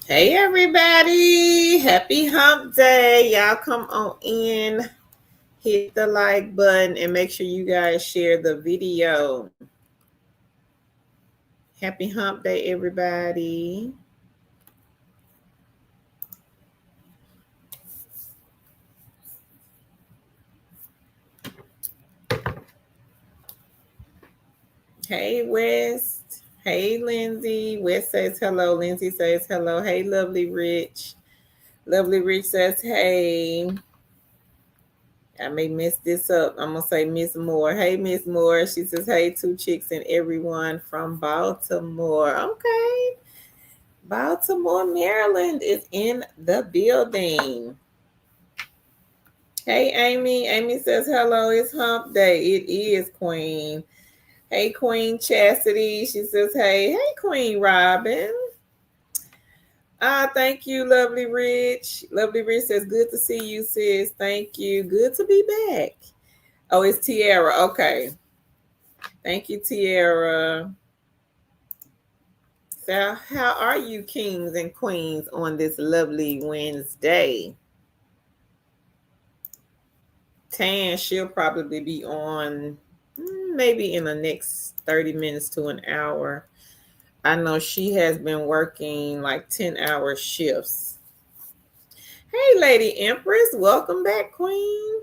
Hey everybody, happy hump day. Y'all come on in, hit the like button, and make sure you guys share the video. Happy hump day, everybody. Hey West. Hey Lindsay. West says hello. Lindsay says hello. Hey Lovely Rich. Lovely Rich says hey. I may mess this up. I'm gonna say Miss Moore. Hey Miss Moore. She says hey, two chicks and everyone from Baltimore. Okay. Baltimore, Maryland is in the building. Hey, Amy. Amy says, hello, it's hump day. It is, Queen. Hey, Queen Chastity. She says, hey, Queen Robin. Thank you, Lovely Rich. Lovely Rich says, good to see you, sis. Thank you. Good to be back. Oh, it's Tiara. Okay. Thank you, Tiara. So, how are you, kings and queens, on this lovely Wednesday? Tan, she'll probably be on maybe in the next 30 minutes to an hour. I know she has been working like 10-hour shifts. Hey, Lady Empress, welcome back, Queen.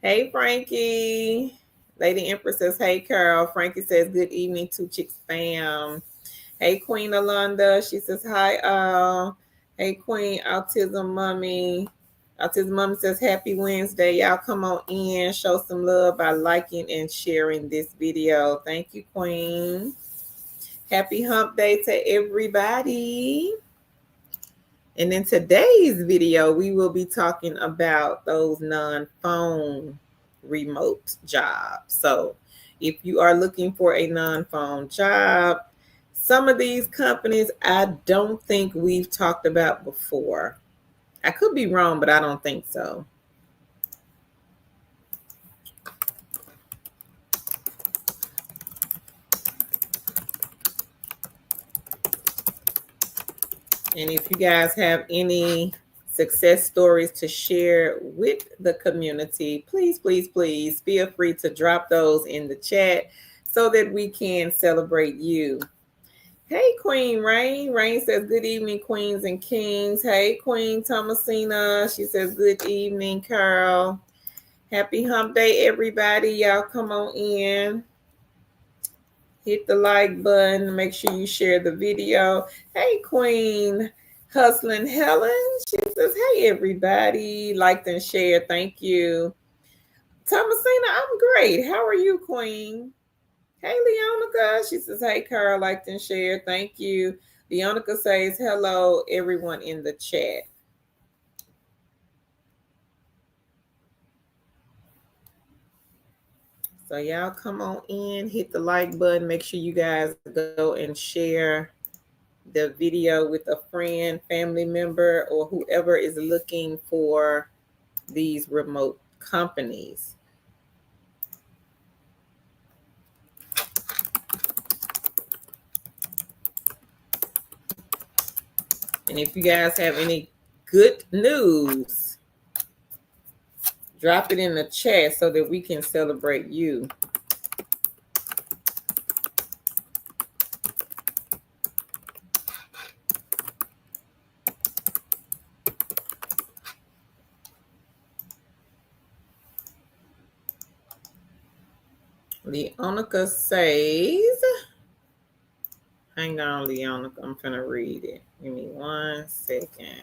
Hey, Frankie. Lady Empress says, hey, Carol. Frankie says, good evening, Two Chicks fam. Hey, Queen Alonda. She says, hi, all. Hey, Queen Autism Mommy. Autism Mommy says, happy Wednesday. Y'all come on in. Show some love by liking and sharing this video. Thank you, Queen. Happy hump day to everybody. And in today's video, we will be talking about those non-phone remote jobs. So if you are looking for a non-phone job, some of these companies I don't think we've talked about before. I could be wrong, but I don't think so. And if you guys have any success stories to share with the community, please, please, please feel free to drop those in the chat so that we can celebrate you. Hey, Queen Rain. Rain says, good evening, queens and kings. Hey, Queen Thomasina. She says, good evening, Carol. Happy hump day, everybody. Y'all come on in. Hit the like button. Make sure you share the video. Hey, Queen Hustling Helen. She says, hey, everybody. Liked and share. Thank you. Thomasina, I'm great. How are you, Queen? Hey, Leonica. She says, hey, Carol, liked and shared. Thank you. Leonica says, hello, everyone in the chat. So y'all come on in, hit the like button. Make sure you guys go and share the video with a friend, family member, or whoever is looking for these remote companies. And if you guys have any good news, drop it in the chat so that we can celebrate you. Leonica says, hang on, Leonica, I'm gonna read it. Give me 1 second.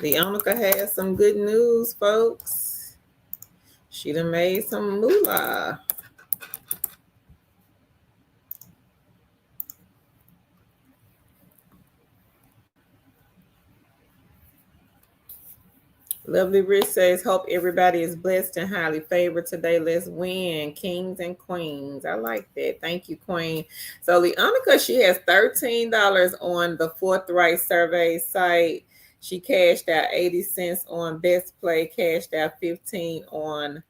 Leonica has some good news, folks. She done made some moolah. Lovely Rich says, hope everybody is blessed and highly favored today. Let's win, kings and queens. I like that. Thank you, Queen. So Leonica, she has $13 on the Forthright Survey site. She cashed out 80 cents on Best Play, cashed out 15 on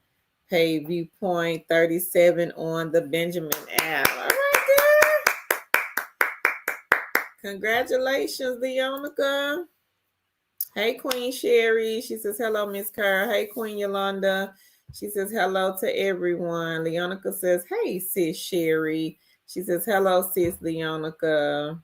Pay Viewpoint, 37 on the Benjamin app. All right, girl. Congratulations, Leonica. Hey, Queen Sherry. She says, hello, Miss Kerr. Hey, Queen Yolanda. She says, hello to everyone. Leonica says, hey, sis Sherry. She says, hello, sis Leonica.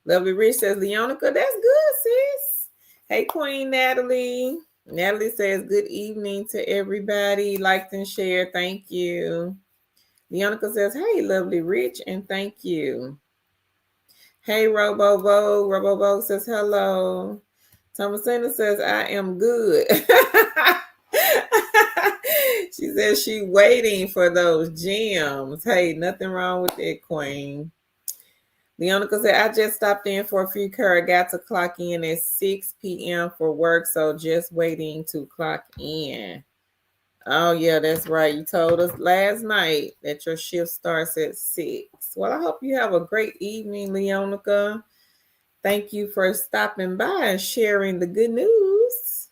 Lovely Rich says, Leonica, that's good, sis. Hey, Queen Natalie. Natalie says, good evening to everybody. Liked and shared. Thank you. Leonica says, hey, Lovely Rich, and thank you. Hey, Robobo. Robobo says, hello. Thomasina says, I am good. She says she waiting for those gems. Hey, nothing wrong with it, Queen. Leonica said, I just stopped in for a few I got to clock in at 6 p.m. for work, so just waiting to clock in. Oh, yeah, that's right. You told us last night that your shift starts at 6. Well, I hope you have a great evening, Leonica. Thank you for stopping by and sharing the good news.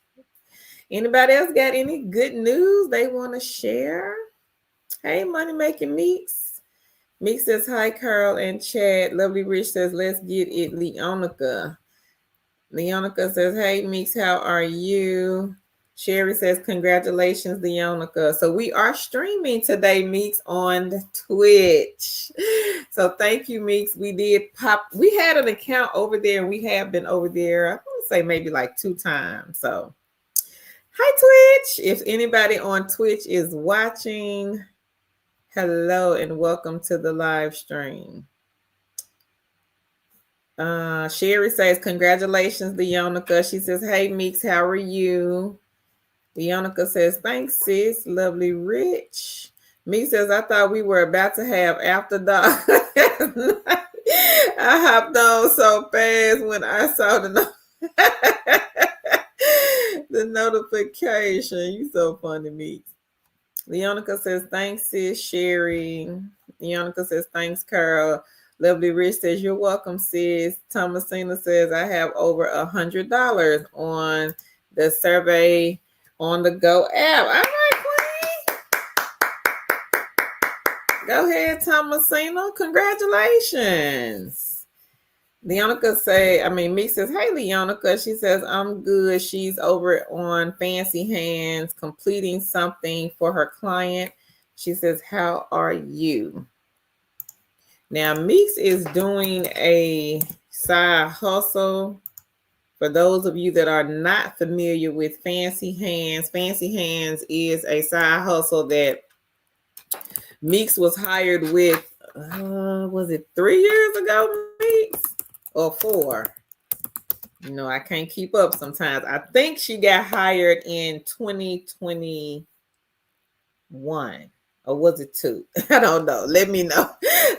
Anybody else got any good news they want to share? Hey, Money Making Meeks. Meeks says, hi, Carl and Chad. Lovely Rich says, let's get it, Leonica. Leonica says, hey, Meeks, how are you? Sherry says, congratulations, Leonica. So we are streaming today, Meeks, on Twitch. So thank you, Meeks. We had an account over there, and we have been over there, I want to say maybe like 2 times. So hi, Twitch. If anybody on Twitch is watching, hello and welcome to the live stream. Sherry says, congratulations, Leonica. She says, hey, Meeks, how are you? Leonica says, thanks, sis. Lovely Rich. Meeks says, I thought we were about to have after dark. I hopped on so fast when I saw the notification. You so funny, Meeks. Leonica says, thanks, sis. Sherry. Leonica says, thanks, Carl. Lovely Rich says, you're welcome, sis. Thomasina says, I have over $100 on the Survey on the Go app. All right, Queen. Go ahead, Thomasina. Congratulations. Leonica Meek says, hey, Leonica. She says, I'm good. She's over on Fancy Hands completing something for her client. She says, how are you? Now, Meeks is doing a side hustle. For those of you that are not familiar with Fancy Hands is a side hustle that Meeks was hired with, was it 3 years ago, Meeks? Or 4? You know, I can't keep up sometimes. I think she got hired in 2021. Or was it 2? I don't know. Let me know.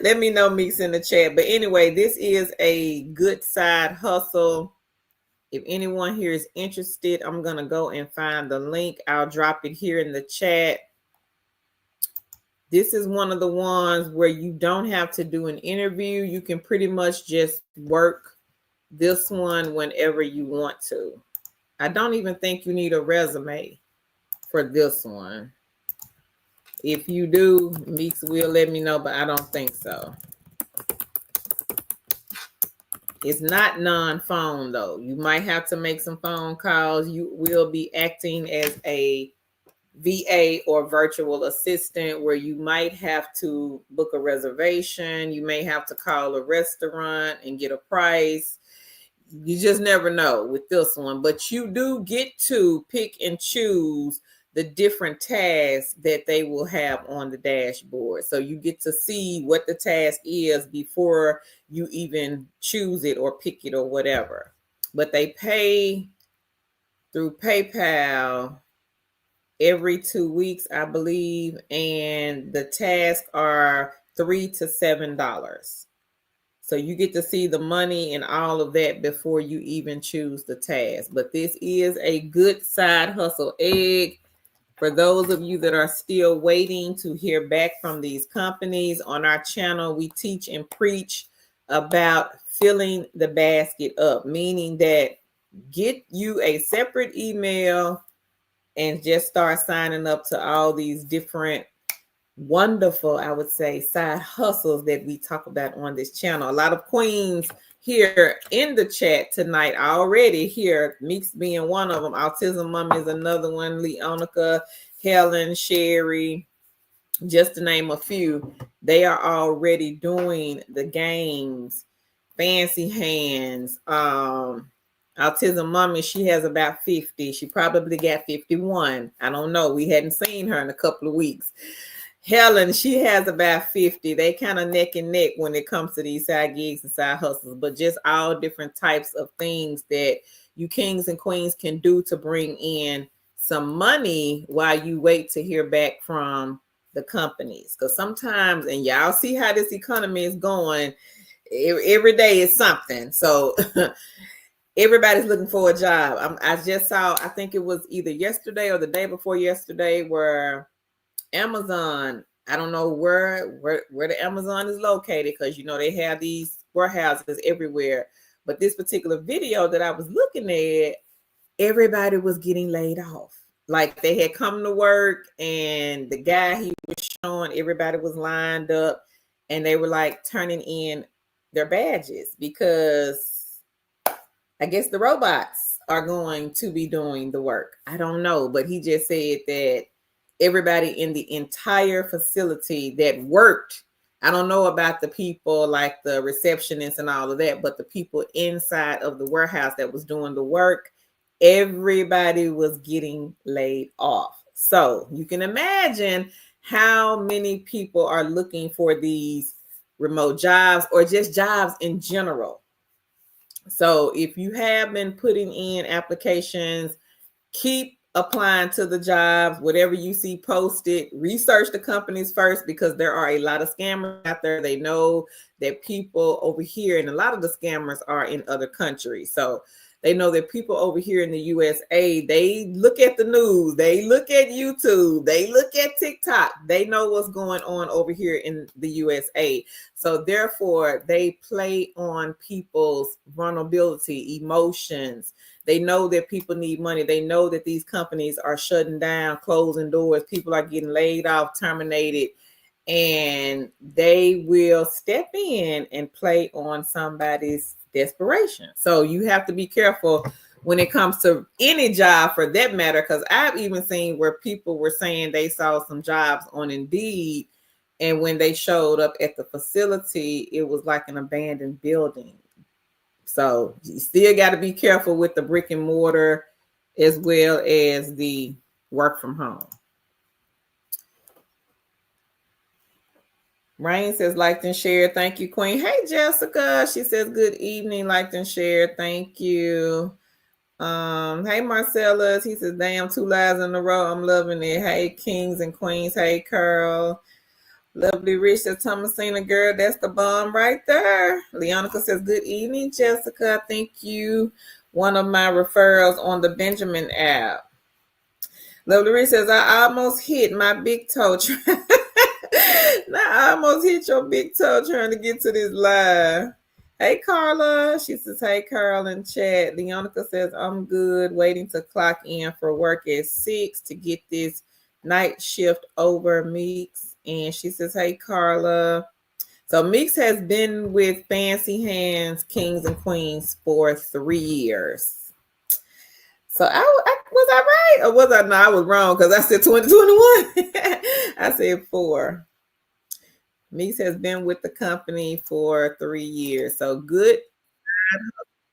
Let me know, Meeks, in the chat. But anyway, this is a good side hustle. If anyone here is interested, I'm going to go and find the link. I'll drop it here in the chat. This is one of the ones where you don't have to do an interview. You can pretty much just work this one whenever you want to. I don't even think you need a resume for this one. If you do, Meeks will let me know, but I don't think so. It's not non-phone, though. You might have to make some phone calls. You will be acting as a VA or virtual assistant where you might have to book a reservation. You may have to call a restaurant and get a price. You just never know with this one. But you do get to pick and choose the different tasks that they will have on the dashboard. So you get to see what the task is before you even choose it or pick it or whatever. But they pay through PayPal every 2 weeks, I believe, and the tasks are $3 to $7. So you get to see the money and all of that before you even choose the task. But this is a good side hustle egg. For those of you that are still waiting to hear back from these companies, on our channel, we teach and preach about filling the basket up, meaning that get you a separate email and just start signing up to all these different wonderful, I would say, side hustles that we talk about on this channel. A lot of queens here in the chat tonight already. Here, Meeks being one of them. Autism Mom is another one. Leonica, Helen, Sherry, just to name a few. They are already doing the games. Fancy Hands. Autism Mommy, she has about 50. She probably got 51. I don't know. We hadn't seen her in a couple of weeks. Helen, she has about 50. They kind of neck and neck when it comes to these side gigs and side hustles, but just all different types of things that you kings and queens can do to bring in some money while you wait to hear back from the companies. Because sometimes, and y'all see how this economy is going, every day is something. So everybody's looking for a job. I just saw, I think it was either yesterday or the day before yesterday, where Amazon, I don't know where the Amazon is located, because you know they have these warehouses everywhere. But this particular video that I was looking at, everybody was getting laid off. Like they had come to work, and the guy he was showing, everybody was lined up, and they were like turning in their badges because I guess the robots are going to be doing the work. I don't know, but he just said that everybody in the entire facility that worked, I don't know about the people like the receptionists and all of that, but the people inside of the warehouse that was doing the work, everybody was getting laid off. So you can imagine how many people are looking for these remote jobs or just jobs in general. So if you have been putting in applications, keep applying to the jobs. Whatever you see posted, research the companies first, because there are a lot of scammers out there. They know that people over here, and a lot of the scammers are in other countries. So they know that people over here in the USA, they look at the news, they look at YouTube, they look at TikTok. They know what's going on over here in the USA. So therefore, they play on people's vulnerability, emotions. They know that people need money. They know that these companies are shutting down, closing doors. People are getting laid off, terminated, and they will step in and play on somebody's desperation. So you have to be careful when it comes to any job for that matter, because I've even seen where people were saying they saw some jobs on Indeed, and when they showed up at the facility, it was like an abandoned building. So you still got to be careful with the brick and mortar as well as the work from home. Rain says, liked and shared. Thank you, Queen. Hey, Jessica. She says, good evening. Liked and shared. Thank you. Hey, Marcellus. He says, damn, 2 lives in a row. I'm loving it. Hey, kings and queens. Hey, Carl. Lovely Rich says, Thomasina, girl, that's the bomb right there. Leonica says, good evening, Jessica. Thank you. One of my referrals on the Benjamin app. Lovely Rich says, I almost hit my big toe. Now I almost hit your big toe trying to get to this live. Hey, Carla. She says, hey, Carl in chat. Leonica says, I'm good. Waiting to clock in for work at 6 to get this night shift over, Meeks. And she says, hey, Carla. So Meeks has been with Fancy Hands, Kings and Queens for 3 years. So was I right? Or was I not? I was wrong because I said 2021. I said 4. Meeks has been with the company for 3 years. So good.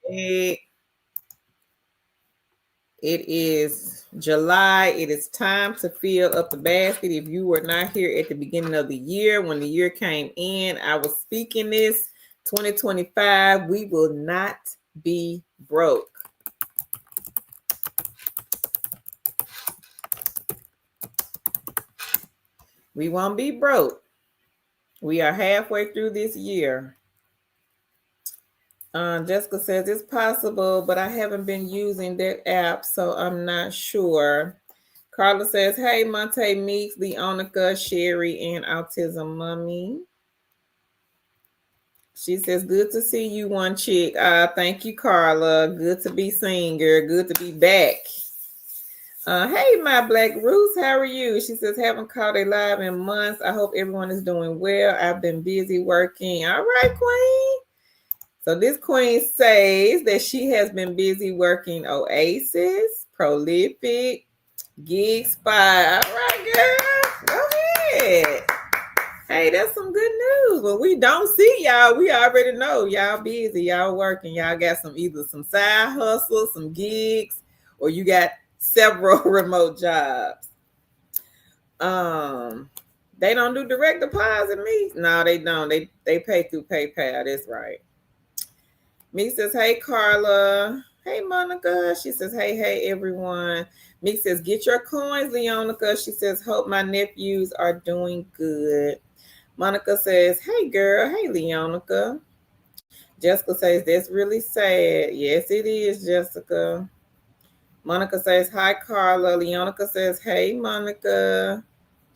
It is July. It is time to fill up the basket. If you were not here at the beginning of the year, when the year came in, I was speaking this 2025, we will not be broke. We won't be broke. We are halfway through this year. Jessica says it's possible, but I haven't been using that app, so I'm not sure. Carla says, hey, Monte Meeks, Leonica, Sherry, and Autism Mommy. She says, good to see you, one chick. Thank you, Carla. Good to be seen, girl. Good to be back. Hey, my Black Roots, how are you? She says, haven't caught a live in months. I hope everyone is doing well. I've been busy working. All right, Queen. So this queen says that she has been busy working Oasis, Prolific, Gig Spot. All right, girl. Go ahead. Hey, that's some good news. When we don't see y'all, we already know y'all busy, y'all working, y'all got either some side hustles, some gigs, or you got several remote jobs. They don't do direct deposit, me? No, they don't. They pay through PayPal. That's right. Me says, hey, Carla. Hey, Monica. She says, hey, everyone. Me says, get your coins, Leonica. She says, hope my nephews are doing good. Monica says, hey, girl. Hey, Leonica. Jessica says, that's really sad. Yes, it is, Jessica. Monica says, hi, Carla. Leonica says, hey, Monica.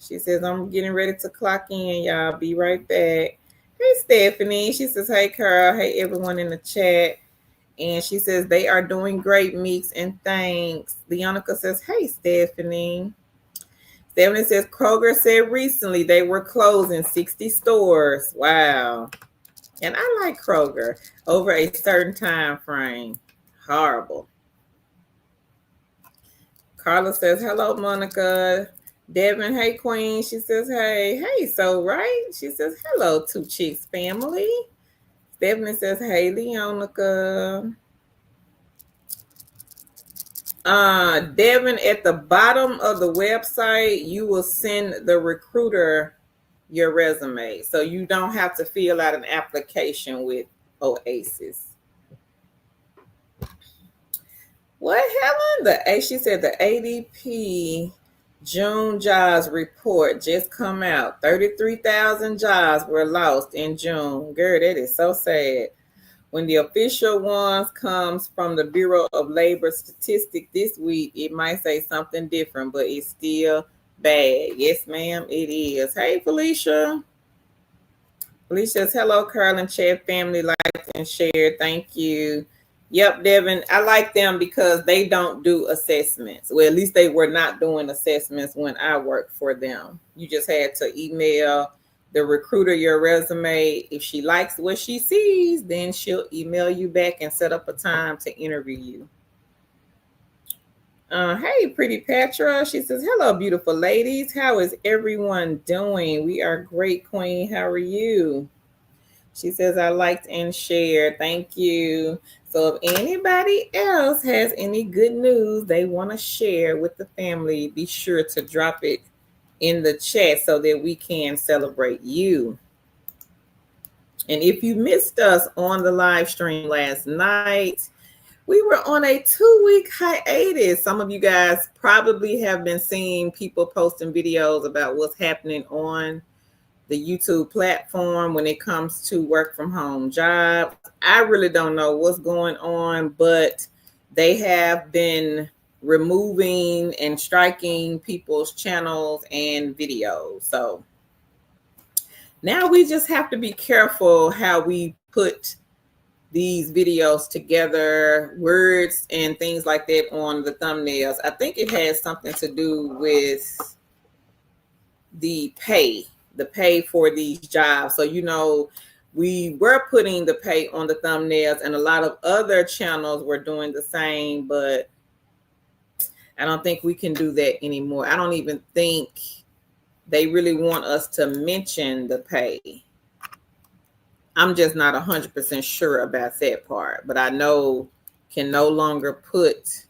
She says, I'm getting ready to clock in, y'all. Be right back. Hey, Stephanie. She says, hey, Carl. Hey, everyone in the chat. And she says, they are doing great, Meeks, and thanks. Leonica says, hey, Stephanie. Stephanie says, Kroger said recently they were closing 60 stores. Wow. And I like Kroger over a certain time frame. Horrible. Carla says, hello, Monica. Devin, hey, Queen. She says, hey. Hey, so right? She says, hello, Two Chicks family. Stephanie says, hey, Leonica. Devin, at the bottom of the website, you will send the recruiter your resume. So you don't have to fill out an application with Oasis. What, Helen? She said the ADP June jobs report just come out. 33,000 jobs were lost in June. Girl, that is so sad. When the official ones comes from the Bureau of Labor Statistics this week, it might say something different, but it's still bad. Yes, ma'am, it is. Hey, Felicia. Felicia says, hello, Carl and Chad family. Like and share. Thank you. Yep, Devin, I like them because they don't do assessments. Well, at least they were not doing assessments when I worked for them. You just had to email the recruiter your resume. If she likes what she sees, then she'll email you back and set up a time to interview you. Hey, pretty Petra. She says, hello, beautiful ladies. How is everyone doing? We are great, Queen. How are you? She says, I liked and shared. Thank you. So if anybody else has any good news they want to share with the family, be sure to drop it in the chat so that we can celebrate you. And if you missed us on the live stream last night, we were on a 2-week hiatus. Some of you guys probably have been seeing people posting videos about what's happening on the YouTube platform when it comes to work from home jobs. I really don't know what's going on, but they have been removing and striking people's channels and videos. So now we just have to be careful how we put these videos together, words and things like that on the thumbnails. I think it has something to do with the pay for these jobs. So, we were putting the pay on the thumbnails and a lot of other channels were doing the same, but I don't think we can do that anymore. I don't even think they really want us to mention the pay. I'm just not 100% sure about that part, but I know can no longer put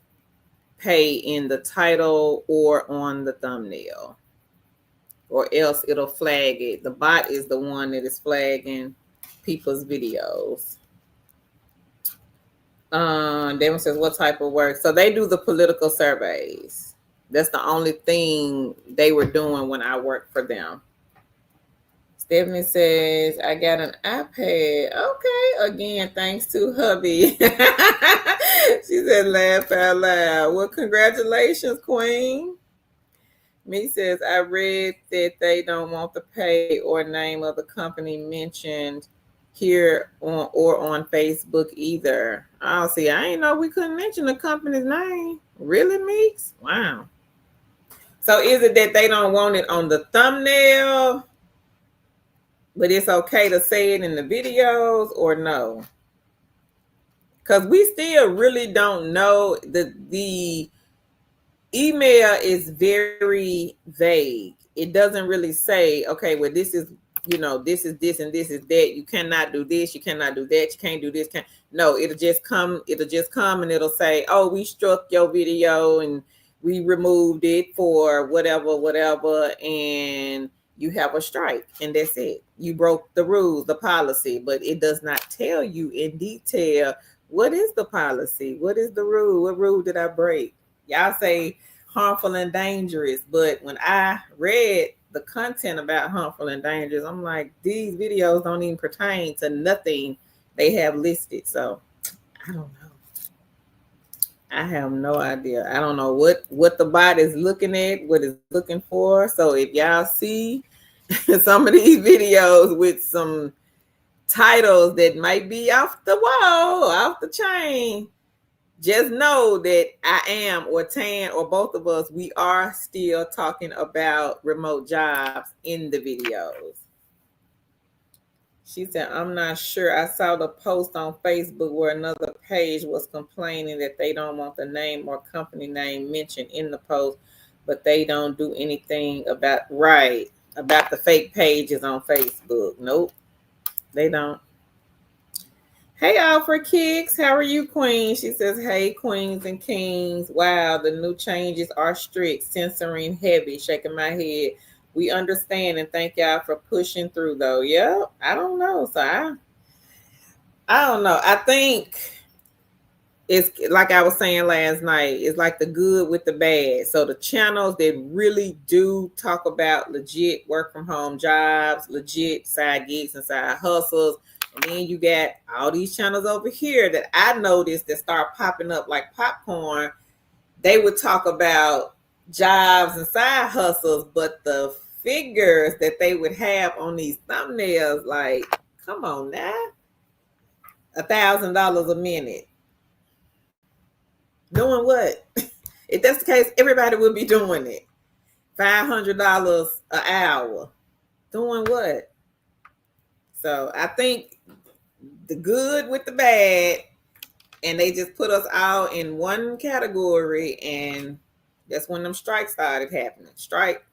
pay in the title or on the thumbnail, or else it'll flag it. The bot is the one that is flagging people's videos. Devin says, what type of work? So they do the political surveys. That's the only thing they were doing when I worked for them. Stephanie says, I got an iPad. Okay, again, thanks to hubby. She said, laugh out loud. Well, congratulations, Queen. Me says, I read that they don't want the pay or name of the company mentioned here on Facebook either. Oh, see, I ain't know we couldn't mention the company's name. Really, Meeks? Wow. So is it that they don't want it on the thumbnail, but it's okay to say it in the videos, or no? because we still really don't know. The email is very vague. It doesn't really say, okay, well, this is, this is this and this is that. You cannot do this, you cannot do that, you can't do this. No, it'll just come and it'll say, oh, we struck your video and we removed it for whatever, and you have a strike, and that's it. You broke the rules, the policy, but it does not tell you in detail what is the policy, what is the rule, what rule did I break. Y'all say harmful and dangerous, but when I read the content about harmful and dangerous, I'm like, these videos don't even pertain to nothing they have listed. So I don't know. I have no idea. I don't know what the bot is looking at, what it's looking for. So if y'all see some of these videos with some titles that might be off the wall, off the chain, just know that I am, or Tan, or both of us, we are still talking about remote jobs in the videos. She said, I'm not sure. I saw the post on Facebook where another page was complaining that they don't want the name or company name mentioned in the post, but they don't do anything about the fake pages on Facebook. Nope, they don't. Hey, Alfred Kicks. How are you, Queen? She says, hey, queens and kings. Wow, the new changes are strict, censoring heavy, shaking my head. We understand and thank y'all for pushing through, though. Yeah, I don't know. So I don't know. I think it's like I was saying last night. It's like the good with the bad. So the channels that really do talk about legit work from home jobs, legit side gigs and side hustles. And then you got all these channels over here that I noticed that start popping up like popcorn. They would talk about jobs and side hustles, but the figures that they would have on these thumbnails, like, come on now, $1,000 a minute. Doing what? If that's the case, everybody would be doing it. $500 an hour. Doing what? So I think the good with the bad, and they just put us all in one category, and that's when them strikes started happening. Strike,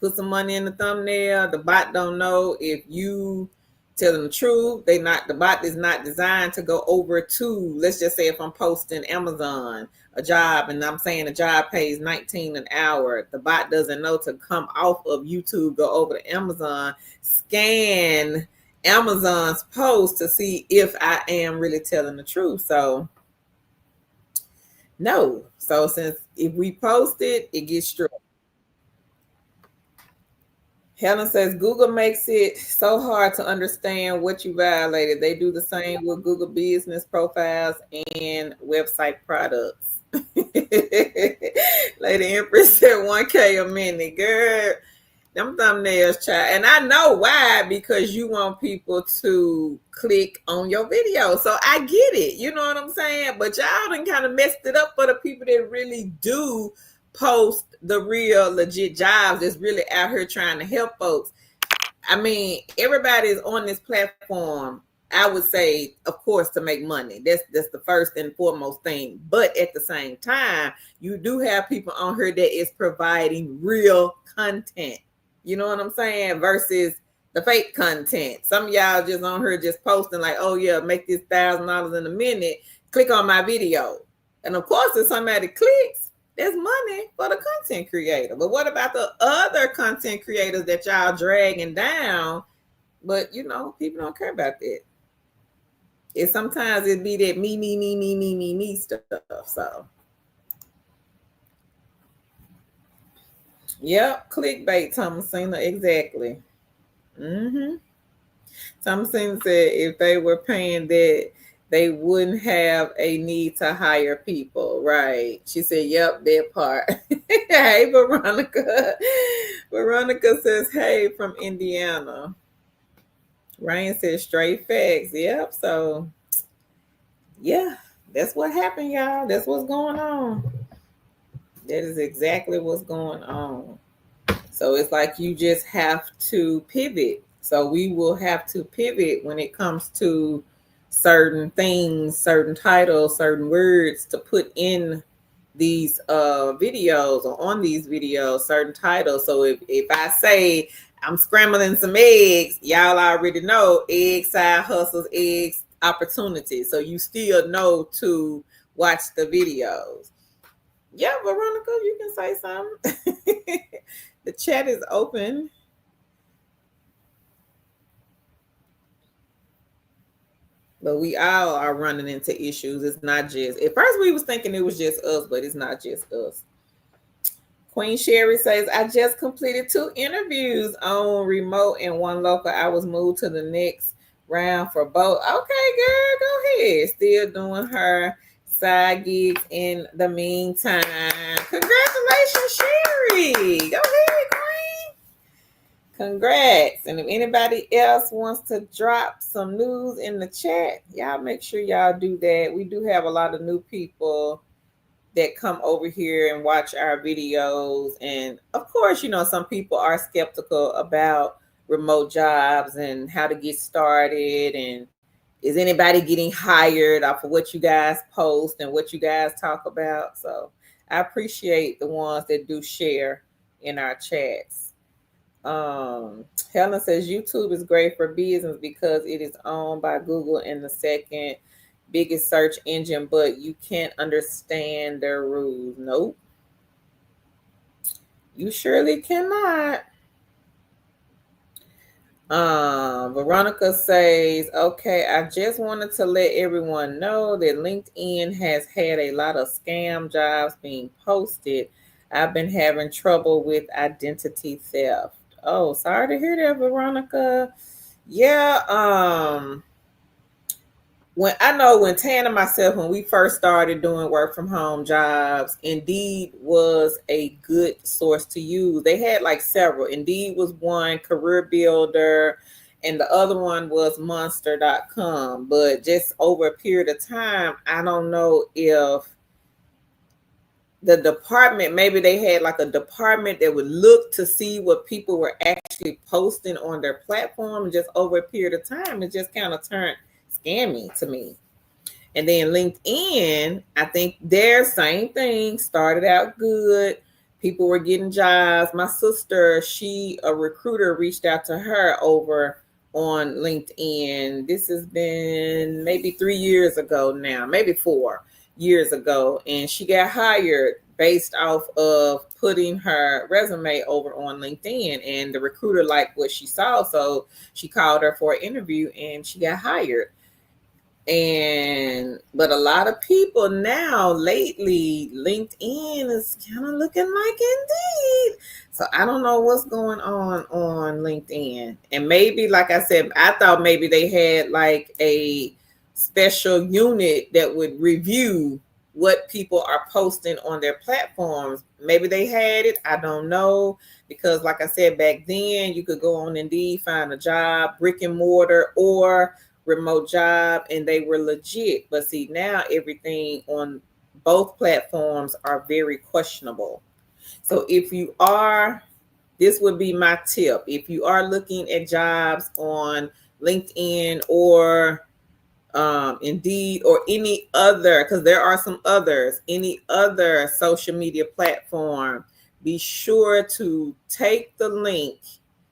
put some money in the thumbnail. The bot don't know if you tell them the truth. The bot is not designed to go over to, let's just say if I'm posting Amazon a job and I'm saying a job pays $19 an hour, the bot doesn't know to come off of YouTube, go over to Amazon, scan Amazon's post to see if I am really telling the truth. So no. So since if we post it, it gets struck. Helen says Google makes it so hard to understand what you violated. They do the same with Google business profiles and website products. Lady Empress said 1K a minute. Girl, them thumbnails, child. And I know why, because you want people to click on your video. So I get it. You know what I'm saying? But y'all done kind of messed it up for the people that really do post the real legit jobs that's really out here trying to help folks. I mean, everybody's on this platform, I would say, of course, to make money. That's the first and foremost thing. But at the same time, you do have people on here that is providing real content. You know what I'm saying? Versus the fake content. Some of y'all just on here just posting like, oh yeah, make this $1,000 in a minute. Click on my video. And of course, if somebody clicks, there's money for the content creator. But what about the other content creators that y'all dragging down? But people don't care about that. It sometimes it be that me stuff. So yep, clickbait, Thomasina, exactly. Thomasina said if they were paying that, they wouldn't have a need to hire people, right? She said, yep, that part. Hey, Veronica. Veronica says, hey, from Indiana. Ryan says, straight facts. Yep, so, yeah, that's what happened, y'all. That's what's going on. That is exactly what's going on. So it's like you just have to pivot. So we will have to pivot when it comes to certain things, certain titles, certain words to put in these videos or on these videos, certain titles. So if I say I'm scrambling some eggs, y'all already know egg side hustles, eggs opportunities. So you still know to watch the videos. Yeah, Veronica, you can say something. The chat is open. But we all are running into issues. It's not just, at first we was thinking it was just us, but it's not just us. Queen Sherry says, I just completed 2 interviews on remote and 1 local. I was moved to the next round for both. Okay, girl, go ahead. Still doing her side gigs in the meantime. Congratulations, Sherry. Go ahead, Queen. Congrats. And if anybody else wants to drop some news in the chat, y'all make sure y'all do that. We do have a lot of new people that come over here and watch our videos. And of course, some people are skeptical about remote jobs and how to get started. And is anybody getting hired off of what you guys post and what you guys talk about? So I appreciate the ones that do share in our chats. Helen says YouTube is great for business because it is owned by Google and the second biggest search engine, but you can't understand their rules. Nope. You surely cannot. Veronica says, okay, I just wanted to let everyone know that LinkedIn has had a lot of scam jobs being posted. I've been having trouble with identity theft. Oh, sorry to hear that, Veronica. Yeah, when Tan and myself, when we first started doing work from home jobs, Indeed was a good source to use. They had like several. Indeed was one, Career Builder, and the other one was monster.com. But just over a period of time, I don't know if the department, maybe they had like a department that would look to see what people were actually posting on their platform. And just over a period of time, it just kind of turned scammy to me. And then LinkedIn, I think their same thing started out good. People were getting jobs. My sister, a recruiter reached out to her over on LinkedIn. This has been maybe 3 years ago now, maybe 4 years ago. And she got hired based off of putting her resume over on LinkedIn. And the recruiter liked what she saw. So she called her for an interview and she got hired. But a lot of people now lately, LinkedIn is kind of looking like Indeed. So I don't know what's going on LinkedIn. And maybe, like I said, I thought maybe they had like a special unit that would review what people are posting on their platforms. Maybe they had it. I don't know. Because like I said, back then you could go on Indeed, find a job, brick and mortar, or remote job, and they were legit. But see, now everything on both platforms are very questionable. So this would be my tip. If you are looking at jobs on LinkedIn or Indeed or any other, because there are some others, any other social media platform, be sure to take the link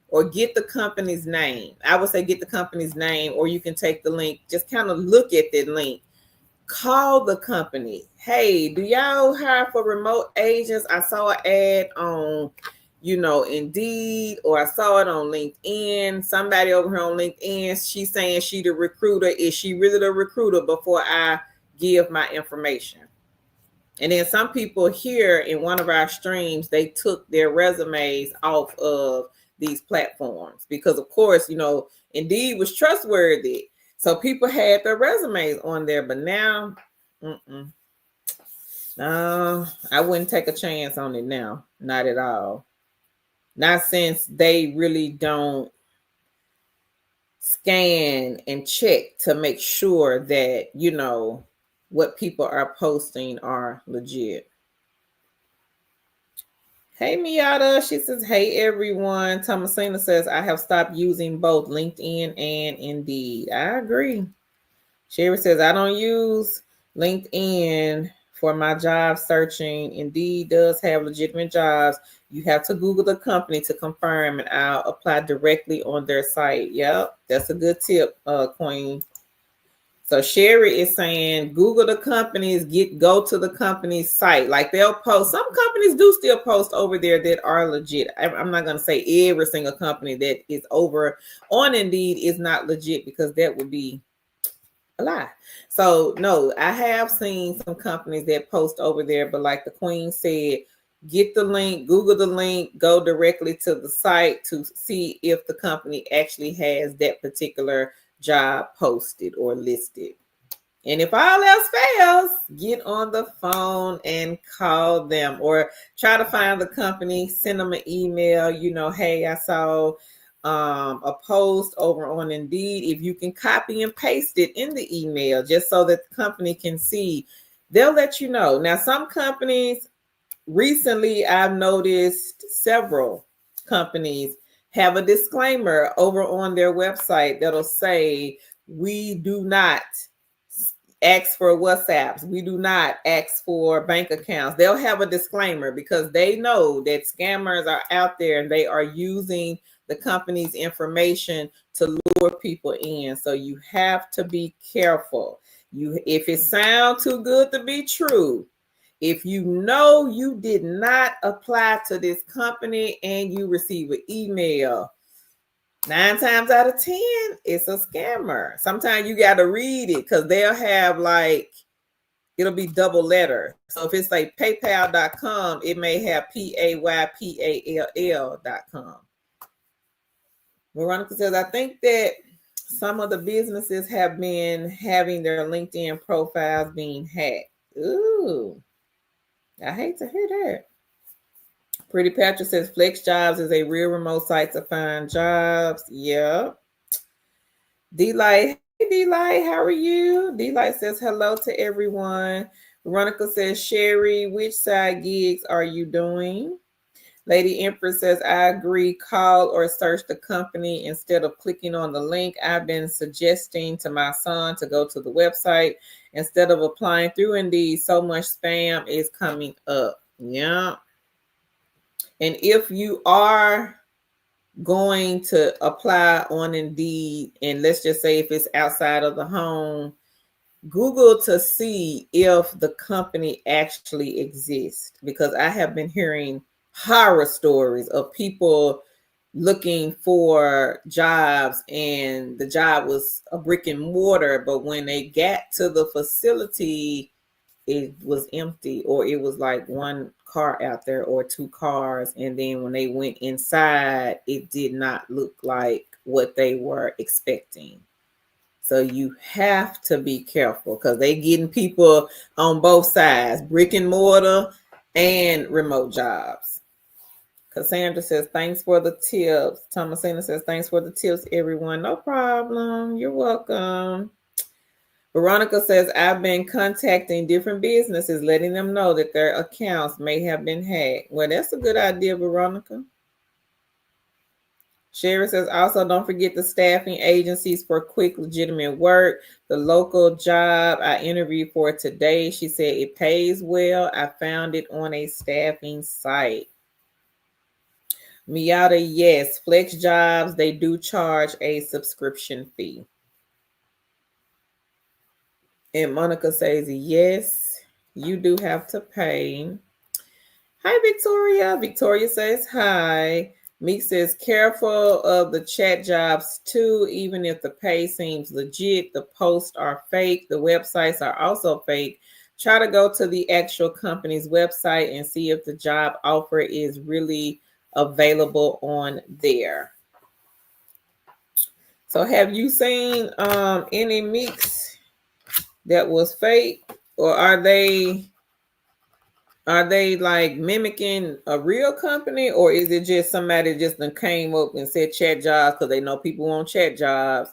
or get the company's name. I would say get the company's name, or you can take the link, just kind of look at the link. Call the company. Hey, do y'all hire for remote agents? I saw an ad on, Indeed, or I saw it on LinkedIn. Somebody over here on LinkedIn, she's saying she the recruiter. Is she really the recruiter before I give my information? And then some people here in one of our streams, they took their resumes off of these platforms because, of course, Indeed was trustworthy. So people had their resumes on there. But now, no, I wouldn't take a chance on it now. Not at all. Not since they really don't scan and check to make sure that, what people are posting are legit. Hey, Miata. She says, hey, everyone. Thomasina says, I have stopped using both LinkedIn and Indeed. I agree. Sherry says, I don't use LinkedIn for my job searching. Indeed does have legitimate jobs. You have to Google the company to confirm, and I'll apply directly on their site. Yep, that's a good tip, Queen. So Sherry is saying Google the companies, go to the company's site. Like they'll post. Some companies do still post over there that are legit. I'm not going to say every single company that is over on Indeed is not legit, because that would be a lie. So no, I have seen some companies that post over there, but like the Queen said, get the link, Google the link, go directly to the site to see if the company actually has that particular job posted or listed. And if all else fails, get on the phone and call them, or try to find the company, send them an email, hey, I saw a post over on Indeed. If you can copy and paste it in the email, just so that the company can see, they'll let you know. Now, some companies, recently I've noticed several companies have a disclaimer over on their website that'll say, we do not ask for WhatsApps. We do not ask for bank accounts. They'll have a disclaimer because they know that scammers are out there and they are using the company's information to lure people in. So you have to be careful. If it sounds too good to be true, if you know you did not apply to this company and you receive an email, 9 times out of 10, it's a scammer. Sometimes you got to read it because they'll have it'll be double letter. So if it's like paypal.com, it may have paypall.com. Veronica says, I think that some of the businesses have been having their LinkedIn profiles being hacked. Ooh, I hate to hear that. Pretty Patrick says, Flex Jobs is a real remote site to find jobs. Yeah. D-Light, hey D-Light, how are you? D-Light says hello to everyone. Veronica says, Sherry, which side gigs are you doing? Lady Empress says, I agree. Call or search the company instead of clicking on the link. I've been suggesting to my son to go to the website instead of applying through Indeed. So much spam is coming up. Yeah. And if you are going to apply on Indeed, and let's just say if it's outside of the home, Google to see if the company actually exists, because I have been hearing horror stories of people looking for jobs and the job was a brick and mortar, but when they got to the facility, it was empty, or it was like one car out there or two cars, and then when they went inside, it did not look like what they were expecting. So you have to be careful because they getting people on both sides, brick and mortar and remote jobs. Cassandra says, thanks for the tips. Thomasina says, thanks for the tips, everyone. No problem. You're welcome. Veronica says, I've been contacting different businesses, letting them know that their accounts may have been hacked. Well, that's a good idea, Veronica. Sherry says, also don't forget the staffing agencies for quick, legitimate work. The local job I interviewed for today, she said it pays well. I found it on a staffing site. Miata, yes. Flex Jobs, they do charge a subscription fee. And Monica says, yes, you do have to pay. Hi, Victoria. Victoria says, hi. Meek says, careful of the chat jobs too. Even if the pay seems legit, the posts are fake. The websites are also fake. Try to go to the actual company's website and see if the job offer is really available on there. So have you seen any Meeks that was fake, or are they like mimicking a real company, or is it just somebody just came up and said chat jobs because they know people want chat jobs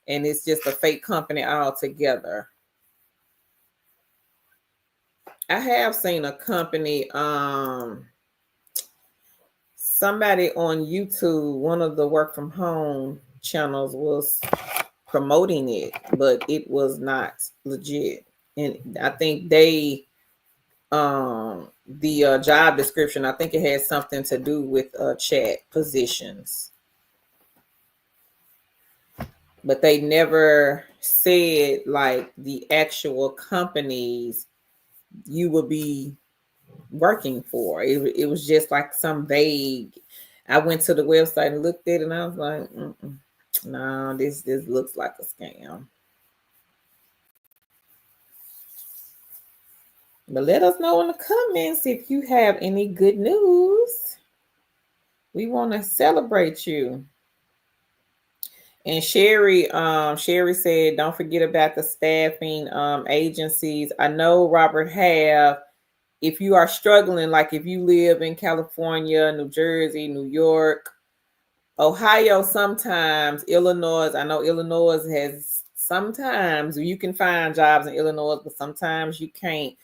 and it's just a fake company altogether? I have seen a company, somebody on YouTube, one of the work from home channels was promoting it, but it was not legit. And I think they the job description, I think it had something to do with chat positions, but they never said like the actual companies you will be working for. It was just like some vague. I went to the website and looked at it, and I was like, no, this looks like a scam. But let us know in the comments if you have any good news. We want to celebrate you. And Sherry said, don't forget about the staffing agencies. I know Robert have. If you are struggling, like if you live in California, New Jersey, New York, Ohio, sometimes Illinois, I know Illinois has sometimes you can find jobs in Illinois, but sometimes you can't.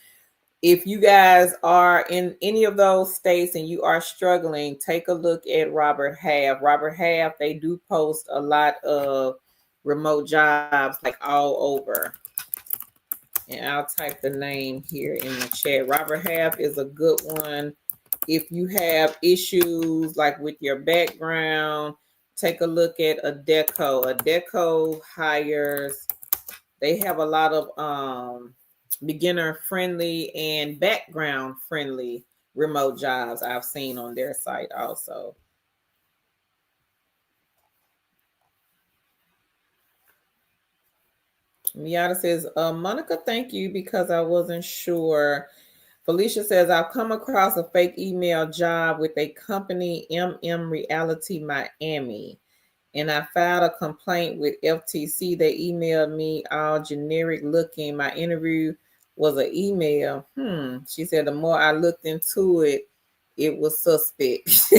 If you guys are in any of those states and you are struggling, take a look at Robert Half. Robert Half, they do post a lot of remote jobs like all over. And I'll type the name here in the chat. Robert Half is a good one. If you have issues like with your background, take a look at Adecco. Adecco hires, they have a lot of beginner friendly and background friendly remote jobs I've seen on their site also. Miata says, Monica, thank you because I wasn't sure. Felicia says, I've come across a fake email job with a company, Reality Miami, and I filed a complaint with FTC. They emailed me all generic looking. My interview was an email. She said, the more I looked into it, it was suspect.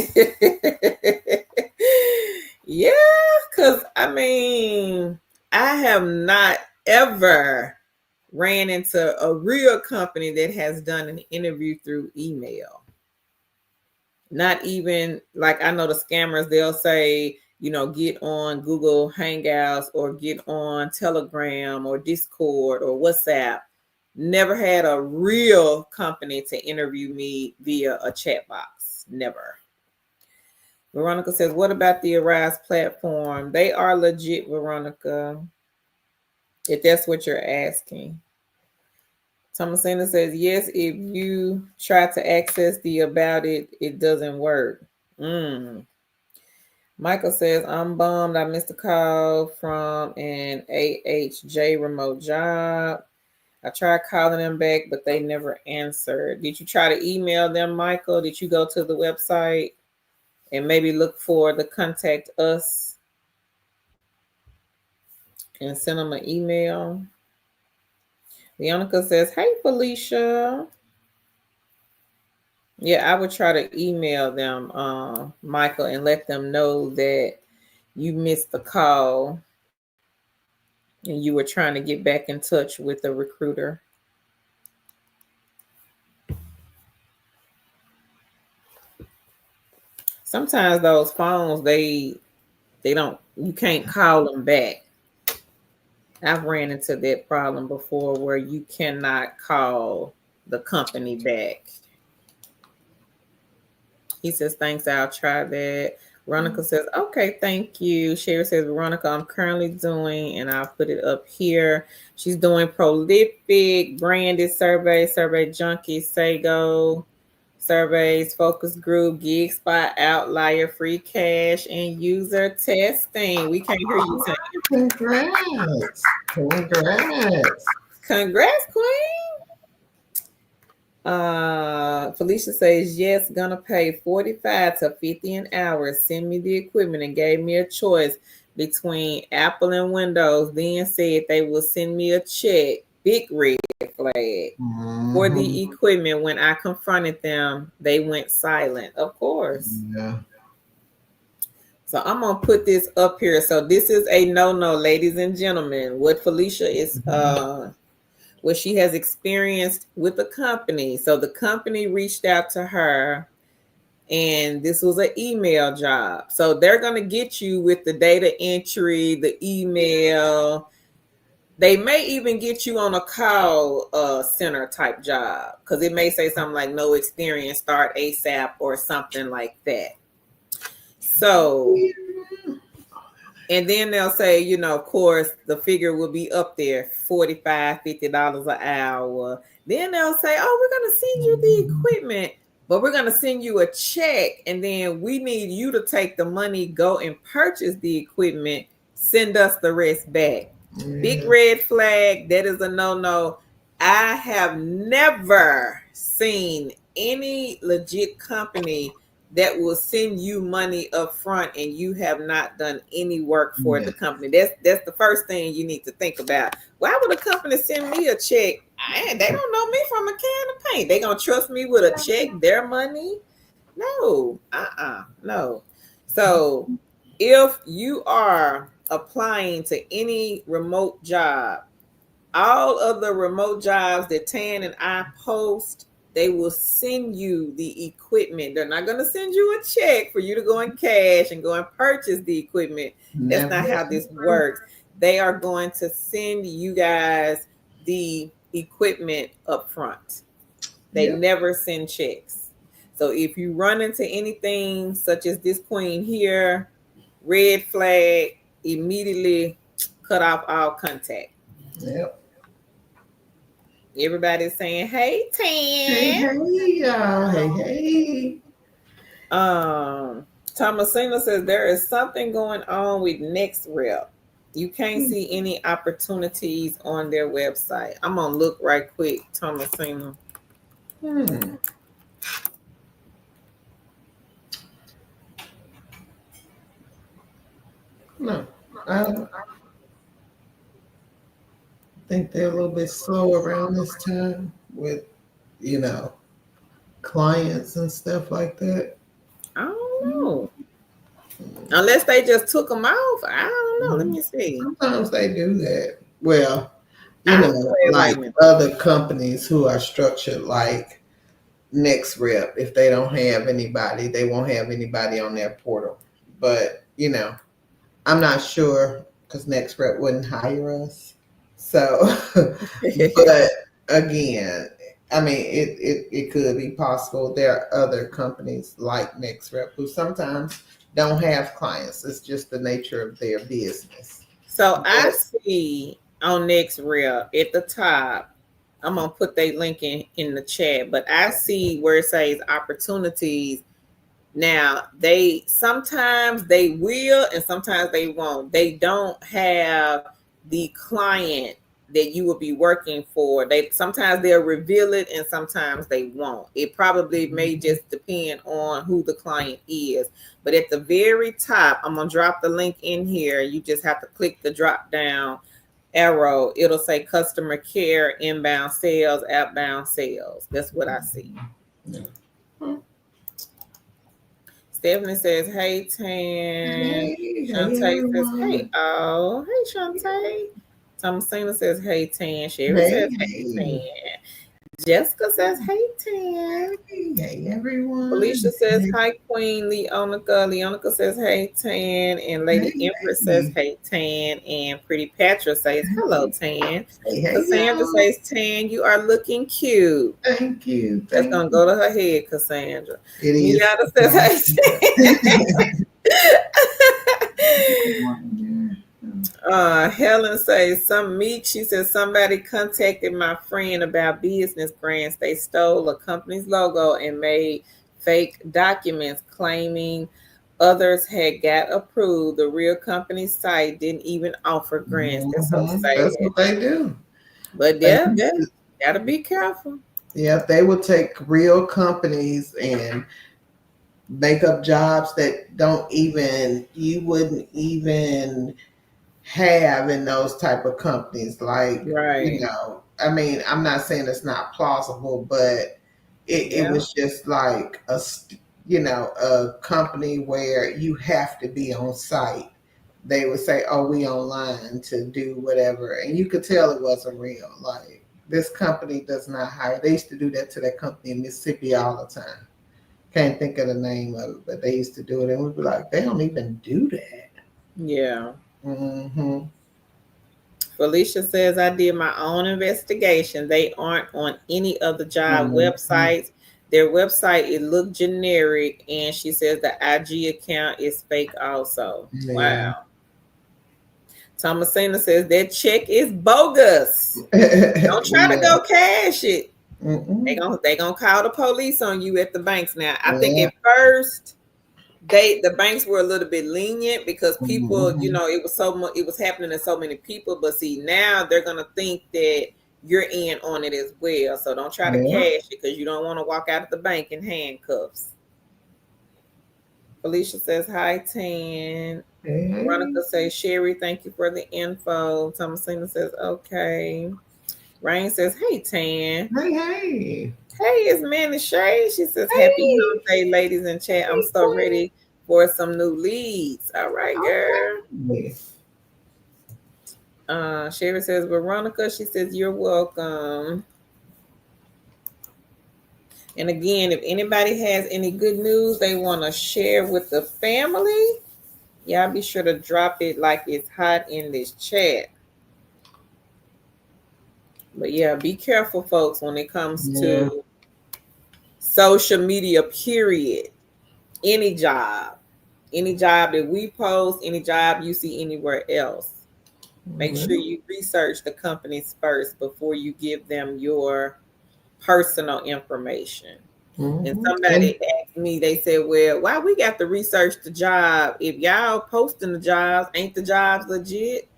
Yeah, because I mean, I have not ever ran into a real company that has done an interview through email. Not even like, I know the scammers, they'll say, get on Google Hangouts or get on Telegram or Discord or WhatsApp. Never had a real company to interview me via a chat box. Never. Veronica says, what about the Arise platform? They are legit, Veronica, if that's what you're asking. Thomasina says, yes, if you try to access the about it, it doesn't work. Michael says, I'm bummed I missed a call from an AHJ remote job. I tried calling them back, but they never answered. Did you try to email them, Michael? Did you go to the website and maybe look for the contact us and send them an email? Leonica says, hey, Felicia. Yeah, I would try to email them, Michael, and let them know that you missed the call and you were trying to get back in touch with the recruiter. Sometimes those phones, they don't, you can't call them back. I've ran into that problem before where you cannot call the company back. He says, thanks, I'll try that. Veronica says, okay, thank you. Sherry says, Veronica, I'm currently doing, and I'll put it up here. She's doing Prolific, Branded Survey, Survey Junkie, Sago, Surveys, Focus Group, Gig Spot, Outlier, Free Cash, and User Testing. We can't hear you. Congrats. Congrats, Queen. Felicia says, yes, gonna pay 45 to 50 an hour. Send me the equipment, and gave me a choice between Apple and Windows. Then said they will send me a check. Big red flag for the equipment. When I confronted them, they went silent. Of course. Yeah. So I'm gonna put this up here. So this is a no-no, ladies and gentlemen. What Felicia is what she has experienced with the company. So the company reached out to her and this was an email job. So they're going to get you with the data entry, the email. They may even get you on a call center type job, because it may say something like no experience, start ASAP or something like that. So, and then they'll say, you know, of course, the figure will be up there, $45, $50 an hour. Then they'll say, oh, we're going to send you the equipment, but we're going to send you a check. And then we need you to take the money, go and purchase the equipment, send us the rest back. Yeah. Big red flag. That is a no-no. I have never seen any legit company that will send you money up front and you have not done any work for the company. That's the first thing you need to think about. Why would a company send me a check? They don't know me from a can of paint. They gonna trust me with a check, their money? No, no. So if you are applying to any remote job, all of the remote jobs that Tan and I post, they will send you the equipment. They're not going to send you a check for you to go and cash and go and purchase the equipment. That's not how this works. They are going to send you guys the equipment up front. They never send checks. So if you run into anything such as this queen here, red flag, immediately cut off all contact. Yep. Everybody's saying, hey, Tan. Hey, y'all. Hey. Thomasina says there is something going on with NextRep. You can't see any opportunities on their website. I'm going to look right quick, Thomasina. No, I think they're a little bit slow around this time with, you know, clients and stuff like that. I don't know. Unless they just took them off. I don't know. Let me see. Sometimes they do that. Well, you know, like other companies who are structured like NextRep, if they don't have anybody, they won't have anybody on their portal. But, you know, I'm not sure because NextRep wouldn't hire us. So, but again, I mean, it could be possible. There are other companies like NextRep who sometimes don't have clients. It's just the nature of their business. So I see on NextRep at the top, I'm going to put that link in the chat, but I see where it says opportunities. Now, sometimes they will and sometimes they won't. They don't have the client that you will be working for. Sometimes they'll reveal it and sometimes they won't. It probably may just depend on who the client is. But at the very top, I'm going to drop the link in here. You just have to click the drop down arrow. It'll say customer care, inbound sales, outbound sales. That's what I see. Stephanie says, hey, Tan. Hey, Shantae says, hey, oh. Hey, Shantae. Thomasina says, hey, Tan. Sherry says, hey, Tan. Jessica says, hey, Tan. Hey, everyone. Felicia says, hi, Queen Leonica. Leonica says, hey, Tan. And Lady Empress says, hey, Tan. And Pretty Patra says, hello, Tan. Cassandra says, Tan, you are looking cute. Thank you. That's going to go to her head, Cassandra. It is. Miata says, hey, Tan. Helen says, she says, somebody contacted my friend about business grants. They stole a company's logo and made fake documents claiming others had got approved. The real company site didn't even offer grants. That's so sad. That's what they do. But yeah, gotta be careful. Yeah, they will take real companies and make up jobs that you wouldn't even have in those type of companies. Like, you know, I mean, I'm not saying it's not plausible, but it was just like a company where you have to be on site. They would say, oh, we online to do whatever. And you could tell it wasn't real. Like, this company does not hire. They used to do that to that company in Mississippi all the time. Can't think of the name of it, but they used to do it, and we'd be like, they don't even do that. Yeah. Mm-hmm. Felicia says, I did my own investigation. They aren't on any of the job Mm-hmm. websites. Their website, it looked generic. And she says the IG account is fake also. Yeah. Wow. Thomasina says that check is bogus. Don't try to Yeah. go cash it. Mm-mm. They gonna call the police on you at the banks now. I think Yeah. at first the banks were a little bit lenient because people, Mm-hmm. it was so much, it was happening to so many people. But see, now they're gonna think that you're in on it as well. So don't try to Yeah. cash it because you don't want to walk out of the bank in handcuffs. Felicia says hi, Tan. Hey, hey. Veronica says, Sherry, thank you for the info. Thomasina says, okay. Rain says, hey, Tan. Hey, hey. Hey, it's Manny Shay. She says, happy Hey. hump day, ladies in chat. I'm Hey, so Queen. ready for some new leads. All right, girl. Okay. Sherry says, Veronica, she says, you're welcome. And again, if anybody has any good news they want to share with the family, y'all be sure to drop it like it's hot in this chat. But yeah, be careful, folks, when it comes Yeah. to social media, period. Any job that we post, any job you see anywhere else. Make sure Mm-hmm. you research the companies first before you give them your personal information. And Mm-hmm. And somebody asked me, they said, well, why we got to research the job? If y'all posting the jobs, ain't the jobs legit?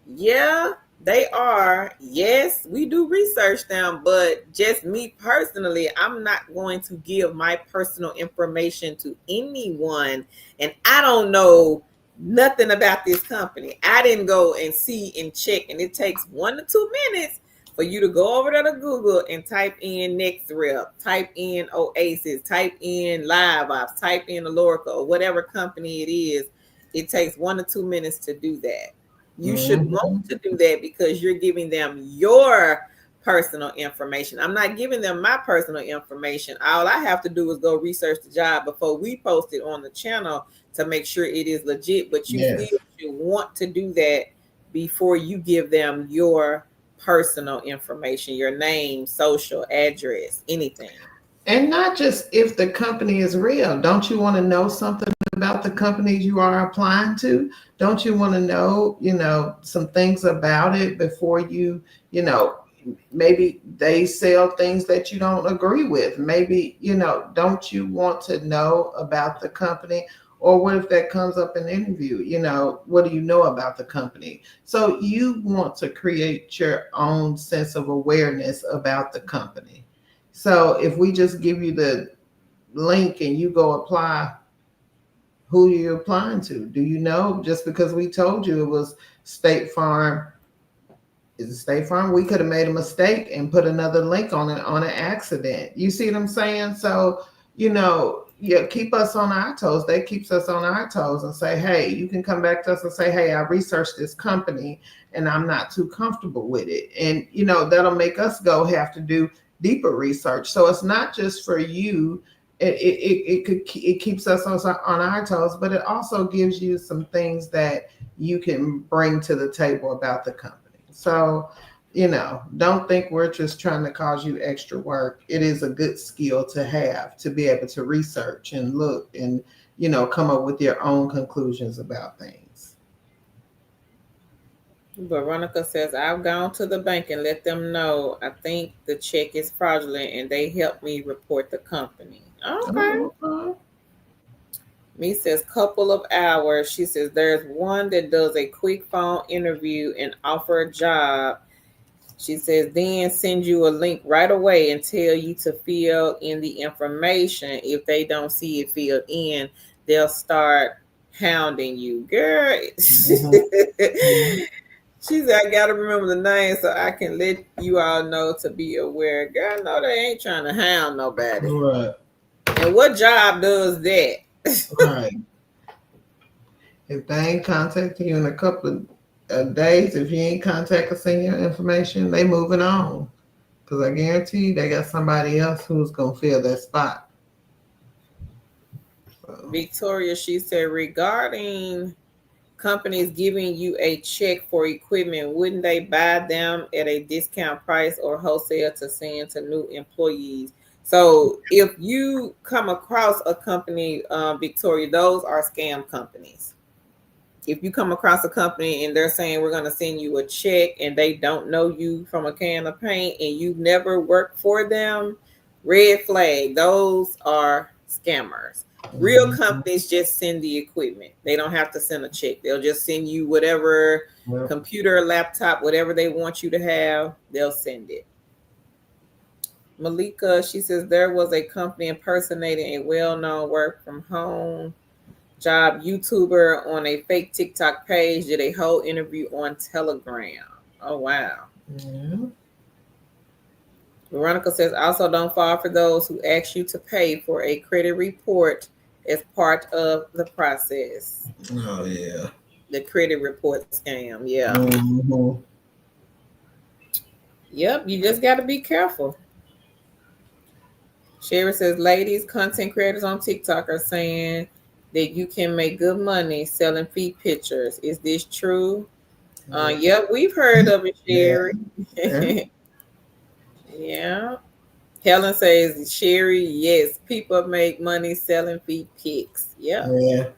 Yeah, they are. Yes, we do research them, but just me personally, I'm not going to give my personal information to anyone. And I don't know nothing about this company. I didn't go and see and check, and it takes 1 to 2 minutes for you to go over there to Google and type in NextRep, type in Oasis, type in Live Ops, type in Alorica, or whatever company it is. It takes 1 to 2 minutes to do that. You should want mm-hmm. to do that because you're giving them your personal information. I'm not giving them my personal information. All I have to do is go research the job before we post it on the channel to make sure it is legit. But you still Yes. should want to do that before you give them your personal information, your name, social address, anything. And not just if the company is real. Don't you want to know something about the companies you are applying to? Don't you want to know, some things about it before you know, maybe they sell things that you don't agree with. Maybe, don't you want to know about the company? Or what if that comes up in the interview? What do you know about the company? So you want to create your own sense of awareness about the company. So if we just give you the link and you go apply, who are you applying to? Do you know? Just because we told you it was State Farm, is it State Farm? We could have made a mistake and put another link on it on an accident. You see what I'm saying? So, yeah, keep us on our toes. That keeps us on our toes and say, hey, you can come back to us and say, hey, I researched this company and I'm not too comfortable with it. And, that'll make us go have to do deeper research. So it's not just for you. It keeps us on our toes, but it also gives you some things that you can bring to the table about the company. So, don't think we're just trying to cause you extra work. It is a good skill to have to be able to research and look and, come up with your own conclusions about things. Veronica says, I've gone to the bank and let them know I think the check is fraudulent and they helped me report the company. Okay. Oh, Me says, couple of hours. She says, there's one that does a quick phone interview and offer a job. She says, then send you a link right away and tell you to fill in the information. If they don't see it filled in, they'll start hounding you. Girl, mm-hmm. Mm-hmm. she said, I got to remember the name so I can let you all know to be aware. Girl, no, they ain't trying to hound nobody. Right. And what job does that? Right. If they ain't contacting you in a couple of days, if you ain't contact us in your information, they moving on. Because I guarantee you they got somebody else who's going to fill that spot. Victoria, she said, regarding companies giving you a check for equipment, wouldn't they buy them at a discount price or wholesale to send to new employees? So if you come across a company, Victoria, those are scam companies. If you come across a company and they're saying we're going to send you a check and they don't know you from a can of paint and you've never worked for them, red flag. Those are scammers. Real companies just send the equipment. They don't have to send a check. They'll just send you whatever computer, laptop, whatever they want you to have, they'll send it. Malika, she says there was a company impersonating a well-known work from home job YouTuber on a fake TikTok page, did a whole interview on Telegram. Oh, wow. Yeah. Veronica says, also don't fall for those who ask you to pay for a credit report as part of the process. Oh, yeah. The credit report scam. Yeah. Mm-hmm. Yep. You just got to be careful. Sherry says, ladies, content creators on TikTok are saying that you can make good money selling feet pictures. Is this true? Yep, we've heard of it, Sherry. Yeah. Yeah. Helen says, Sherry, yes, people make money selling feet pics. Yep. Yeah,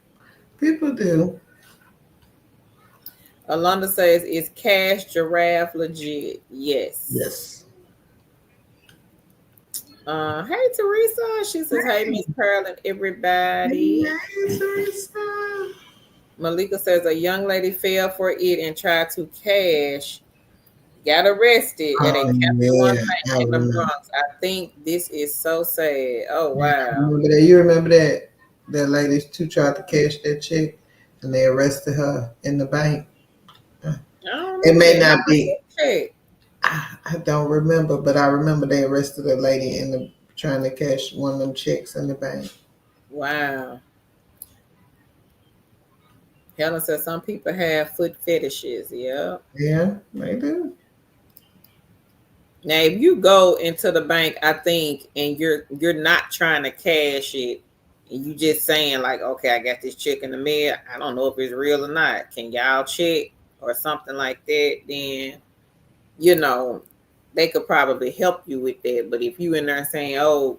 people do. Alonda says, is Cash Giraffe legit? Yes. Yes. Hey, Teresa. She says, hey, Miss Pearl and everybody. Hey, Teresa. Malika says, a young lady fell for it and tried to cash. Got arrested at a Capital One bank in the Bronx. I think this is so sad. Oh, wow. You remember that? That lady too tried to cash that check and they arrested her in the bank. It may not be. I don't remember, but I remember they arrested a lady in the trying to cash one of them checks in the bank. Wow. Helen says some people have foot fetishes. Yeah. Yeah, they do. Now, if you go into the bank, I think, and you're not trying to cash it, and you just saying like, okay, I got this check in the mail. I don't know if it's real or not. Can y'all check or something like that? Then, they could probably help you with that. But if you in there saying, oh,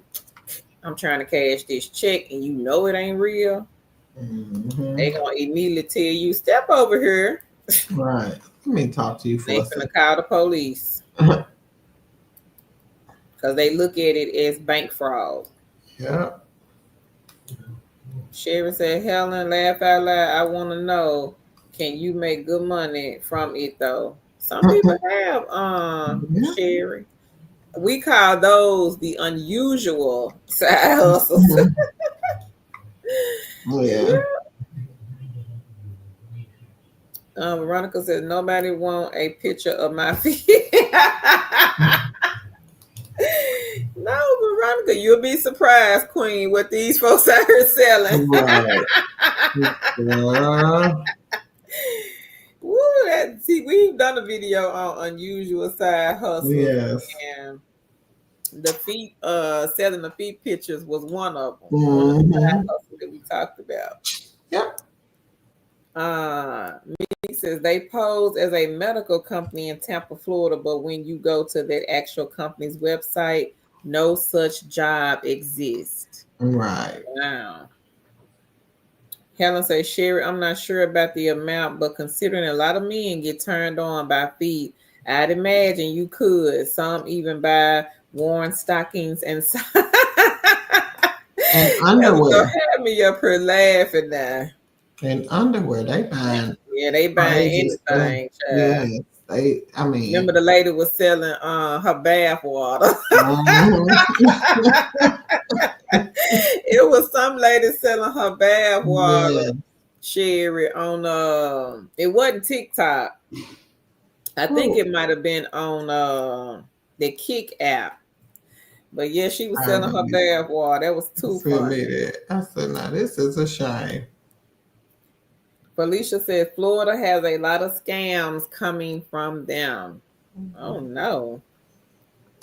I'm trying to cash this check, and you know it ain't real, they gonna immediately tell you, step over here. Right. Let me talk to you for a second. They finna call the police. Because they look at it as bank fraud. Yeah. Sherry said, Helen, laugh out loud. I want to know, can you make good money from it, though? Some people have, Sherry. We call those the unusual side hustles. Yeah. Veronica said, nobody want a picture of my feet. No, Veronica, you'll be surprised, Queen, what these folks out here selling. Right. Woo, see, we've done a video on unusual side hustles. Yes. And the feet, selling the feet pictures was one of them. One of the side hustles that we talked about. Yep. Me says they pose as a medical company in Tampa, Florida, but when you go to that actual company's website, no such job exists. Right. Wow. Helen says, Sherry, I'm not sure about the amount, but considering a lot of men get turned on by feet, I'd imagine you could. Some even buy worn stockings and underwear. Have me up here laughing now. And underwear, they buying. Yeah, they buying anything. Yeah, remember the lady was selling her bath water. It was some lady selling her bath water, Sherry, on it wasn't TikTok. I think it might have been on the Kick app. But yeah, she was selling her bath water. That was too funny. I said, now this is a shame. Felicia said Florida has a lot of scams coming from them. Oh no.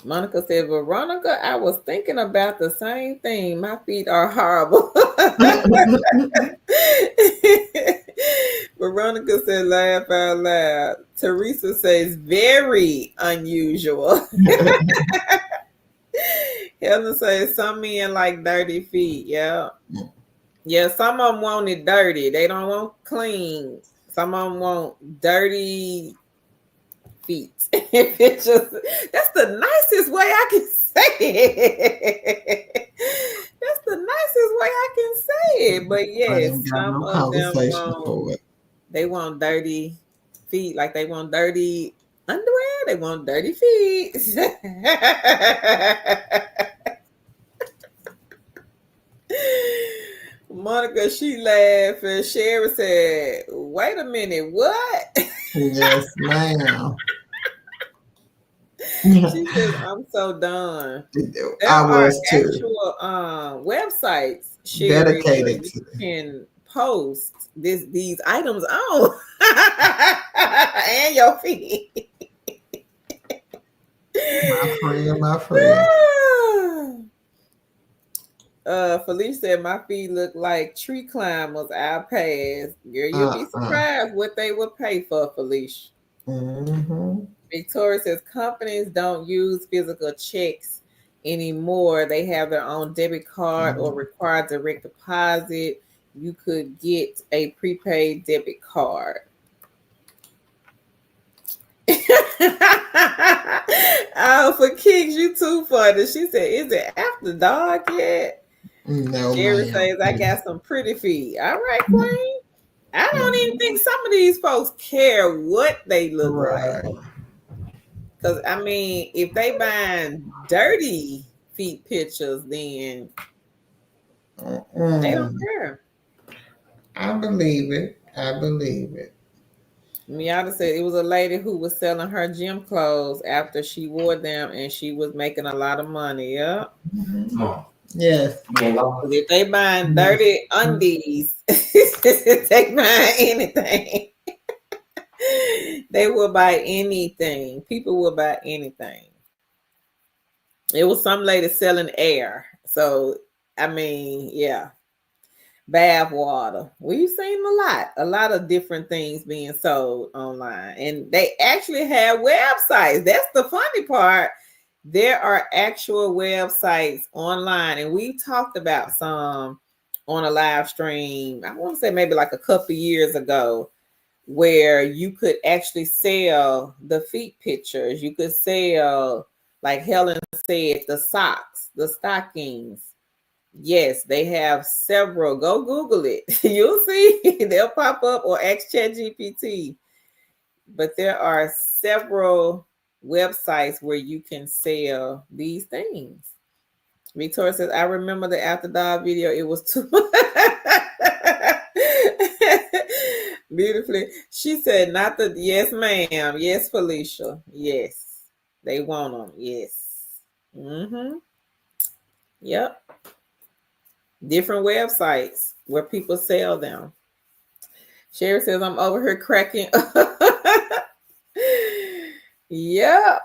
Monica said, Veronica, I was thinking about the same thing. My feet are horrible. Veronica said, laugh out loud. Teresa says, very unusual. Helen says, some men like dirty feet. Yeah. Yeah, some of them want it dirty. They don't want clean. Some of them want dirty feet. It's just, that's the nicest way I can say it. That's the nicest way I can say it. But yes, some of them want, they want dirty feet, like they want dirty underwear. They want dirty feet. Monica, she laughed, and Sherry said, wait a minute, what? Yes, ma'am. She says, I'm so done. There are actual websites, Sherry, dedicated where you can post these items on and your feet. My friend. Felicia said, my feet look like tree climbers. I'll pass. Girl, you'll be surprised what they would pay for, Felicia. Mm-hmm. Victoria says, companies don't use physical checks anymore. They have their own debit card or require direct deposit. You could get a prepaid debit card. Oh, for kicks, you too funny. She said, is it after dark yet? No, Jerry says, I got some pretty feet. All right, Queen. I don't even think some of these folks care what they look like. Because, I mean, if they buying dirty feet pictures, then they don't care. I believe it. Miata said it was a lady who was selling her gym clothes after she wore them, and she was making a lot of money. Yeah. Yes. If they buying dirty undies, they buying anything. They will buy anything. People will buy anything. It was some lady selling air. So, I mean, yeah. Bath water. We've seen a lot of different things being sold online. And they actually have websites. That's the funny part. There are actual websites online, and we talked about some on a live stream. I want to say maybe like a couple years ago, where you could actually sell the feet pictures. You could sell, like Helen said, the socks, the stockings. Yes, they have several. Go Google it. You'll see. They'll pop up, or ask ChatGPT. But there are several websites where you can sell these things. Victoria says, I remember the After Dark video. It was too beautifully. She said, not the, yes, ma'am. Yes, Felicia. Yes. They want them. Yes. Mm-hmm. Yep. Different websites where people sell them. Sherry says, I'm over here cracking. Yep.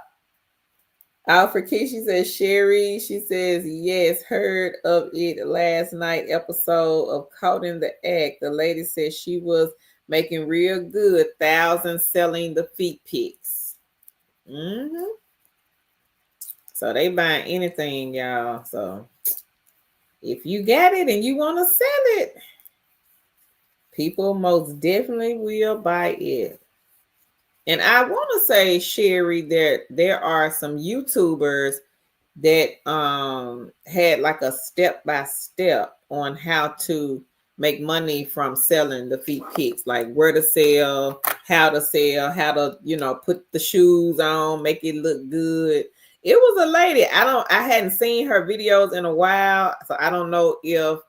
Alfred Kishi says, Sherry, she says, yes, heard of it last night episode of Caught in the Act. The lady said she was making real good, thousands selling the feet pics. Mm-hmm. So they buying anything, y'all. So if you got it and you want to sell it, people most definitely will buy it. And I want to say, Sherry, that there are some YouTubers that had like a step-by-step on how to make money from selling the feet pics, like where to sell, how to, you know, put the shoes on, make it look good. It was a lady. I hadn't seen her videos in a while, so I don't know if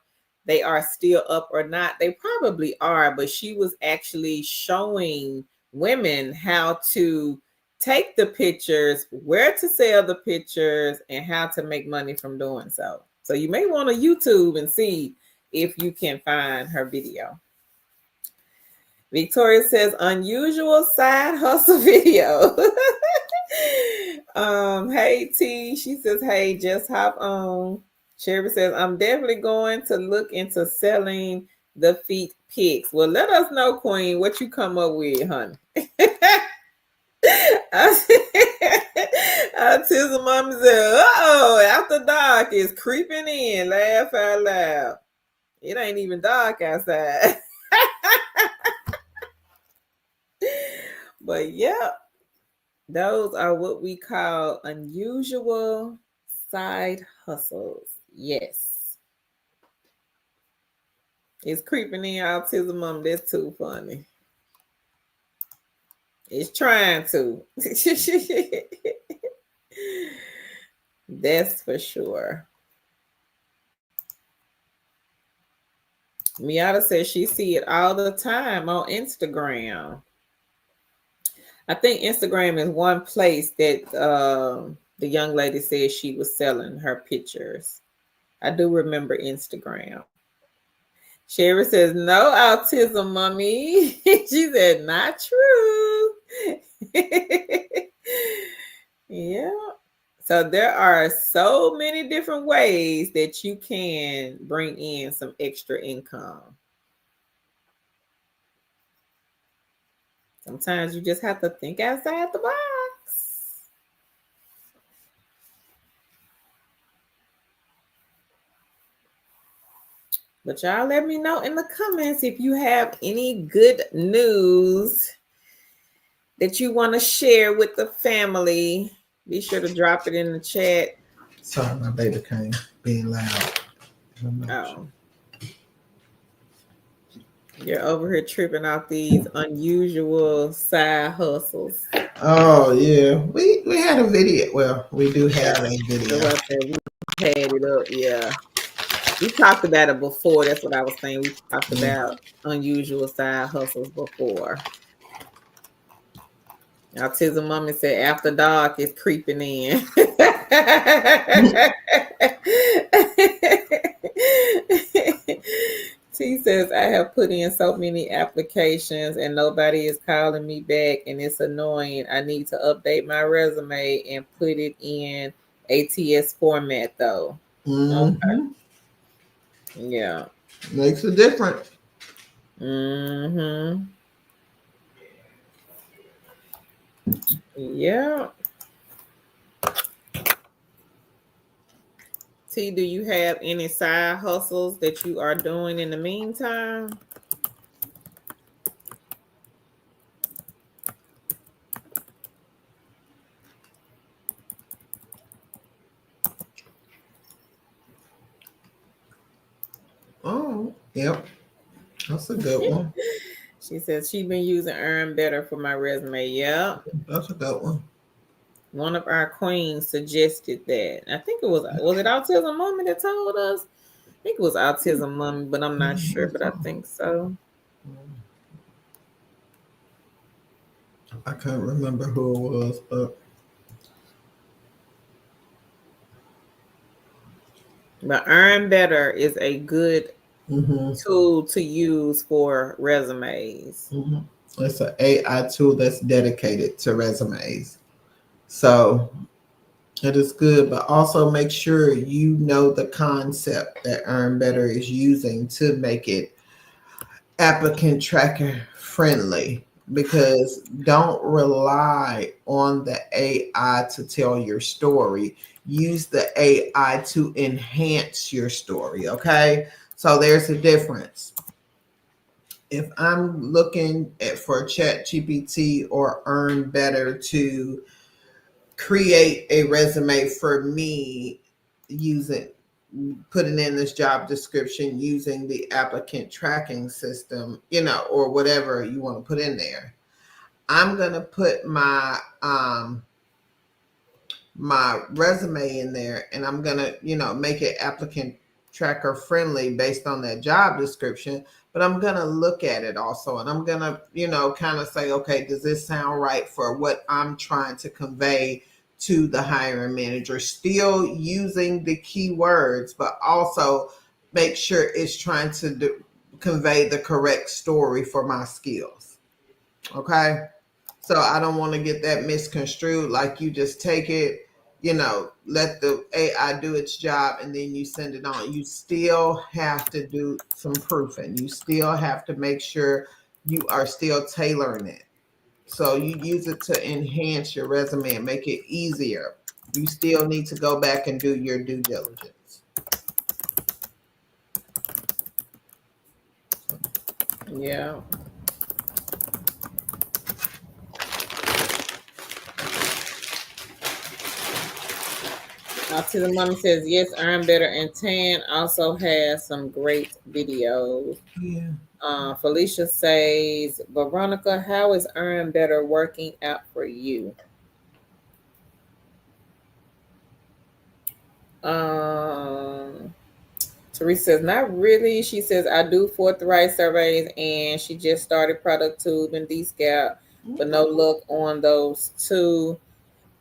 they are still up or not. They probably are, but she was actually showing women how to take the pictures, where to sell the pictures, and how to make money from doing so. So you may want to YouTube and see if you can find her video. Victoria says, unusual side hustle video. Hey T, she says, hey, just hop on. Sherry says, I'm definitely going to look into selling the feet pics. Well, let us know, Queen, what you come up with, honey. Autism mama said, uh-oh, after dark is creeping in. Laugh out loud. It ain't even dark outside. But yeah, those are what we call unusual side hustles. Yes. It's creeping in autism mom. That's too funny. It's trying to. That's for sure. Miata says she see it all the time on Instagram. I think Instagram is one place that the young lady said she was selling her pictures. I do remember Instagram. Sherry says, no autism, mommy. She said, not true. Yeah. So there are so many different ways that you can bring in some extra income. Sometimes you just have to think outside the box. But y'all let me know in the comments if you have any good news that you want to share with the family. Be sure to drop it in the chat. Sorry, my baby came being loud. Oh. You're over here tripping off these unusual side hustles. Oh yeah, we had a video. Well, we do have a video. So we had it up, yeah. We talked about it before. That's what I was saying. We talked about unusual side hustles before. Autism Mommy said after dark is creeping in. T says, I have put in so many applications and nobody is calling me back and it's annoying. I need to update my resume and put it in ATS format though. Mm-hmm. Okay. Yeah. Makes a difference. Mm-hmm. Yeah. T, do you have any side hustles that you are doing in the meantime? Oh, yep. That's a good one. She says she's been using Earn Better for my resume. Yeah. That's a good one. One of our queens suggested that. I think it was it Autism Mommy that told us? I think it was Autism Mommy, but I'm not sure, but I think so. I can't remember who it was, but Earn Better is a good tool to use for resumes. Mm-hmm. It's an AI tool that's dedicated to resumes. So it is good, but also make sure you know the concept that Earn Better is using to make it applicant tracker friendly. Because don't rely on the AI to tell your story. Use the AI to enhance your story. Okay. So there's a difference. If I'm looking for ChatGPT or Earn Better to create a resume for me putting in this job description using the applicant tracking system, or whatever you want to put in there, I'm going to put my resume in there and I'm going to, make it applicant tracker friendly based on that job description. But I'm going to look at it also and I'm going to, kind of say, okay, does this sound right for what I'm trying to convey to the hiring manager? Still using the keywords, but also make sure it's trying to convey the correct story for my skills. Okay. So I don't want to get that misconstrued. Like you just take it, let the AI do its job and then you send it on. You still have to do some proofing. You still have to make sure you are still tailoring it. So you use it to enhance your resume and make it easier. You still need to go back and do your due diligence. Yeah. To the Mommy says, yes, Earn Better and Tan also has some great videos. Yeah. Felicia says, Veronica, how is Earn Better working out for you? Teresa says, not really. She says, I do forthright surveys and she just started Product Tube and DSCAP, but no luck on those two.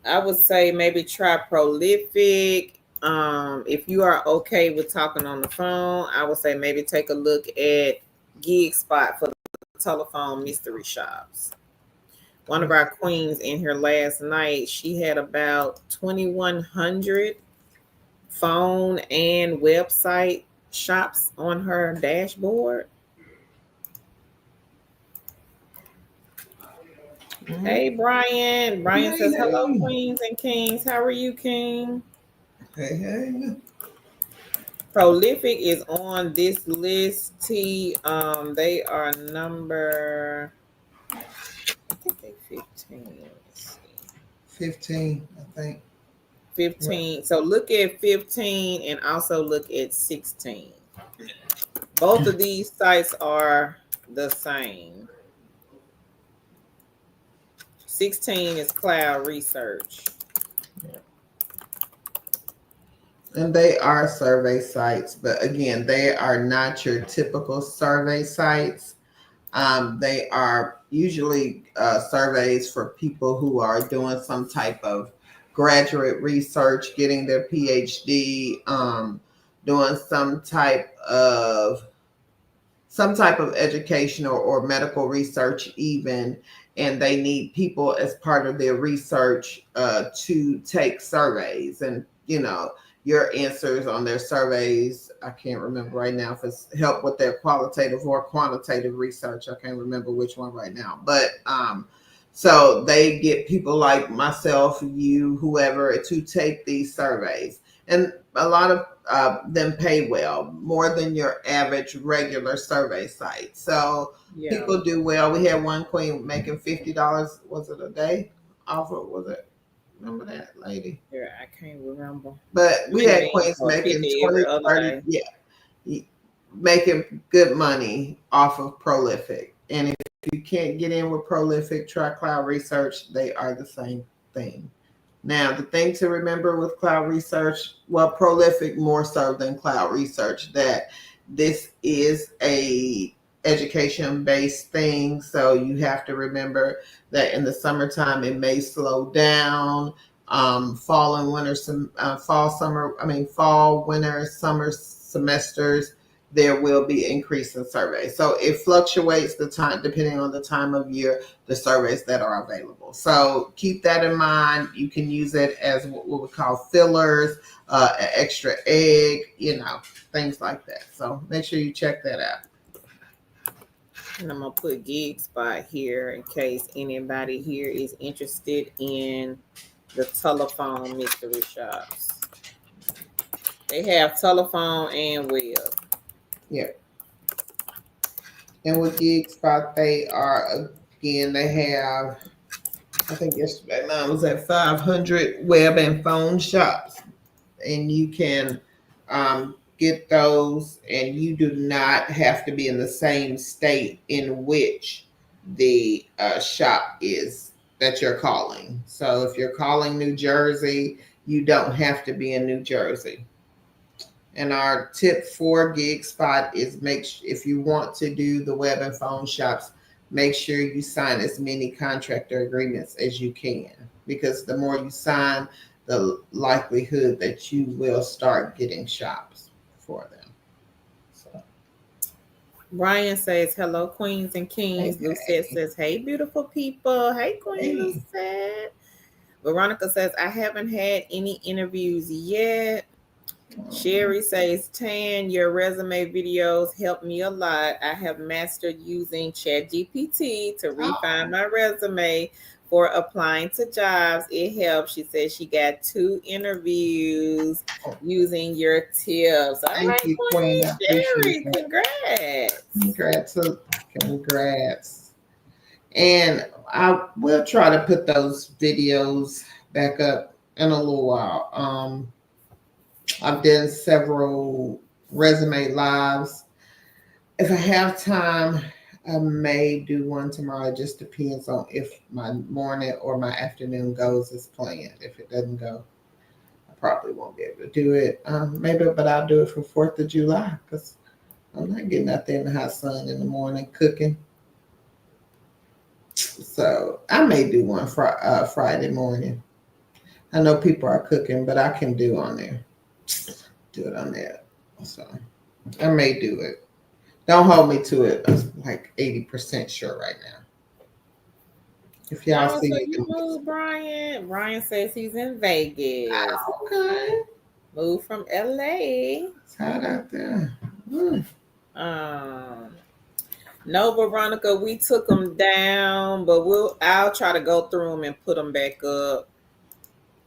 I would say maybe try Prolific. If you are okay with talking on the phone, I would say maybe take a look at Gig Spot for the telephone mystery shops. One of our queens in here last night, she had about 2,100 phone and website shops on her dashboard. Hey, Brian. Brian says, hello, queens and kings. How are you, king? Hey. Prolific is on this list. They are number, I think they 15. Let's see. 15, I think. 15. So look at 15 and also look at 16. Both of these sites are the same. 16 is Cloud Research. And they are survey sites, but again, they are not your typical survey sites. They are usually surveys for people who are doing some type of graduate research, getting their PhD, doing some type of educational or medical research even, and they need people as part of their research to take surveys. And your answers on their surveys, I can't remember right now if it's help with their qualitative or quantitative research. I can't remember which one right now, but so they get people like myself, you, whoever, to take these surveys. And a lot of them pay well, more than your average regular survey site. So people do well. We had one queen making $50, was it a day? Off of, was it? Remember that lady? Yeah, I can't remember. But we had queens making 20, 30, making good money off of Prolific. And if you can't get in with Prolific, try Cloud Research. They are the same thing. Now, the thing to remember with Cloud Research, well, Prolific more so than Cloud Research, that this is a education-based thing. So you have to remember that in the summertime, it may slow down. Fall, winter, summer semesters, there will be increase in surveys. So it fluctuates the time depending on the time of year, the surveys that are available. So keep that in mind. You can use it as what we call fillers, an extra egg, things like that. So make sure you check that out. And I'm going to put Gig Spot here in case anybody here is interested in the telephone mystery shops. They have telephone and web. Yeah. And with Gig Spot, they have, I think yesterday mine was at 500 web and phone shops. And you can get those, and you do not have to be in the same state in which the shop is that you're calling. So if you're calling New Jersey, you don't have to be in New Jersey. And our tip for Gig Spot is if you want to do the web and phone shops, make sure you sign as many contractor agreements as you can, because the more you sign, the likelihood that you will start getting shops for them. So. Brian says, hello, queens and Hey, kings. Lucette says, hey, beautiful people. Hey, Queen hey. Lucette. Veronica says, I haven't had any interviews yet. Sherry says, Tan, your resume videos help me a lot. I have mastered using ChatGPT to refine my resume for applying to jobs. It helps. She says she got 2 interviews using your tips. All Thank right, you, Queen. Queen I appreciate Sherry, that. congrats. Congrats. Congrats. And I will try to put those videos back up in a little while. I've done several resume lives. If I have time, I may do one tomorrow. It just depends on if my morning or my afternoon goes as planned. If it doesn't go, I probably won't be able to do it. Maybe, but I'll do it for 4th of July because I'm not getting out there in the hot sun in the morning cooking. So I may do one Friday morning. I know people are cooking, but I can do on there. Do it on there. So I may do it. Don't hold me to it. I'm like 80% sure right now. If y'all Oh, see so it, you moved, Brian. Brian says he's in Vegas. okay. Moved from LA. It's hot out there. Um, no, Veronica, we took them down, but I'll try to go through them and put them back up.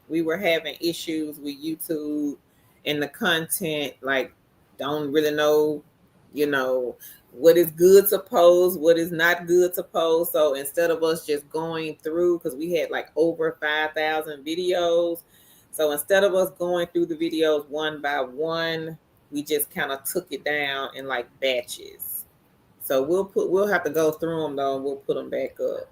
We were having issues with YouTube and the content, like don't really know, you know, what is good to post, what is not good to post. So instead of us just going through, because we had like over 5,000 videos, so instead of us going through the videos one by one, we just kind of took it down in like batches. So we'll have to go through them though, and we'll put them back up.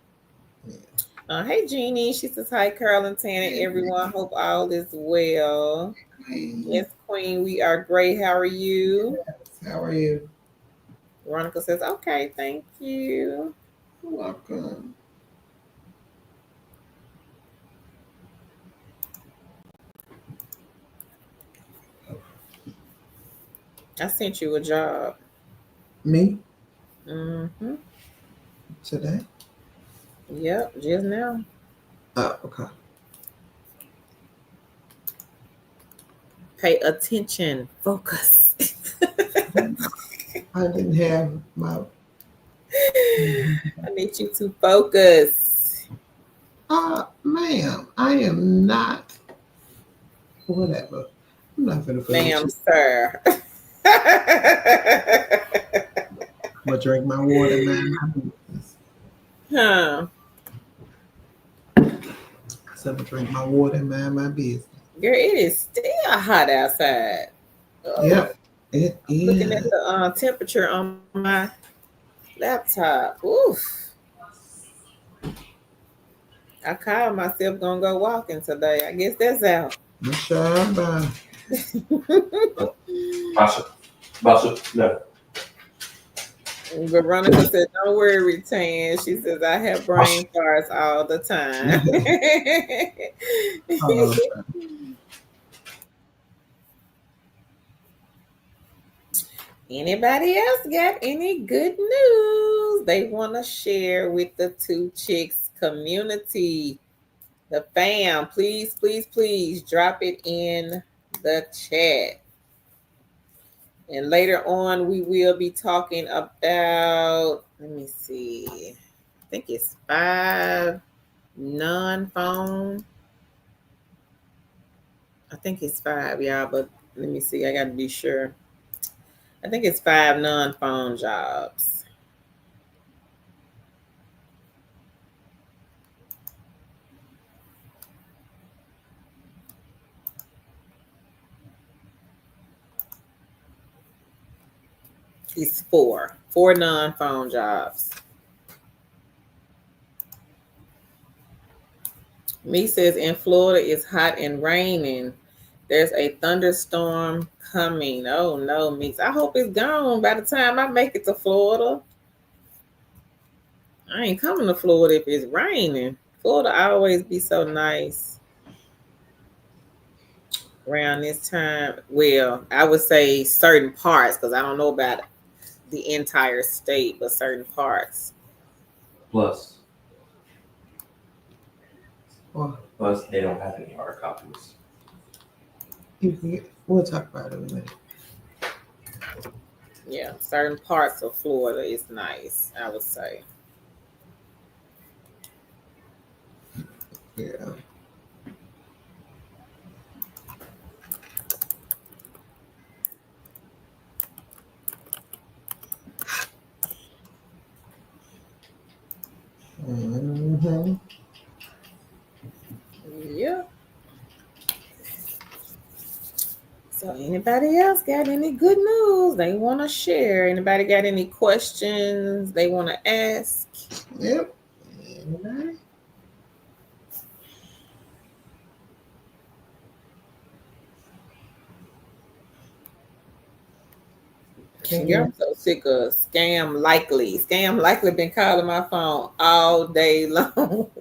Hey Jeannie, she says hi, Carol and Tana. Everyone, hope all is well. Yes, Queen, we are great. How are you? How are you? Veronica says, okay, thank you. You're welcome. I sent you a job. Me Mm-hmm. today? Yep, just now. Oh, okay. Pay attention. Focus. I didn't have my. I need you to focus. Ma'am, I am not. Whatever. I'm not gonna play with Ma'am, you. sir. I'm gonna drink my water, man. My business. Huh. So I'm gonna drink my water, man. My business. Girl, it is still hot outside. Oh, Yep, it looking at is. the temperature on my laptop. Oof. I called myself gonna go walking today. I guess that's out. Mashallah. No. Veronica said, don't worry, Tan. She says, I have brain farts all the time. Oh, Anybody else got any good news they want to share with the Two Chicks community? The fam, please, please, please drop it in the chat. And later on, we will be talking about, let me see, I think it's 5 Nonphone. I think it's 5, y'all, but let me see, I got to be sure. I think it's 5 Nonphone jobs. It's 4 Nonphone jobs. Me says in Florida it's hot and raining. There's a thunderstorm coming. Oh no, Meeks. I hope it's gone by the time I make it to Florida. I ain't coming to Florida if it's raining. Florida always be so nice around this time. Well, I would say certain parts because I don't know about the entire state, but certain parts. Plus, Well, they don't have any hard copies. We'll talk about it in a minute. Yeah, certain parts of Florida is nice, I would say. Yeah. Mm-hmm. Yeah. So anybody else got any good news they want to share? Anybody got any questions they want to ask? Yep. Anybody? Yeah, I'm so sick of Scam Likely. Scam Likely been calling my phone all day long.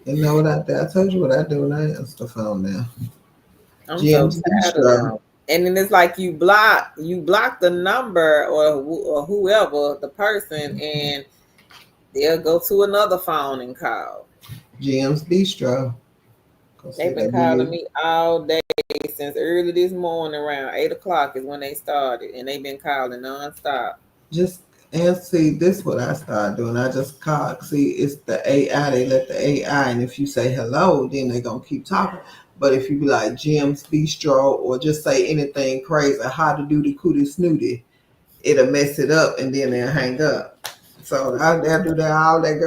You know what I told you what I do when I answer the phone now. I'm Jim's so tired of them. And then it's like you block the number or whoever the person, and they'll go to another phone and call. Jim's Bistro. They've been calling me all day since early this morning around 8 o'clock is when they started, and they've been calling nonstop. Just and see, this is what I started doing. I just call. See, it's the AI. They let the AI, and if you say hello, then they're gonna keep talking. But if you be like Jim's Bistro or just say anything crazy, how to do the cootie snooty, it'll mess it up, and then they'll hang up. So they'll do that all day.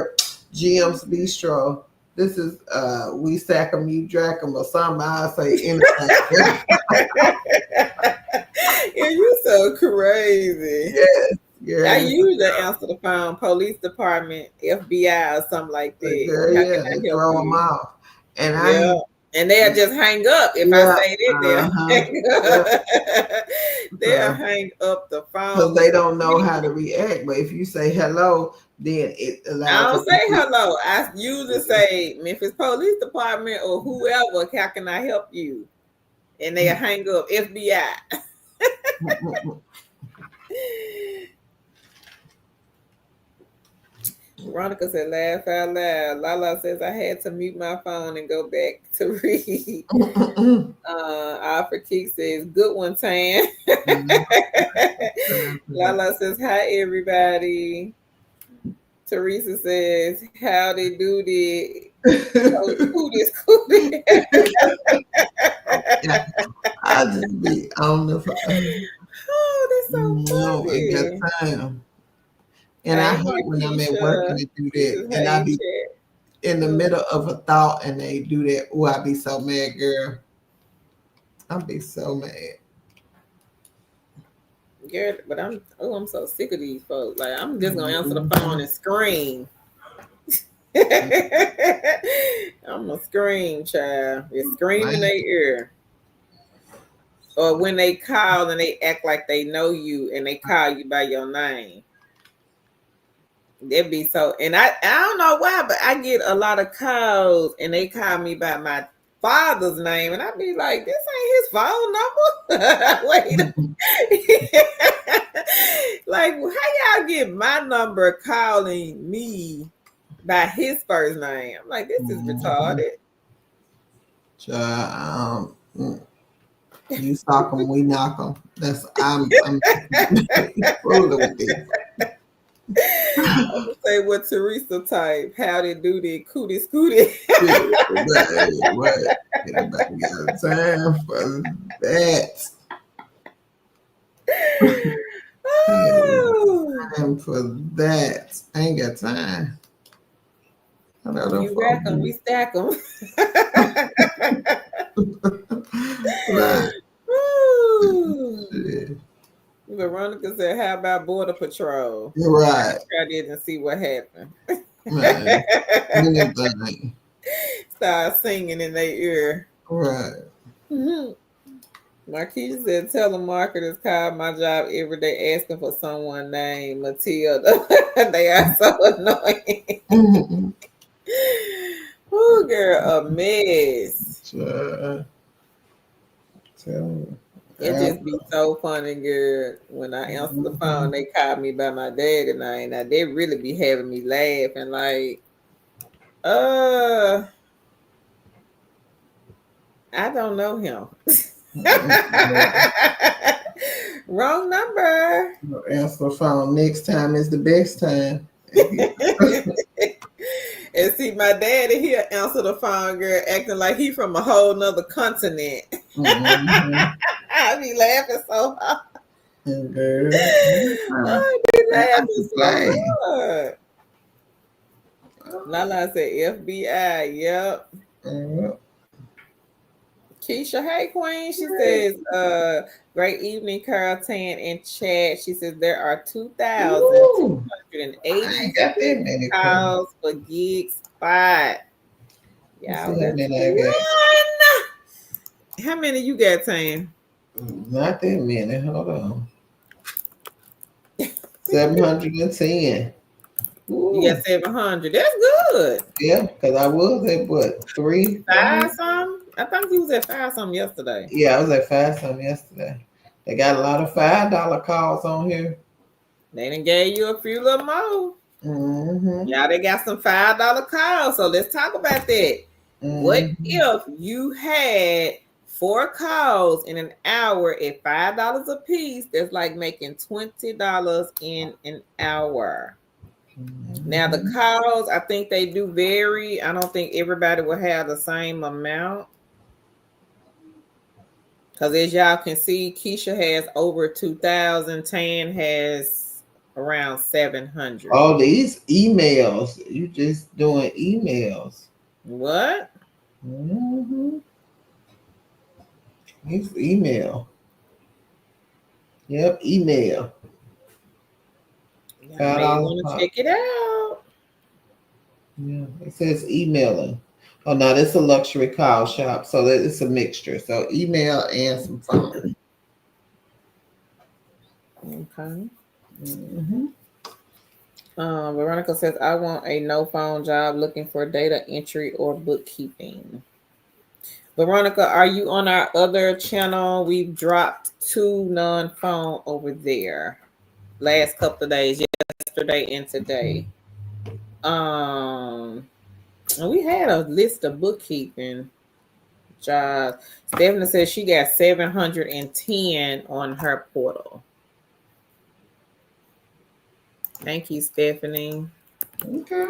Jim's Bistro. This is we sack 'em, you drack 'em, or something. I say anything. Yeah, you so crazy. Yes. Yeah. I usually answer the phone, police department, FBI, or something like that. Girl, yeah, they throw them off. And and they'll just hang up if I say that. They'll hang up the phone because they don't know how to react. But if you say hello, then it allows. I don't say hello. I usually say Memphis Police Department or whoever. How can I help you? And they hang up FBI. Veronica said, laugh out loud. Lala says, I had to mute my phone and go back to read. Alfred Keek says, good one, Tan. Lala says, hi, everybody. Teresa says, howdy doody. Cootie. I just be on the phone. Oh, that's so funny. No, it got time. And I hate when I'm at work and they do that. And I be in the middle of a thought and they do that. Oh, I be so mad, girl. I'll be so mad. Girl, but I'm so sick of these folks. Like, I'm just gonna answer the phone and scream. I'm gonna scream, child. It's screaming in their ear. Or when they call and they act like they know you and they call you by your name. They'd be so, and I don't know why, but I get a lot of calls and they call me by my father's name, and I'd be like, this ain't his phone number. Wait, like, how y'all get my number calling me by his first name? I'm like, this is retarded. You stalk them, we knock them. That's I'm fooling with this. I'm gonna say what Teresa type. Howdy doody cootie scooty. What? Anybody got time for that? Time for that. I ain't got time. You rack them, we stack them. Right. Veronica said, how about Border Patrol? You're right. I didn't see what happened. Start singing in their ear. Right. Mm-hmm. Marquise said, telemarketers call my job every day asking for someone named Matilda. They are so annoying. Oh, girl, a mess. Sure. Tell me. It just be so funny, girl. When I answer the phone, they call me by my daddy name. Now they really be having me laughing like, I don't know him. Wrong number. Answer the phone next time is the best time. And see, my daddy, he'll answer the phone, girl, acting like he from a whole nother continent. I be laughing so hard. Girl. I be laughing so hard. Lala said FBI. Yep. Keisha, hey Queen. She says, great evening, Carl Tan in chat. She says there are 2,280 calls for gig spot. Y'all, that's one. How many you got, Tan? Not that many. Hold on. 710. You got 700. That's good. Yeah, because I was at what, 3? 5 something? I think you was at 5 something yesterday. Yeah, I was at 5 something yesterday. They got a lot of $5 calls on here. They done gave you a few little more. Yeah, they got some $5 calls. So let's talk about that. What if you had 4 calls in an hour at $5 a piece? That's like making $20 in an hour. Now the calls, I think they do vary. I don't think everybody will have the same amount. Because as y'all can see, Keisha has over 2,000. Tan has around 700. Oh, these emails. You just doing emails. What? It's email. Yep, email. You may want to check it out. Yeah, it says emailing. Oh, no, this is a luxury call shop, so it's a mixture. So email and some phone. Okay. Veronica says, I want a no phone job looking for data entry or bookkeeping. Veronica, are you on our other channel? We've dropped 2 non-phone over there last couple of days, yesterday and today. We had a list of bookkeeping jobs. Stephanie says she got 710 on her portal. Thank you, Stephanie. Okay.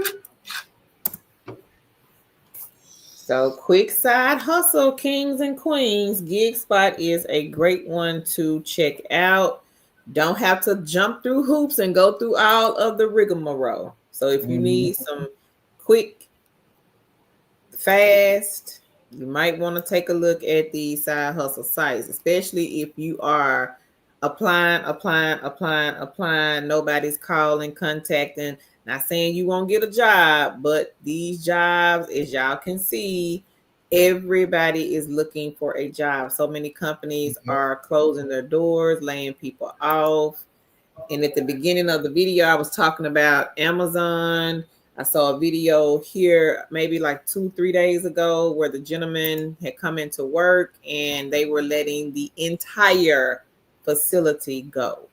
So, quick side hustle, kings and queens. Gig Spot is a great one to check out. Don't have to jump through hoops and go through all of the rigmarole. So, if you need some quick, fast, you might want to take a look at the side hustle sites, especially if you are applying. Nobody's calling, contacting. Not saying you won't get a job, but these jobs, as y'all can see, everybody is looking for a job. So many companies are closing their doors, laying people off. And at the beginning of the video, I was talking about Amazon. I saw a video here maybe like 2-3 days ago where the gentleman had come into work and they were letting the entire facility go.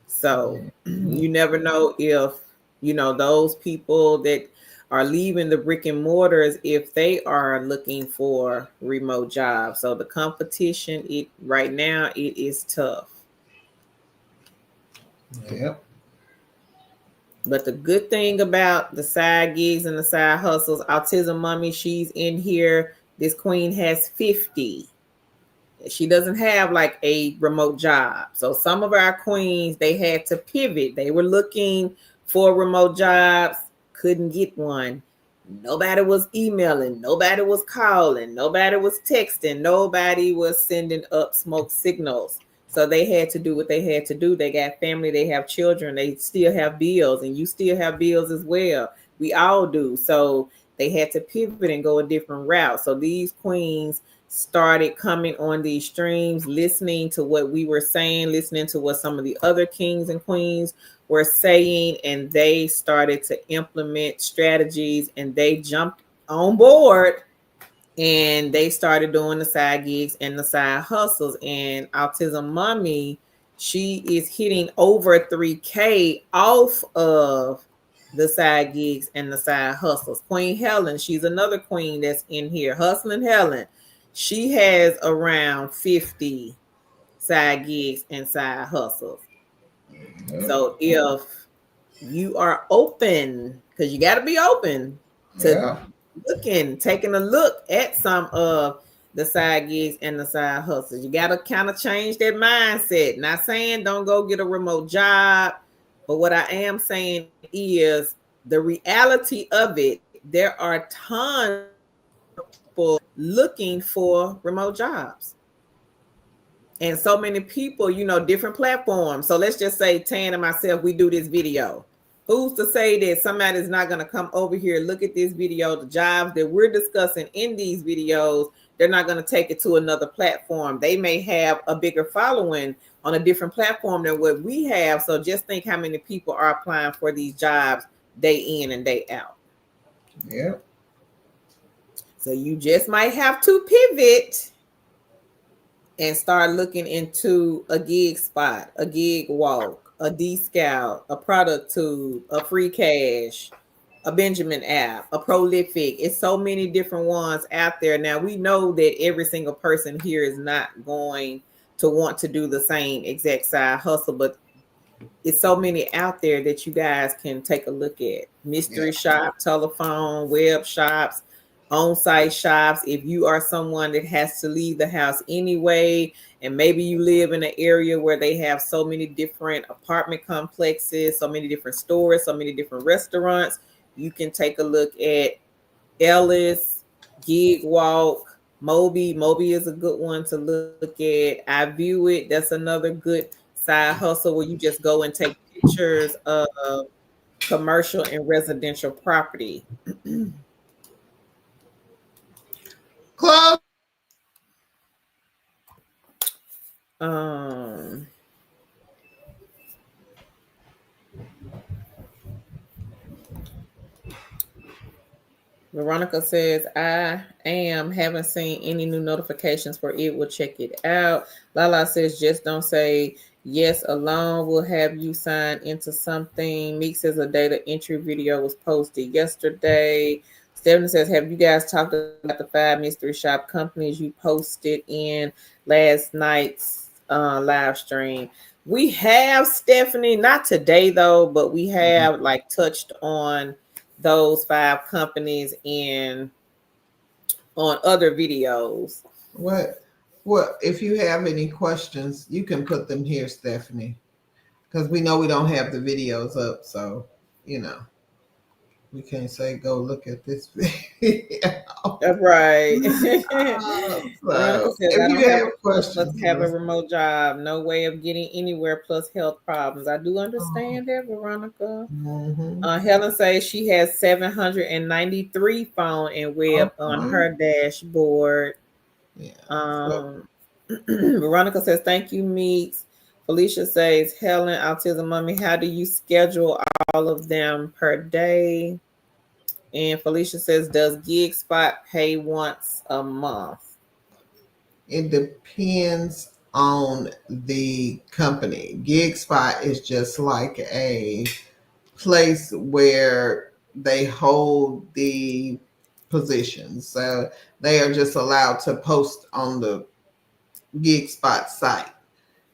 So you never know if, those people that are leaving the brick and mortars, if they are looking for remote jobs. So the competition, right now, it is tough. Yep. But the good thing about the side gigs and the side hustles, Autism Mommy, she's in here. This queen has 50. She doesn't have like a remote job. So some of our queens, they had to pivot. They were looking for remote jobs, couldn't get one. Nobody was emailing. Nobody was calling. Nobody was texting. Nobody was sending up smoke signals. So they had to do what they had to do. They got family. They have children. They still have bills. And you still have bills as well. We all do. So they had to pivot and go a different route. So these queens started coming on these streams, listening to what we were saying, listening to what some of the other kings and queens were saying, and they started to implement strategies, and they jumped on board and they started doing the side gigs and the side hustles. And Autism Mommy, she is hitting over 3K off of the side gigs and the side hustles. Queen Helen, she's another queen that's in here. Hustling Helen, she has around 50 side gigs and side hustles. Yep. So if you are open, because you got to be open to Yeah. taking a look at some of the side gigs and the side hustles. You got to kind of change that mindset. Not saying don't go get a remote job, but what I am saying is the reality of it. There are tons of people looking for remote jobs. And so many people, different platforms. So let's just say Tan and myself, we do this video. Who's to say that somebody's not going to come over here, look at this video, the jobs that we're discussing in these videos, they're not going to take it to another platform. They may have a bigger following on a different platform than what we have. So just think how many people are applying for these jobs day in and day out. Yep. So you just might have to pivot and start looking into a gig spot, a gig walk, a D Scout, a product tube, a free cash, a Benjamin app, a prolific. It's so many different ones out there. Now we know that every single person here is not going to want to do the same exact side hustle, but it's so many out there that you guys can take a look at. Mystery shop, telephone, web shops, on-site shops. If you are someone that has to leave the house anyway, and maybe you live in an area where they have so many different apartment complexes, so many different stores, so many different restaurants, you can take a look at Ellis, Gig Walk, Moby. Moby is a good one to look at. I View It. That's another good side hustle where you just go and take pictures of commercial and residential property. Close. Veronica says, haven't seen any new notifications for it. We'll check it out. Lala says, just don't say yes alone. We'll have you sign into something. Meek says a data entry video was posted yesterday. Stephanie says, have you guys talked about the 5 mystery shop companies you posted in last night's live stream? We have, Stephanie, not today though, but we have touched on those 5 companies on other videos. What if you have any questions, you can put them here, Stephanie, because we know we don't have the videos up, so we can't say go look at this video. Right. So if you have questions, let's have a remote job, no way of getting anywhere, plus health problems. I do understand that, Veronica. Helen says she has 793 phone and web on her dashboard. Veronica says, thank you, Meeks. Felicia says, Helen, Autism Mommy, how do you schedule all of them per day? And Felicia says, does Gig Spot pay once a month? It depends on the company. Gig Spot is just like a place where they hold the positions. So they are just allowed to post on the Gig Spot site.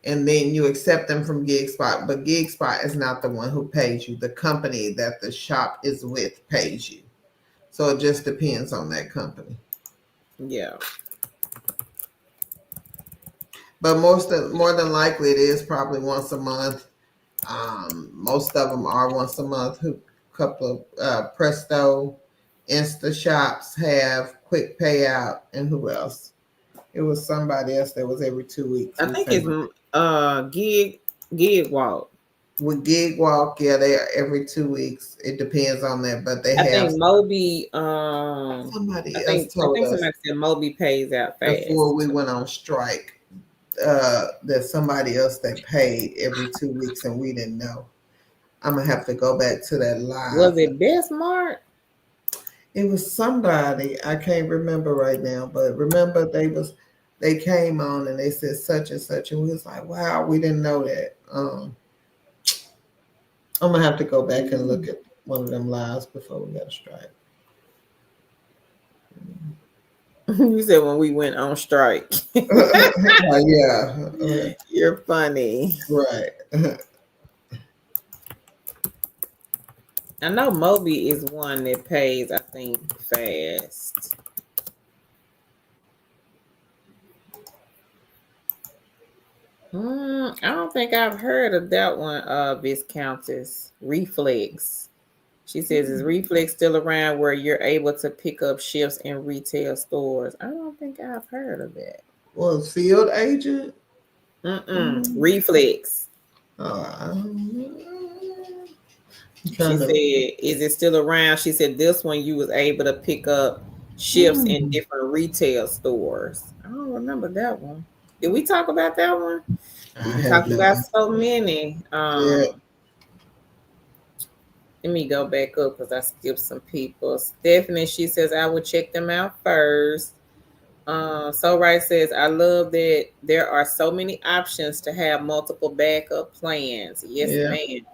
And then you accept them from Gig Spot, but Gig Spot is not the one who pays you. The company that the shop is with pays you. So it just depends on that company. Yeah. But more than likely, it is probably once a month. Most of them are once a month. A couple of Presto, Insta shops have quick payout, and who else? It was somebody else that was every 2 weeks. I think it's Gig Walk. With Gig Walk, yeah, they are every 2 weeks. It depends on that, but they have. I think Moby. Somebody else told us. I think somebody said Moby pays out fast before we went on strike. There's somebody else that paid every 2 weeks, and we didn't know. I'm gonna have to go back to that live. Was it Bestmark? It was somebody, I can't remember right now, but remember they came on and they said such and such, and we was like, wow, we didn't know that. I'm gonna have to go back and look at one of them lives before we got a strike. You said when we went on strike. Yeah, You're funny. right. I know Moby is one that pays, I think, fast. I don't think I've heard of that one, Viscountess. Reflex. She says, is Reflex still around where you're able to pick up shifts in retail stores? I don't think I've heard of that. Well, field agent. Reflex. She Kind said, of. is it still around? She said, this one you was able to pick up shifts in different retail stores. I don't remember that one. Did we talk about that one? I We have talked about not. so many. Yeah. Let me go back up because I skipped some people. Stephanie, she says, I will check them out first. So Right says, I love that there are so many options to have multiple backup plans. Yes, Yeah. ma'am.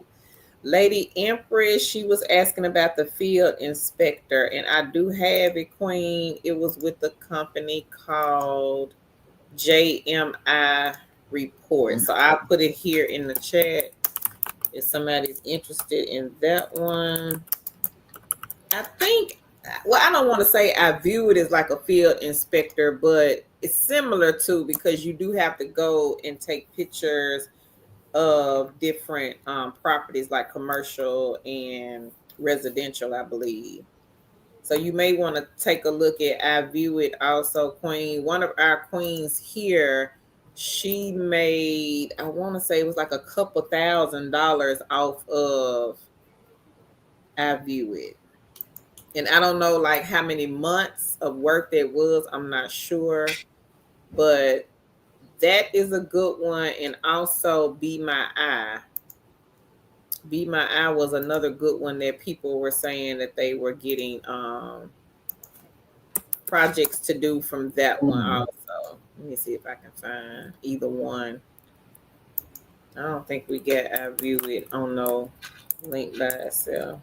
Lady Empress, she was asking about the field inspector, and I do have it, Queen. It was with the company called JMI Report. So I'll put it here in the chat if somebody's interested in that one. I think, well, I don't want to say I view it as like a field inspector, but it's similar to, because you do have to go and take pictures of different properties like commercial and residential, I believe. So you may want to take a look at I View It also, Queen. One of our queens here, she made, I want to say it was like a couple $1,000 off of I View It. And I don't know like how many months of work that was. I'm not sure. But that is a good one. And also Be My Eye. Be My Eye was another good one that people were saying that they were getting projects to do from that one also. Let me see if I can find either one. I don't think we get I View It on no link by itself.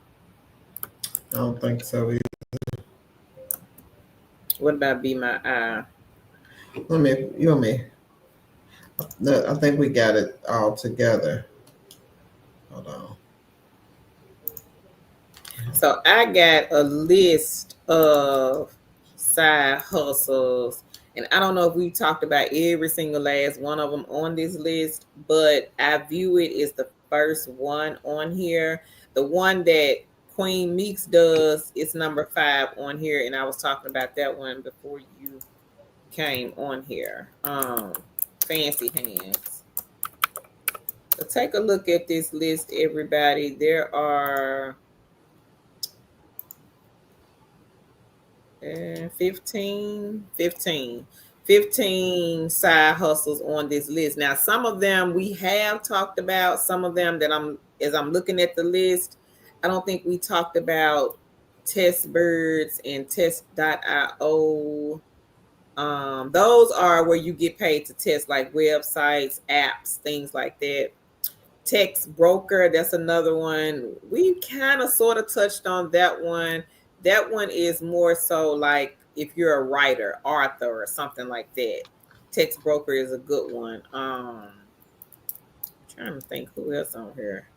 I don't think so either. What about Be My Eye? You and me. No, I think we got it all together. Hold on. So I got a list of side hustles, and I don't know if we talked about every single last one of them on this list, but I View It is the first one on here. The one that Queen Meeks does is number 5 on here, and I was talking about that one before you came on here. Fancy Hands. So take a look at this list, everybody. There are 15 side hustles on this list. Now, some of them we have talked about, some of them that as I'm looking at the list, I don't think we talked about Testbirds and Test.io. Those are where you get paid to test like websites, apps, things like that. Text Broker, that's another one. We kind of sort of touched on that one. That one is more so like if you're a writer, author, or something like that. Text Broker is a good one. Trying to think who else on here.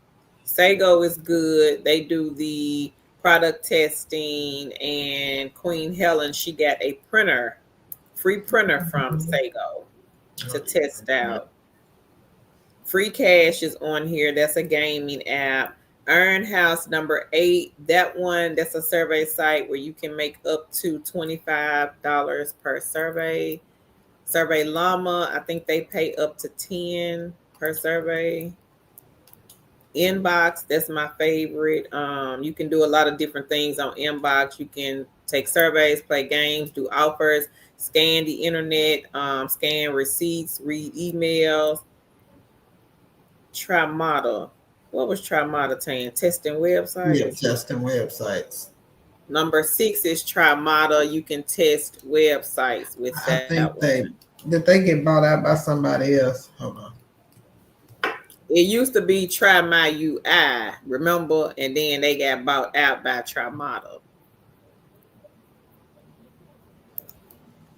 Sago is good. They do the product testing, and Queen Helen, she got a printer, free printer from Sago to test out. Free Cash is on here. That's a gaming app. Earn House number 8. That one, that's a survey site where you can make up to $25 per survey. Survey Llama, I think they pay up to 10 per survey. Inbox, that's my favorite. You can do a lot of different things on Inbox. You can take surveys, play games, do offers, scan the internet, scan receipts, read emails. Trimata. What was Trimata saying? Testing Yeah, websites? testing websites. Number 6 is Trimata. You can test websites with I that think one. did they get bought out by somebody else? Hold on. It used to be Try My UI, remember? And then they got bought out by Trimata.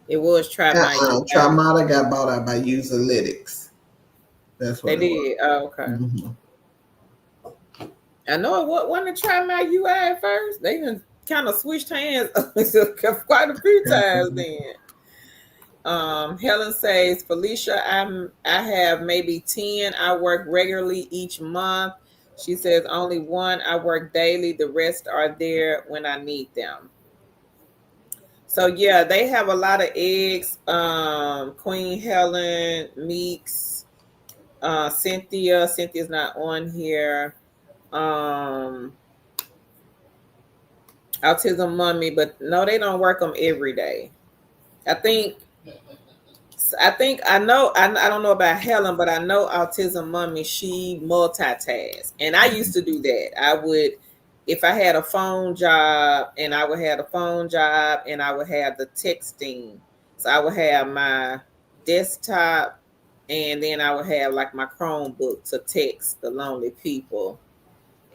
It was Try My UI. Trimata got bought out by Userlytics. That's They what it was. did. Oh, okay. Mm-hmm. I know it wasn't Try My UI at first. They even kind of switched hands quite a few times then. Helen says, Felicia, I have maybe 10 I work regularly each month. She says only one I work daily. The rest are there when I need them. So yeah, they have a lot of eggs. Queen Helen, Meeks, Cynthia. Cynthia's not on here. Um, Autism Mummy, but no, they don't work them every day. I think I don't know about Helen, but I know Autism Mummy, she multitasks. And I used to do that. I would, if I had a phone job, and I would have a phone job and I would have the texting. So I would have my desktop, and then I would have like my Chromebook to text the lonely people.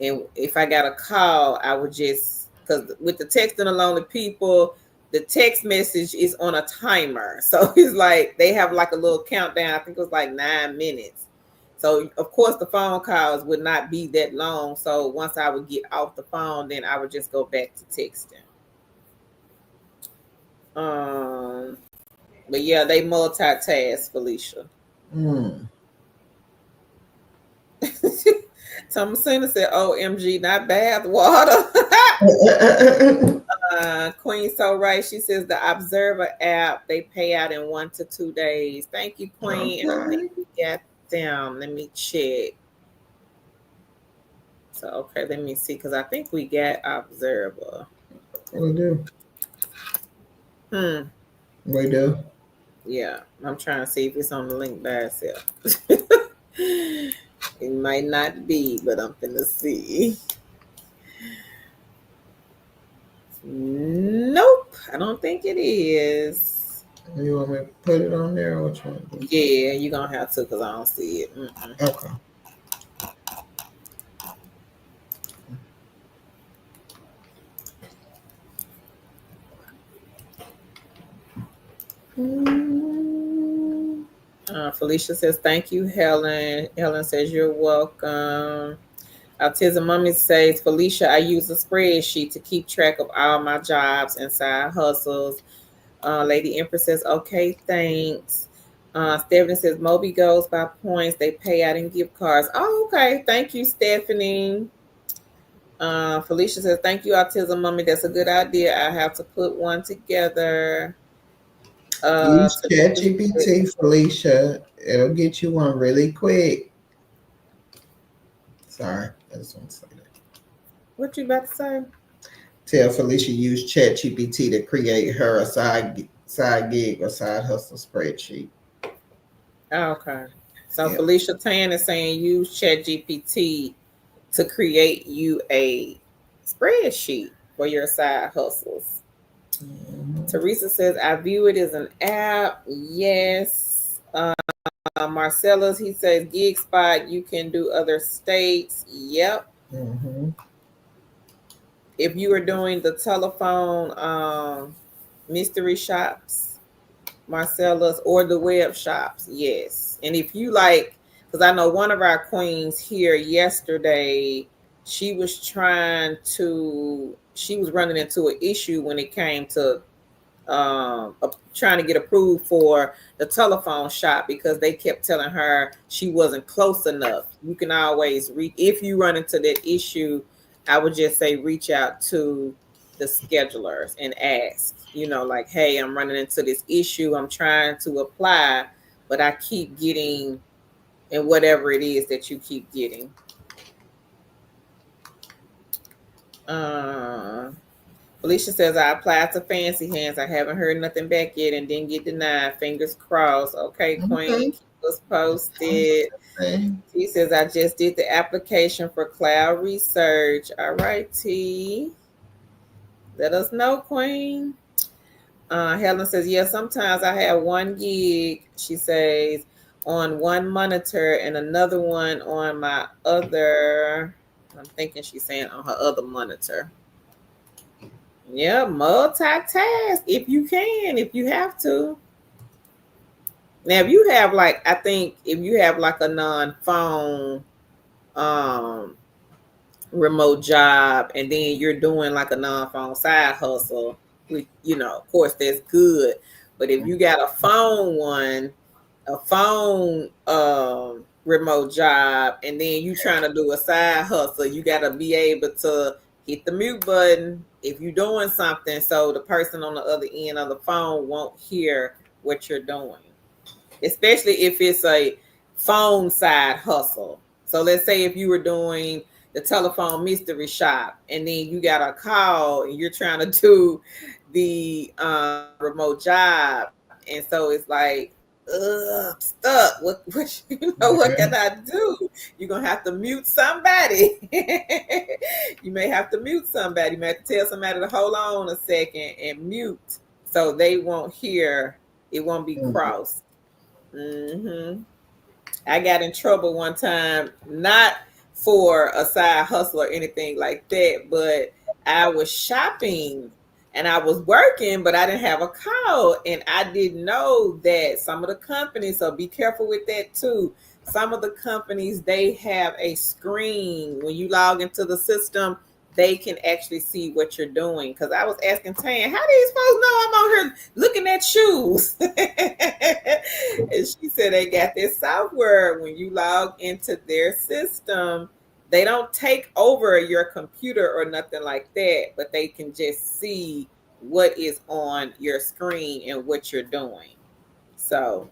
And if I got a call, I would just, because with the text and the lonely people, the text message is on a timer. So it's like they have like a little countdown. I think it was like 9 minutes. So of course the phone calls would not be that long. So once I would get off the phone, then I would just go back to texting. But yeah, they multitask, Felicia. Thomasina said, OMG, not bath water. Queen so right. She says the Observer app, they pay out in 1 to 2 days. Thank you, Queen. Okay. And I think we got them. Let me check. So okay, let me see, because I think we got Observer. We do. We do. Yeah, I'm trying to see if it's on the link by itself. It might not be, but I'm finna see. Nope, I don't think it is. You want me to put it on there, or which one? Yeah, you're gonna have to, because I don't see it. Okay. Felicia says, thank you, Helen. Helen says, you're welcome. Autism Mummy says, Felicia, I use a spreadsheet to keep track of all my jobs and side hustles. Lady Empress says, okay, thanks. Stephanie says, Moby goes by points. They pay out in gift cards. Oh, okay. Thank you, Stephanie. Felicia says, thank you, Autism Mummy. That's a good idea. I have to put one together. Use ChatGPT, Felicia. It'll get you one really quick. Sorry, I just want to say that. What you about to say? Tell Felicia use ChatGPT to create her a side gig or side hustle spreadsheet. Okay. So yeah. Felicia Tan is saying use ChatGPT to create you a spreadsheet for your side hustles. Teresa says, I view it as an app. Yes. Marcellus, he says, Gig Spot, you can do other states. Yep. If you are doing the telephone mystery shops, Marcellus, or the web shops, yes. And if you like, because I know one of our queens here yesterday, she was running into an issue when it came to trying to get approved for the telephone shop, because they kept telling her she wasn't close enough. You can always if you run into that issue, I would just say reach out to the schedulers and ask, like, hey, I'm running into this issue. I'm trying to apply, but I keep getting, and whatever it is that you keep getting. Felicia says, I applied to Fancy Hands. I haven't heard nothing back yet and didn't get denied. Fingers crossed. Okay, Queen, keep us posted. She says, I just did the application for cloud research. All right, T. Let us know, Queen. Helen says, yeah, sometimes I have one gig, she says, on one monitor and another one on my other. I'm thinking she's saying on her other monitor. Yeah, multitask if you can, if you have to. Now, if you have I think if you have like a non-phone um remote job and then you're doing like a non-phone side hustle, which, of course that's good. But if you got a phone remote job and then you trying to do a side hustle, you got to be able to hit the mute button if you're doing something so the person on the other end of the phone won't hear what you're doing, especially if it's a phone side hustle. So let's say if you were doing the telephone mystery shop and then you got a call and you're trying to do the remote job, and so it's like, I'm stuck. What what can I do? You're gonna have to mute somebody. You may have to mute somebody. You may have to tell somebody to hold on a second and mute so they won't hear. It won't be crossed. I got in trouble one time, not for a side hustle or anything like that, but I was shopping and I was working, but I didn't have a call. And I didn't know that some of the companies, so be careful with that too. Some of the companies, they have a screen. When you log into the system, they can actually see what you're doing. Because I was asking Tan, how do you supposed to know I'm on here looking at shoes? And she said they got this software. When you log into their system, they don't take over your computer or nothing like that, but they can just see what is on your screen and what you're doing. So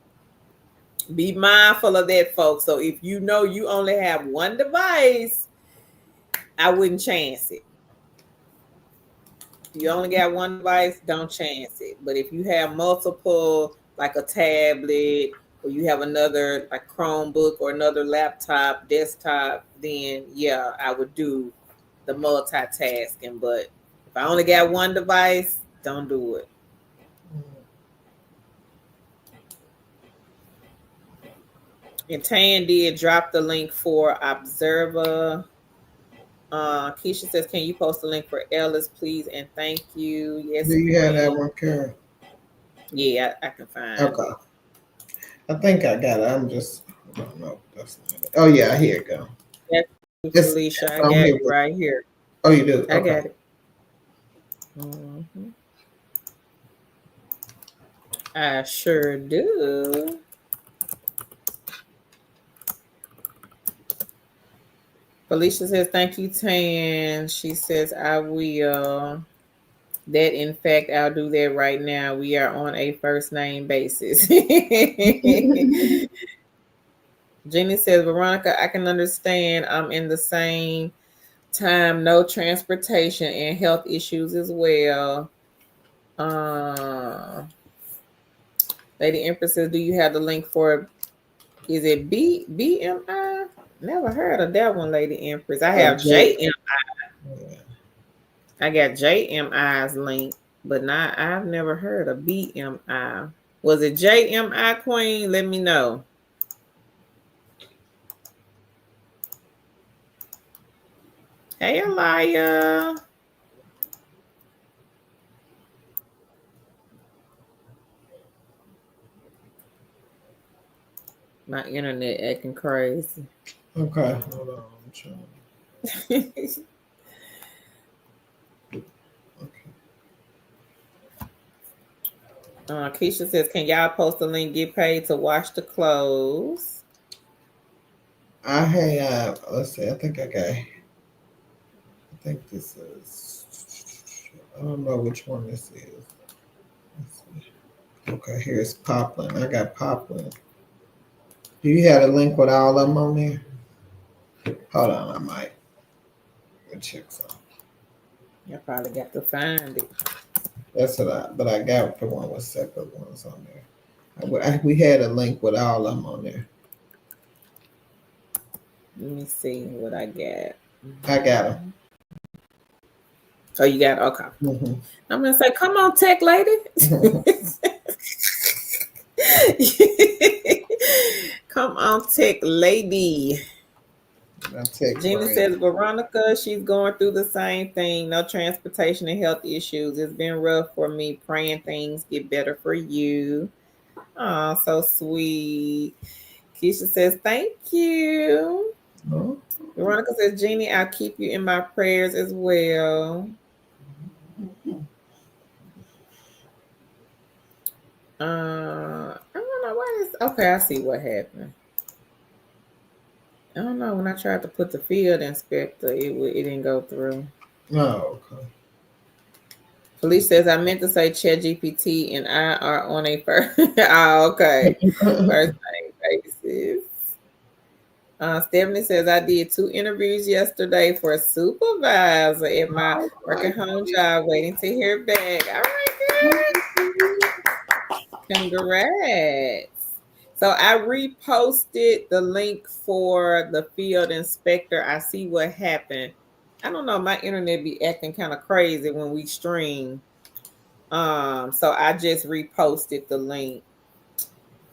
be mindful of that, folks. So if you know you only have one device, I wouldn't chance it. If you only got one device, don't chance it. But if you have multiple, like a tablet, or you have another like Chromebook or another laptop, desktop, then yeah, I would do the multitasking. But if I only got one device, don't do it. And Tan did drop the link for Observer. Keisha says, can you post a link for Ellis, please? And thank you. Yes. Do you have that one, Karen? Yeah, I can find it. Okay. I think I got it. I don't know. That's not it. Oh, yeah, here you go. That's Felicia. I got it right here. Oh, you do? I got it. I sure do. Felicia says, thank you, Tan. She says, I will. That, in fact, I'll do that right now. We are on a first name basis. Jenny says, Veronica, I can understand. I'm in the same time, no transportation and health issues as well. Lady Empress says, do you have the link for, is it BMI? Never heard of that one, Lady Empress. I have JMI. I got JMI's link, but I've never heard of BMI. Was it JMI, Queen? Let me know. Hey, Elia. My internet acting crazy. Okay, hold on. I'm trying. Keisha says, can y'all post a link, get paid to wash the clothes? I have, let's see, I think this is, I don't know which one this is. Okay, here's Poplin. I got Poplin. Do you have a link with all of them on there? Hold on, I might check some. I probably got to find it. That's what but I got the one with separate ones on there. We had a link with all of them on there. Let me see what I got. I got them. Oh, you got it? Okay. Mm-hmm. I'm gonna say, come on, tech lady. Come on, tech lady. Jeannie says, Veronica, she's going through the same thing. No transportation and health issues. It's been rough for me. Praying things get better for you. Oh, so sweet. Keisha says, thank you. Oh. Veronica says, Jeannie, I'll keep you in my prayers as well. I don't know why this. Okay, I see what happened. I don't know. When I tried to put the field inspector, it didn't go through. Oh, okay. Felicia says, I meant to say ChatGPT and I are on a first. Oh, okay. First name basis. Stephanie says, I did 2 interviews yesterday for a supervisor at my work at home job, waiting to hear back. All right, good. Congrats. So I reposted the link for the field inspector. I see what happened. I don't know. My internet be acting kind of crazy when we stream. So I just reposted the link.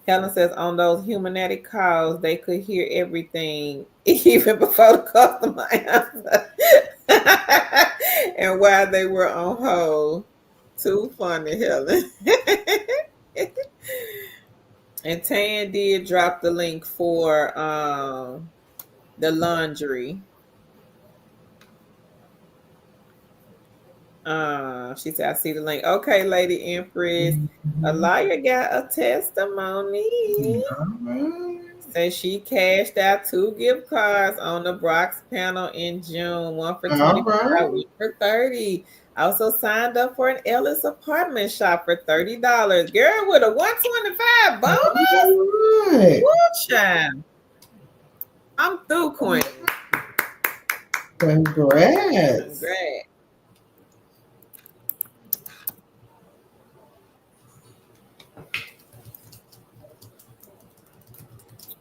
Helen says on those humanetic calls, they could hear everything even before the customer answered. And while they were on hold. Too funny, Helen. And Tan did drop the link for the laundry. She said, I see the link. Okay, Lady Empress. Alaya got a testimony. Says she cashed out 2 gift cards on the Brock's panel in June. One for 25, one for 30. Also signed up for an Ellis apartment shop for $30. Girl, with a 125 bonus. Right. Woo, child. I'm through, Queen. Congrats.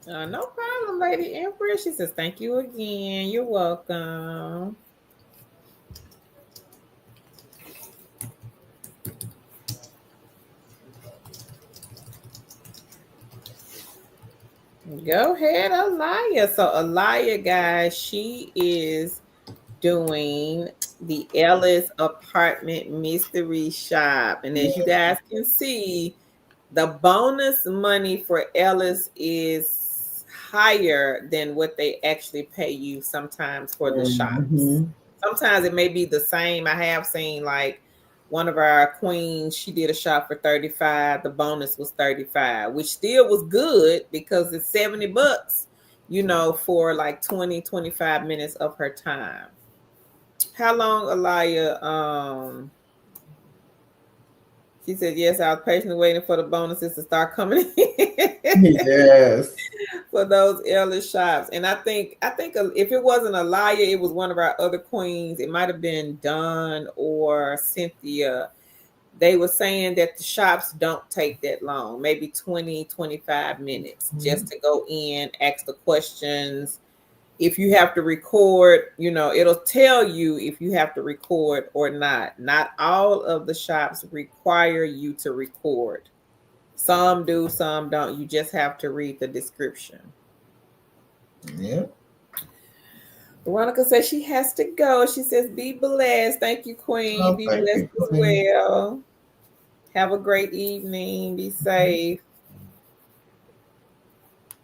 No problem, Lady Empress. She says, thank you again. You're welcome. Go ahead, Alaya. So Alaya, guys, she is doing the Ellis apartment mystery shop. And as you guys can see, the bonus money for Ellis is higher than what they actually pay you sometimes for the shops. Sometimes it may be the same. I have seen like one of our queens, she did a shop for 35. The bonus was 35, which still was good because it's $70, for like 20, 25 minutes of her time. How long, Alaya? She said, yes, I was patiently waiting for the bonuses to start coming in. Yes. For those Ellis shops. And I think if it wasn't Alaya, it was one of our other queens. It might have been Dawn or Cynthia. They were saying that the shops don't take that long, maybe 20, 25 minutes just to go in, ask the questions. If you have to record, it'll tell you if you have to record or not. Not all of the shops require you to record. Some do, some don't. You just have to read the description. Yep. Veronica says she has to go. She says, be blessed. Thank you, Queen. Be blessed as well. Have a great evening. Be safe.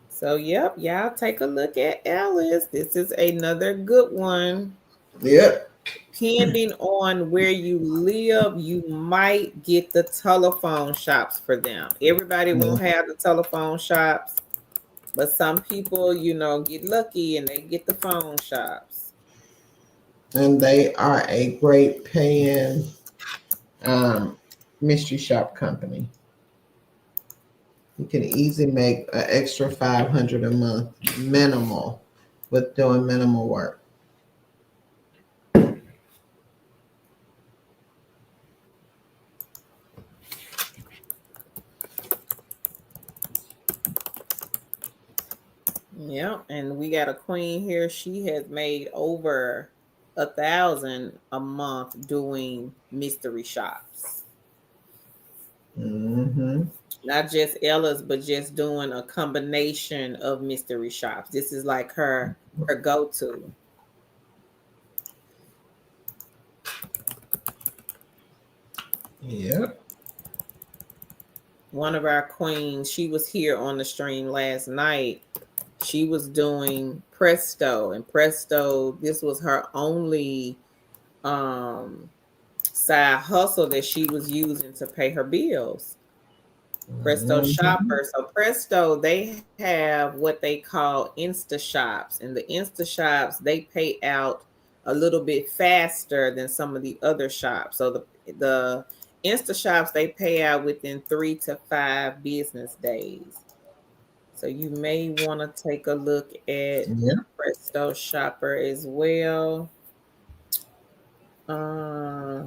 So, yep, y'all take a look at Ellis. This is another good one. Yep. Depending on where you live, you might get the telephone shops for them. Everybody won't have the telephone shops, but some people, get lucky and they get the phone shops. And they are a great paying mystery shop company. You can easily make an extra $500 a month minimal with doing minimal work. Yeah, and we got a queen here. She has made over 1,000 a month doing mystery shops. Mm-hmm. Not just Ella's, but just doing a combination of mystery shops. This is like her go-to. Yep. One of our queens, she was here on the stream last night. She was doing Presto, and Presto, this was her only side hustle that she was using to pay her bills. Presto Mm-hmm. Shopper. So Presto, they have what they call Insta Shops, and the Insta Shops, they pay out a little bit faster than some of the other shops. So the Insta Shops, they pay out within 3 to 5 business days. So you may want to take a look at Yeah. Presto Shopper as well. Uh,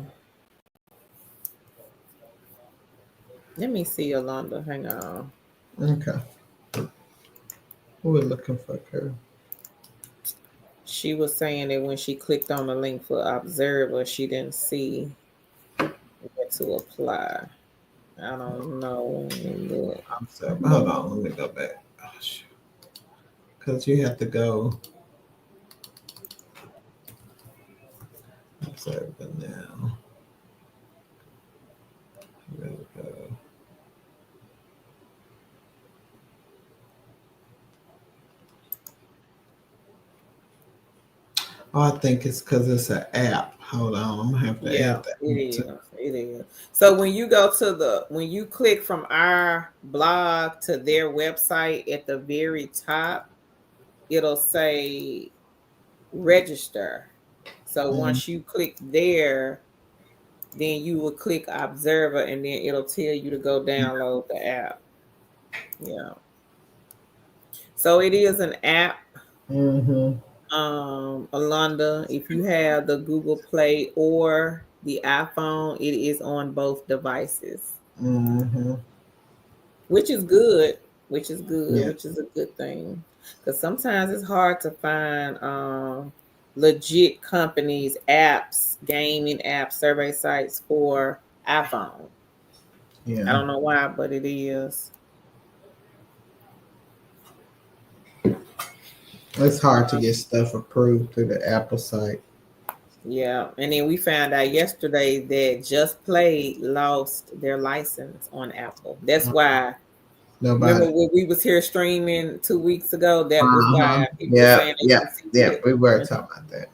Let me see, Yolanda. Hang on. Okay. We're looking for her. She was saying that when she clicked on the link for Observer, she didn't see where to apply. I don't know. Look. I'm sorry. Hold on. Let me go back. Oh, shoot. Because you have to go. Observer now. There we go. Oh, I think it's because it's an app. Hold on, I'm gonna have to Yeah, add that. it is. It is. So when you click from our blog to their website at the very top, it'll say register. So once you click there, then you will click Observer, and then it'll tell you to go download the app. Yeah. So it is an app. Mm-hmm. Alonda, if you have the Google Play or the iPhone, it is on both devices, Mm-hmm. which is good. Which is good. Yeah. Which is a good thing, because sometimes it's hard to find legit companies, apps, gaming apps, survey sites for iPhone. Yeah. I don't know why, but it is. It's hard to get stuff approved through the Apple site. Yeah, and then we found out yesterday that Just Play lost their license on Apple. That's why. Nobody. Remember when we was here streaming 2 weeks ago? That was Uh-huh. why people were Yeah. saying they Yeah. couldn't see Yeah. it. We were talking about that.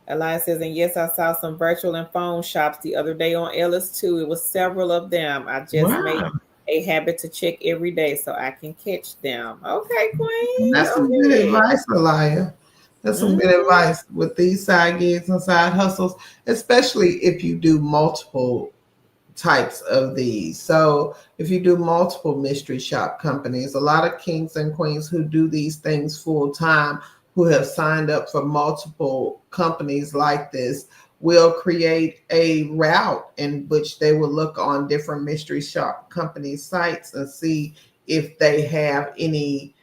Elias says, and yes, I saw some virtual and phone shops the other day on Ellis too. It was several of them. I just make Wow. a habit to check every day so I can catch them. Okay, Queen, That's go some good ahead. advice, Elia. That's some good Mm-hmm. advice with these side gigs and side hustles, especially if you do multiple types of these. So if you do multiple mystery shop companies, a lot of kings and queens who do these things full time, who have signed up for multiple companies like this, will create a route in which they will look on different mystery shop company sites and see if they have any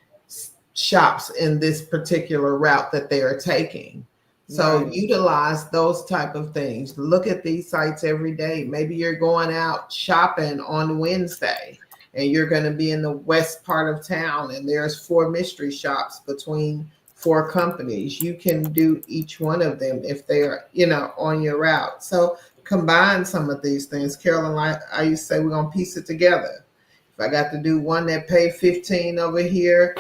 shops in this particular route that they are taking. So Right. utilize those type of things. Look at these sites every day. Maybe you're going out shopping on Wednesday and you're going to be in the west part of town and there's 4 mystery shops between 4 companies. You can do each one of them if they're, on your route. So combine some of these things. Carolyn, I used to say we're going to piece it together. If I got to do one that pay 15 over here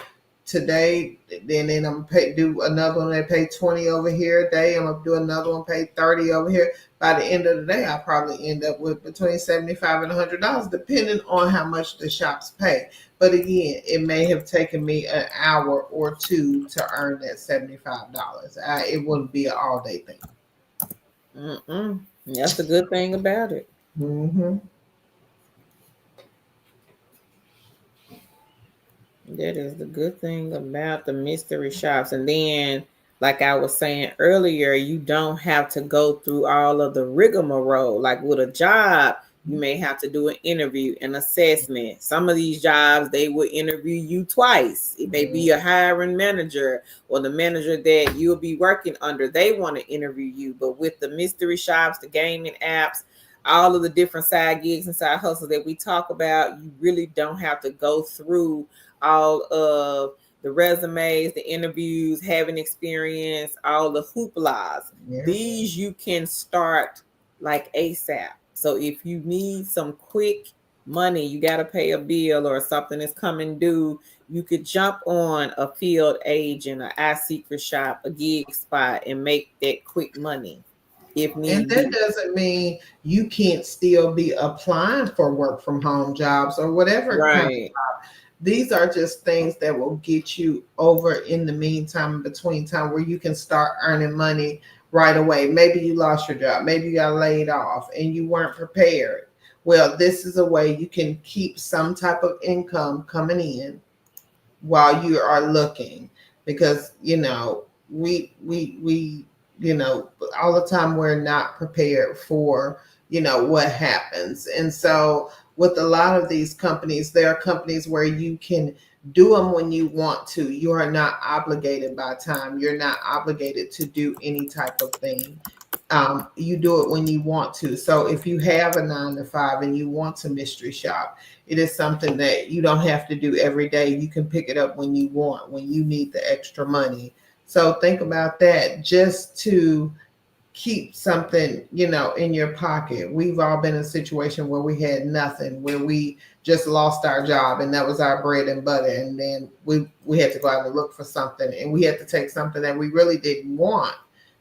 today, then I'm gonna do another one that pay 20 over here a day. I'm gonna do another one pay 30 over here. By the end of the day, I'll probably end up with between $75 and $100, depending on how much the shops pay. But again, it may have taken me an hour or two to earn that $75. It wouldn't be an all day thing. That's the good thing about it. Mm-hmm. That is the good thing about the mystery shops. And then, like I was saying earlier, you don't have to go through all of the rigmarole. Like with a job, You may have to do an interview, an assessment. Some of these jobs, they will interview you twice. It may be a hiring manager or the manager that you'll be working under. They want to interview you. But with the mystery shops, the gaming apps, all of the different side gigs and side hustles that we talk about, you really don't have to go through all of the resumes, the interviews, having experience, all the hooplas. Yeah. These you can start like ASAP. So if you need some quick money, you got to pay a bill or something is coming due, you could jump on a field agent, an iSecret shop, a gig spot, and make that quick money if need And that be. doesn't mean you can't still be applying for work from home jobs or whatever kind of Right. job. These are just things that will get you over in the meantime, in between time, where you can start earning money right away. Maybe you lost your job, maybe you got laid off and you weren't prepared. Well, this is a way you can keep some type of income coming in while you are looking, because we all the time we're not prepared for what happens. And so with a lot of these companies, there are companies where you can do them when you want to. You are not obligated by time. You're not obligated to do any type of thing. You do it when you want to. So if you have a 9 to 5 and you want to mystery shop, it is something that you don't have to do every day. You can pick it up when you want, when you need the extra money. So think about that, just to keep something, in your pocket. We've all been in a situation where we had nothing, where we just lost our job and that was our bread and butter. And then we had to go out and look for something, and we had to take something that we really didn't want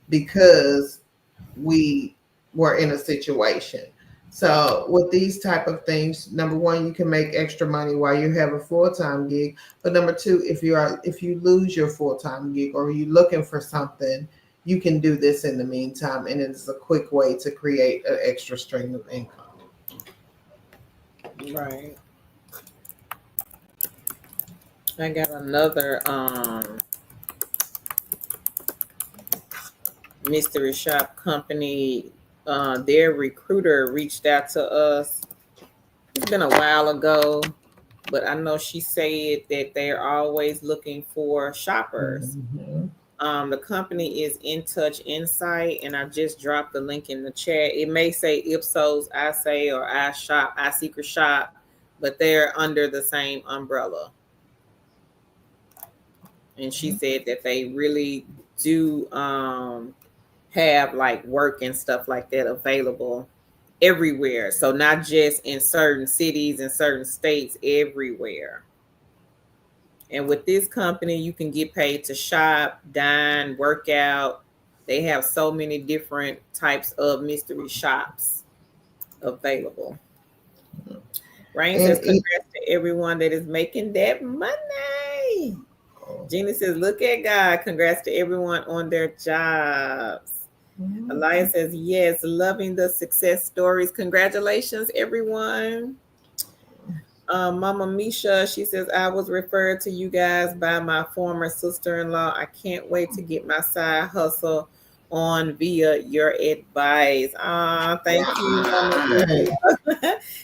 because we were in a situation. So with these type of things, number one, you can make extra money while you have a full-time gig. But number two, if you lose your full-time gig or you're looking for something, you can do this in the meantime, and it's a quick way to create an extra stream of income. Right. I got another mystery shop company. Their recruiter reached out to us. It's been a while ago, but I know she said that they're always looking for shoppers. Mm-hmm. The company is In Touch Insight, and I just dropped the link in the chat. It may say Ipsos, I say, or I shop, I secret shop, but they're under the same umbrella. And she said that they really do have like work and stuff like that available everywhere. So not just in certain cities and certain states, everywhere. And with this company, you can get paid to shop, dine, work out. They have so many different types of mystery shops available. Rain says, congrats to everyone that is making that money. Gina says, look at God. Congrats to everyone on their jobs. Mm-hmm. Elias says, yes, loving the success stories. Congratulations, everyone. Mama Misha, she says, I was referred to you guys by my former sister-in-law. I can't wait to get my side hustle on via your advice. Thank you, Mama Misha.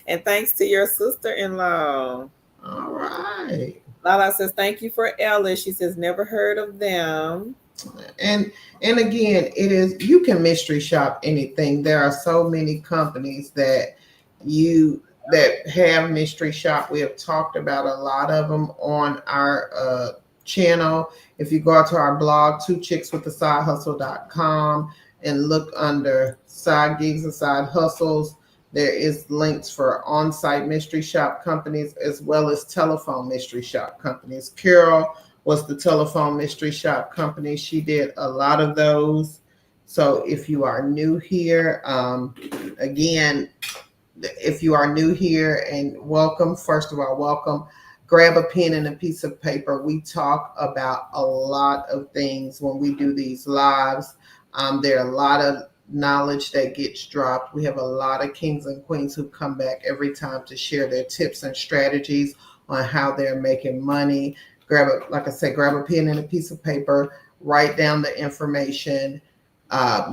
And thanks to your sister-in-law. All right. Lala says, thank you for Ellis. She says, never heard of them. And again, it is, you can mystery shop anything. There are so many companies that have mystery shop. We have talked about a lot of them on our channel. If you go out to our blog, twochickswiththesidehustle.com, and look under side gigs and side hustles, there is links for on-site mystery shop companies as well as telephone mystery shop companies. Carol was the telephone mystery shop company. She did a lot of those. So if you are new here, again, if you are new here, and welcome, first of all, welcome. Grab a pen and a piece of paper. We talk about a lot of things when we do these lives. There are a lot of knowledge that gets dropped. We have a lot of kings and queens who come back every time to share their tips and strategies on how they're making money. Grab a pen and a piece of paper, write down the information.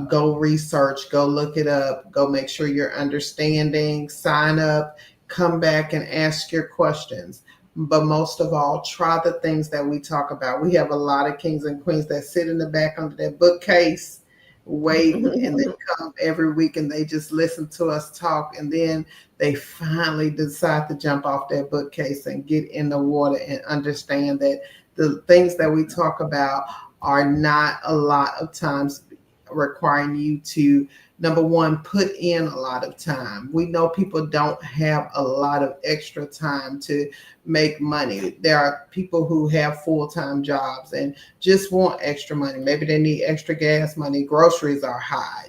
Go research, go look it up, go make sure you're understanding, sign up, come back and ask your questions. But most of all, try the things that we talk about. We have a lot of kings and queens that sit in the back under their bookcase waiting, and they come every week and they just listen to us talk, and then they finally decide to jump off their bookcase and get in the water and understand that the things that we talk about are not a lot of times requiring you to, number one, put in a lot of time. We know people don't have a lot of extra time to make money. There are people who have full-time jobs and just want extra money. Maybe they need extra gas money. Groceries are high,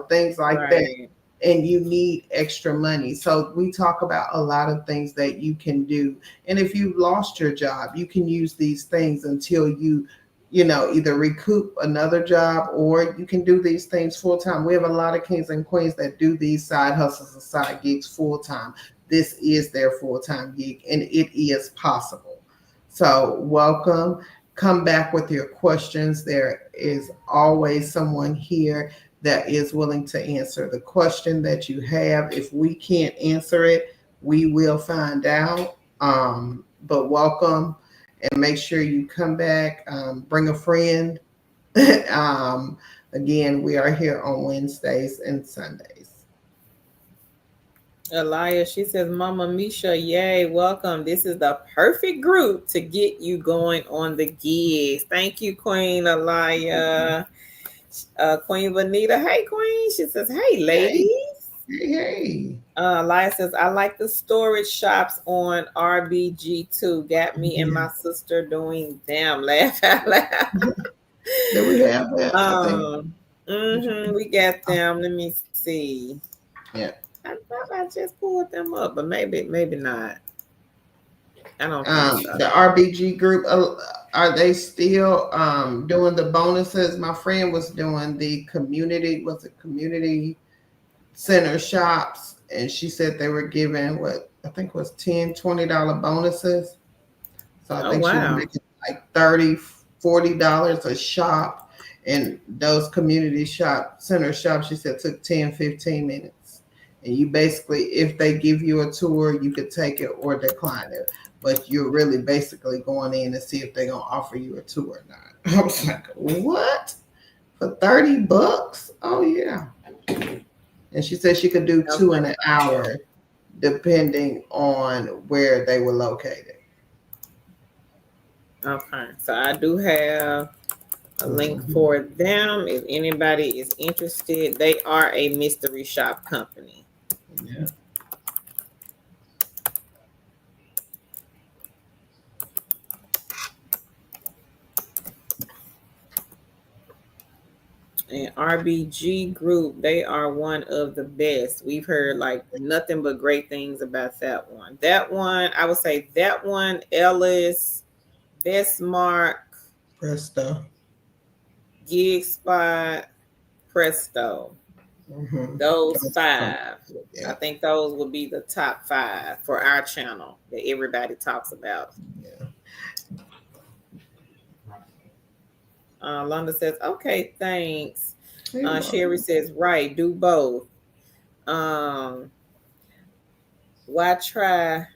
things like that. Right. And you need extra money. So we talk about a lot of things that you can do. And if you lost your job, you can use these things until you either recoup another job, or you can do these things full time. We have a lot of kings and queens that do these side hustles and side gigs full time. This is their full time gig, and it is possible. So, welcome. Come back with your questions. There is always someone here that is willing to answer the question that you have. If we can't answer it, we will find out. But welcome, and make sure you come back. Bring a friend. Again, we are here on Wednesdays and Sundays. Elia, she says, Mama Misha, yay, welcome. This is the perfect group to get you going on the gigs. Thank you, Queen Elia. Queen Vanita, hey, Queen. She says, hey, ladies. Hey. Elia says, I like the storage shops on RBG too. Got me and my sister doing them. Laugh out loud. Do we have that? I think. We got them. Let me see. Yeah. I thought I just pulled them up, but maybe not. I don't think so. The RBG group, are they still doing the bonuses? My friend was doing the community center shops, and she said they were giving what I think was $10-$20 bonuses. So I think she was making like $30-$40 a shop, and those community center shops, she said, took 10-15 minutes. And you basically, if they give you a tour, you could take it or decline it. But you're really basically going in to see if they're going to offer you a tour or not. I was like, what? For $30? Oh, yeah. And she said she could do 2 in an hour, depending on where they were located. Okay. So I do have a link for them. If anybody is interested, they are a mystery shop company. Yeah. And RBG Group, they are one of the best. We've heard like nothing but great things about that one. That one, I would say that one, Ellis, Bestmark, Presto, Gig Spot, Presto. Those 5. Yeah. I think those would be the top 5 for our channel that everybody talks about. Yeah. Londa says, okay, thanks. Sherry says, right, do both. Why try?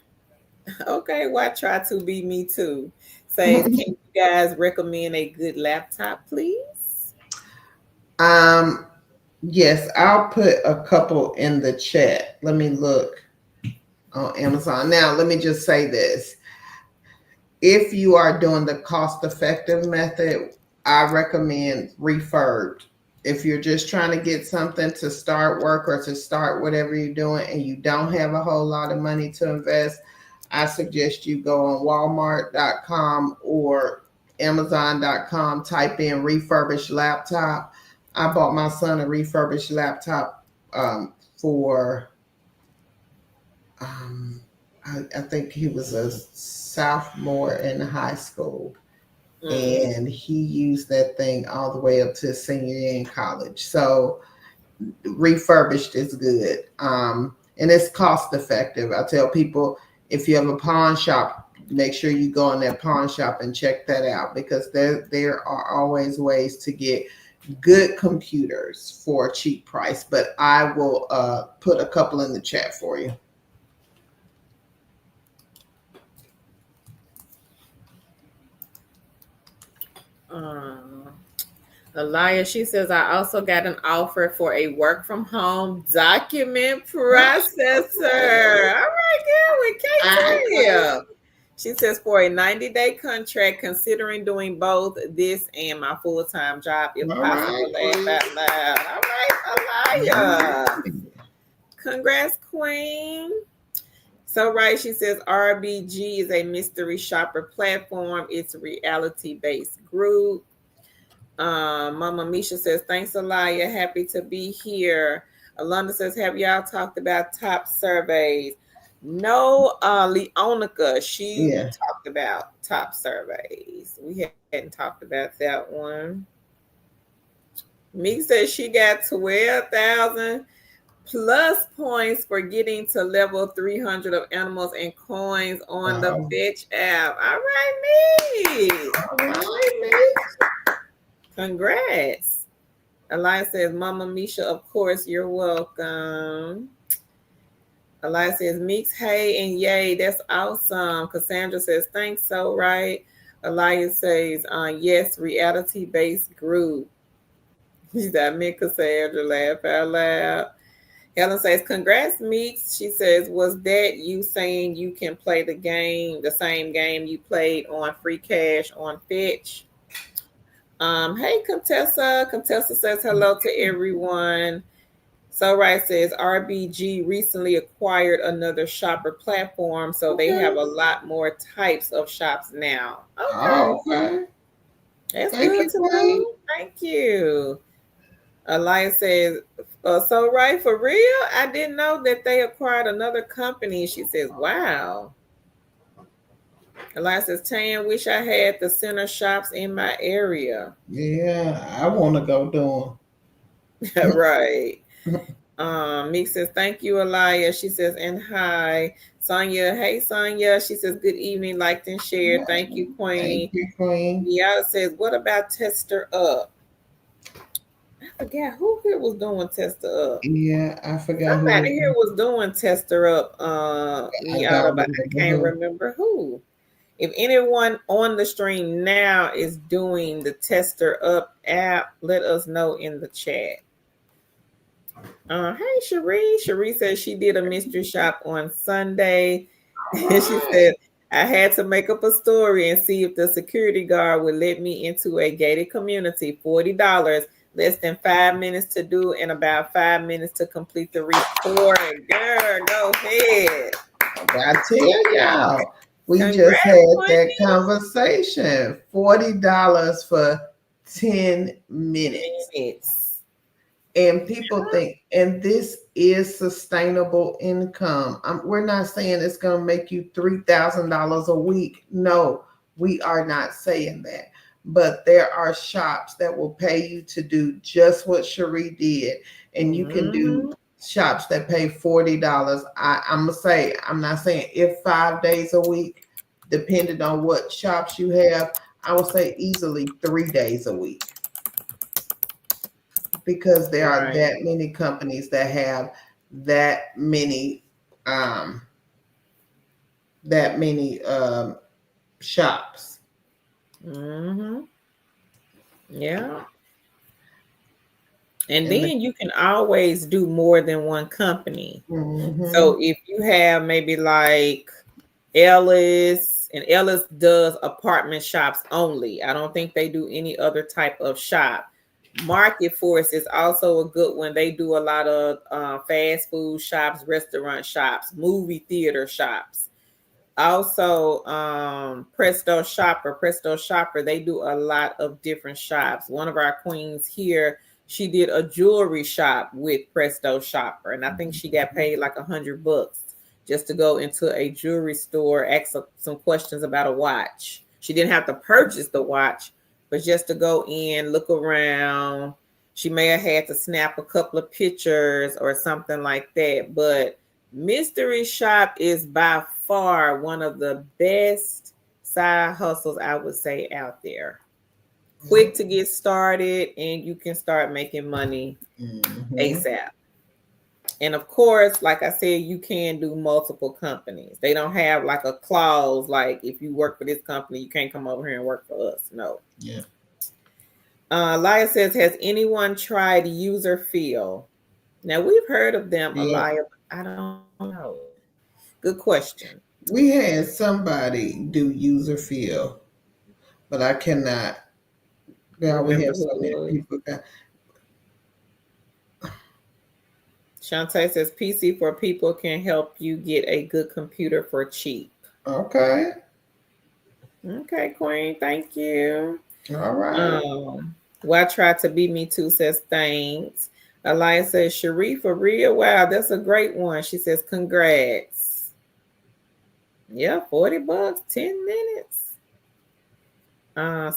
Okay, why try to be me too? Says, can you guys recommend a good laptop, please? Yes, I'll put a couple in the chat. Let me look on Amazon. Now, let me just say this. If you are doing the cost-effective method, I recommend refurbed. If you're just trying to get something to start work or to start whatever you're doing and you don't have a whole lot of money to invest, I suggest you go on Walmart.com or Amazon.com, type in refurbished laptop. I bought my son a refurbished laptop for, I think he was a sophomore in high school. And he used that thing all the way up to senior year in college. So refurbished is good. And it's cost effective. I tell people, if you have a pawn shop, make sure you go in that pawn shop and check that out, because there are always ways to get good computers for a cheap price, but I will put a couple in the chat for you. Alaya, she says, I also got an offer for a work from home document processor. All right, girl, we can't tell. She says, for a 90-day contract, considering doing both this and my full-time job, if All possible, right, laugh out loud. All right, Alaya. Congrats, Queen. So, right, she says, RBG is a mystery shopper platform. It's a reality-based group. Mama Misha says, thanks, Alaya. Happy to be here. Alonda says, have y'all talked about top surveys? No, Leonica, we talked about top surveys. We hadn't talked about that one. Meek says she got 12,000 plus points for getting to level 300 of animals and coins on the Fetch app. All right, Meek. Congrats. Elias says, Mama Misha, of course, you're welcome. Elias says, Meeks, hey, and yay, that's awesome. Cassandra says, thanks, so right. Elias says, yes, reality-based group. She said, me, Cassandra, laugh out loud. Helen says, congrats, Meeks. She says, was that you saying you can play the same game you played on Free Cash on Fetch? Hey, Contessa. Contessa says hello to everyone. So right says RBG recently acquired another shopper platform, so they have a lot more types of shops now. Okay. That's good to know. Thank you. Elias says, so right, for real? I didn't know that they acquired another company. She says, wow. Elias says, Tan, wish I had the center shops in my area. Yeah, I want to go do them. Right. Meek says, thank you, Alaya. She says, and hi. Sonia, hey, Sonia. She says, good evening, liked and shared. Thank you, Queen. Thank you, Queen. Miata says, what about Tester Up? I forgot who here was doing Tester Up. Yeah, I forgot. Somebody here was doing Tester Up, Miata, but I can't remember who. If anyone on the stream now is doing the Tester Up app, let us know in the chat. Hey, Cherie. Cherie says she did a mystery shop on Sunday. And she said, I had to make up a story and see if the security guard would let me into a gated community. $40, less than 5 minutes to do, and about 5 minutes to complete the report. Girl, go ahead. I tell y'all, we just had that conversation. $40 for 10 minutes. And people think, and this is sustainable income. We're not saying it's going to make you $3,000 a week. No, we are not saying that. But there are shops that will pay you to do just what Cherie did. And you can do shops that pay $40. I'm going to say, I'm not saying if 5 days a week, depending on what shops you have, I would say easily 3 days a week. Because there are that many companies that have that many shops. Yeah. And then you can always do more than one company. So if you have maybe like Ellis, and Ellis does apartment shops only. I don't think they do any other type of shop. Market Force is also a good one. They do a lot of fast food shops, restaurant shops, movie theater shops. Also, Presto Shopper, they do a lot of different shops. One of our queens here, she did a jewelry shop with Presto Shopper, and I think she got paid like $100 just to go into a jewelry store, ask some questions about a watch. She didn't have to purchase the watch, but just to go in, look around. She may have had to snap a couple of pictures or something like that. But mystery shop is by far one of the best side hustles, I would say, out there. quick to get started, and you can start making money ASAP. And of course, like I said, you can do multiple companies. They don't have like a clause like if you work for this company, you can't come over here and work for us. No. Yeah. Elia says, has anyone tried user feel? Now we've heard of them, Yeah. Elia, but I don't know. Good question. We had somebody do user feel, but I cannot. Yeah, we Remember have so who many it was? people. Shantae says PC for People can help you get a good computer for cheap. Okay. Okay, Queen. Thank you. All right. Well, I tried to be me too, says thanks. Elias says, Cherie, for real? Wow, that's a great one. She says, congrats. Yeah, $40, 10 minutes.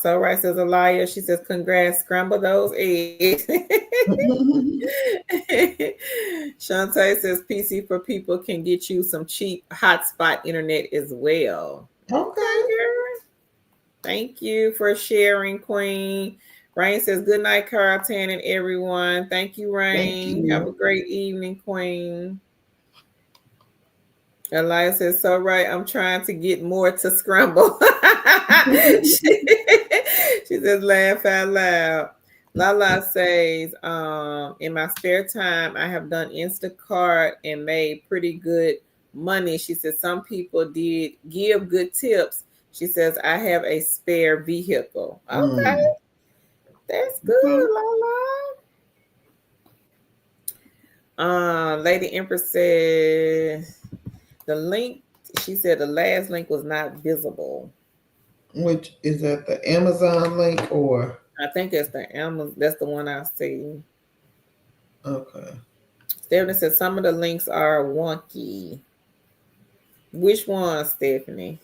So right says Elias. She says, congrats, scramble those eggs. Shantae says PC for People can get you some cheap hotspot internet as well. Okay. Girl. Thank you for sharing, Queen. Rain says, good night, Carlton and everyone. Thank you, Rain. Thank you. Have a great evening, Queen. Elias says, so right, I'm trying to get more to scramble. She says, laugh out loud. Lala says, in my spare time, I have done Instacart and made pretty good money. She says, some people did give good tips. She says, I have a spare vehicle. Okay. That's good, Lala. Lady Empress says, the link, she said the last link was not visible. Which is that the Amazon link or? I think that's the Amazon. That's the one I see. Okay. Stephanie said some of the links are wonky. Which one, Stephanie?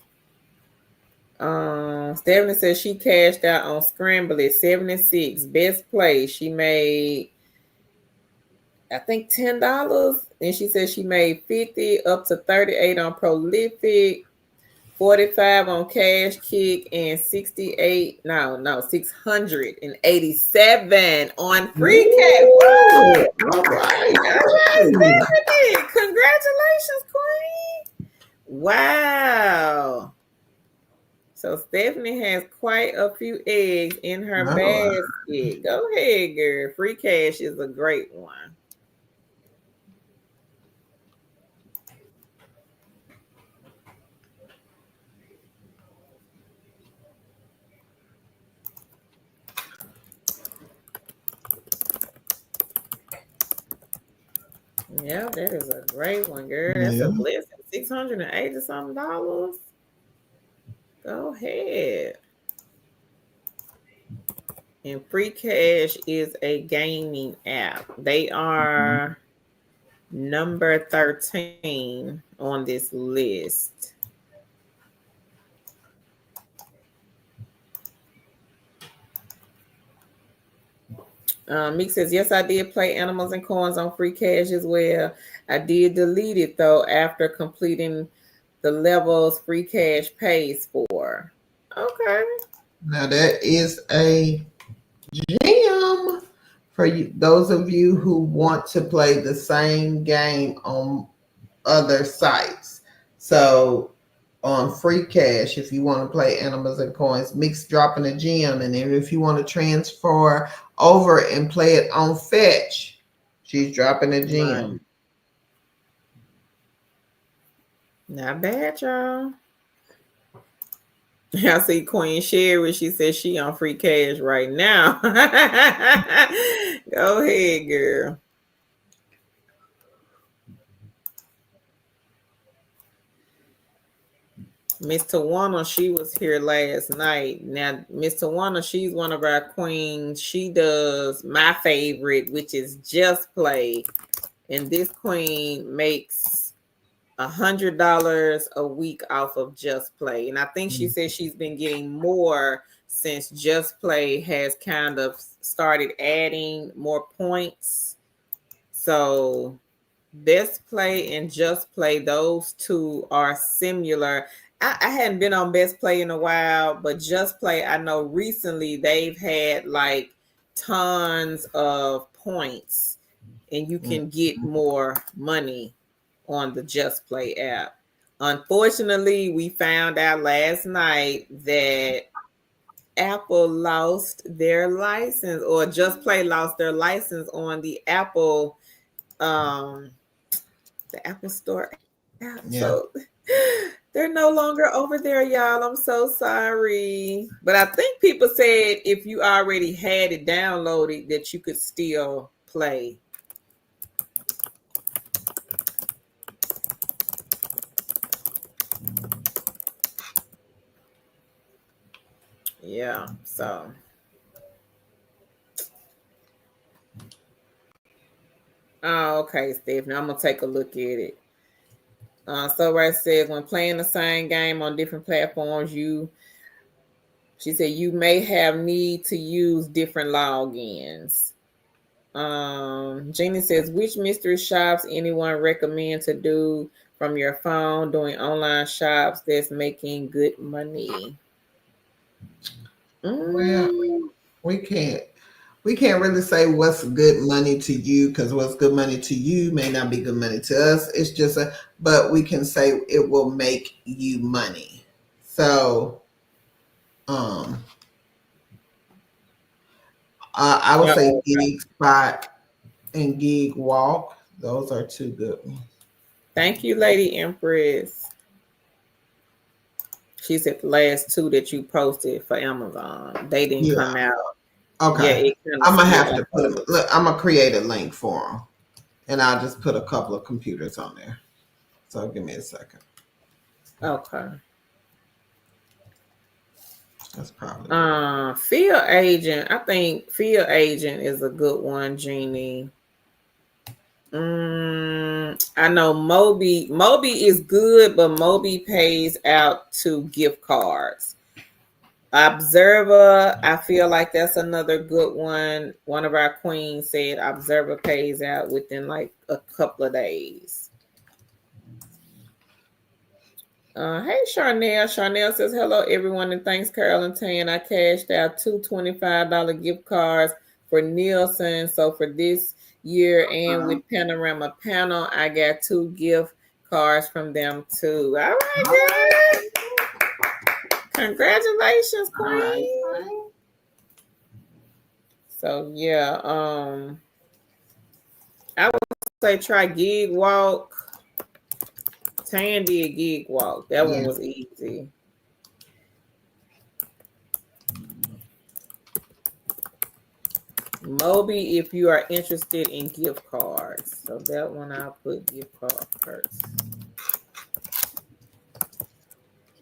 Stephanie says she cashed out on Scramble at 76. Best play. She made, I think, $10. And she said she made 50 up to 38 on Prolific, 45 on Cash Kick, and 687 on Free Cash. All right. Stephanie. Congratulations, Queen. Wow. So Stephanie has quite a few eggs in her basket. Go ahead, girl. Free Cash is a great one. Yeah, that is a great one, girl. That's a blessing. $680 something. Go ahead. And Free Cash is a gaming app. They are number 13 on this list. Meek says, yes, I did play Animals and Coins on Free Cash as well. I did delete it, though, after completing the levels Free Cash pays for. Okay. Now, that is a gem for you, those of you who want to play the same game on other sites. So, on Free Cash, if you want to play Animals and Coins, Mix dropping a gem, and then if you want to transfer over and play it on Fetch, she's dropping a gem. Right. Not bad, y'all. I see Queen Sherry. She says she on Free Cash right now. Go ahead, girl. Miss Tawana, she was here last night. Now, Miss Tawana, she's one of our queens. She does my favorite, which is Just Play. And this queen makes $100 a week off of Just Play. And I think she said she's been getting more since Just Play has kind of started adding more points. So Best Play and Just Play, those two are similar. I hadn't been on Best Play in a while, but Just Play, I know recently they've had like tons of points and you can get more money on the Just Play app. Unfortunately, we found out last night that Apple lost their license, or Just Play lost their license on um the Apple Store app. Yeah. So they're no longer over there, y'all. I'm so sorry. But I think people said if you already had it downloaded that you could still play. Yeah. So okay, Stephanie. I'm gonna take a look at it. So right says when playing the same game on different platforms, she said you may have need to use different logins. Jeannie says, which mystery shops anyone recommend to do from your phone doing online shops that's making good money? Well, we can't really say what's good money to you, because what's good money to you may not be good money to us. It's just but we can say it will make you money. So, I would say Oh, okay. Gig Spot and Gig Walk. Those are two good ones. Thank you, Lady Empress. She said the last two that you posted for Amazon, they didn't Yeah. come out. Yeah, Okay. it kind of I'm gonna still have to put them. uploads. Look, I'm gonna create a link for them, and I'll just put a couple of computers on there. So give me a second. Okay. That's probably. Field Agent. I think Field Agent is a good one, Jeannie. I know Moby. Moby is good, but Moby pays out to gift cards. Observer, I feel like that's another good one. One of our queens said Observer pays out within like a couple of days. Hey Charnel. Charnel says hello everyone and thanks Carol and Tan. I cashed out two $25 gift cards for Nielsen. So for this year and with Panorama Panel, I got two gift cards from them too. All right, girl. Congratulations, Queen. Right. So yeah, I would say try Gig Walk. Tan did Gig Walk. That one Yeah. was easy. Moby, if you are interested in gift cards. So that one I'll put gift card first.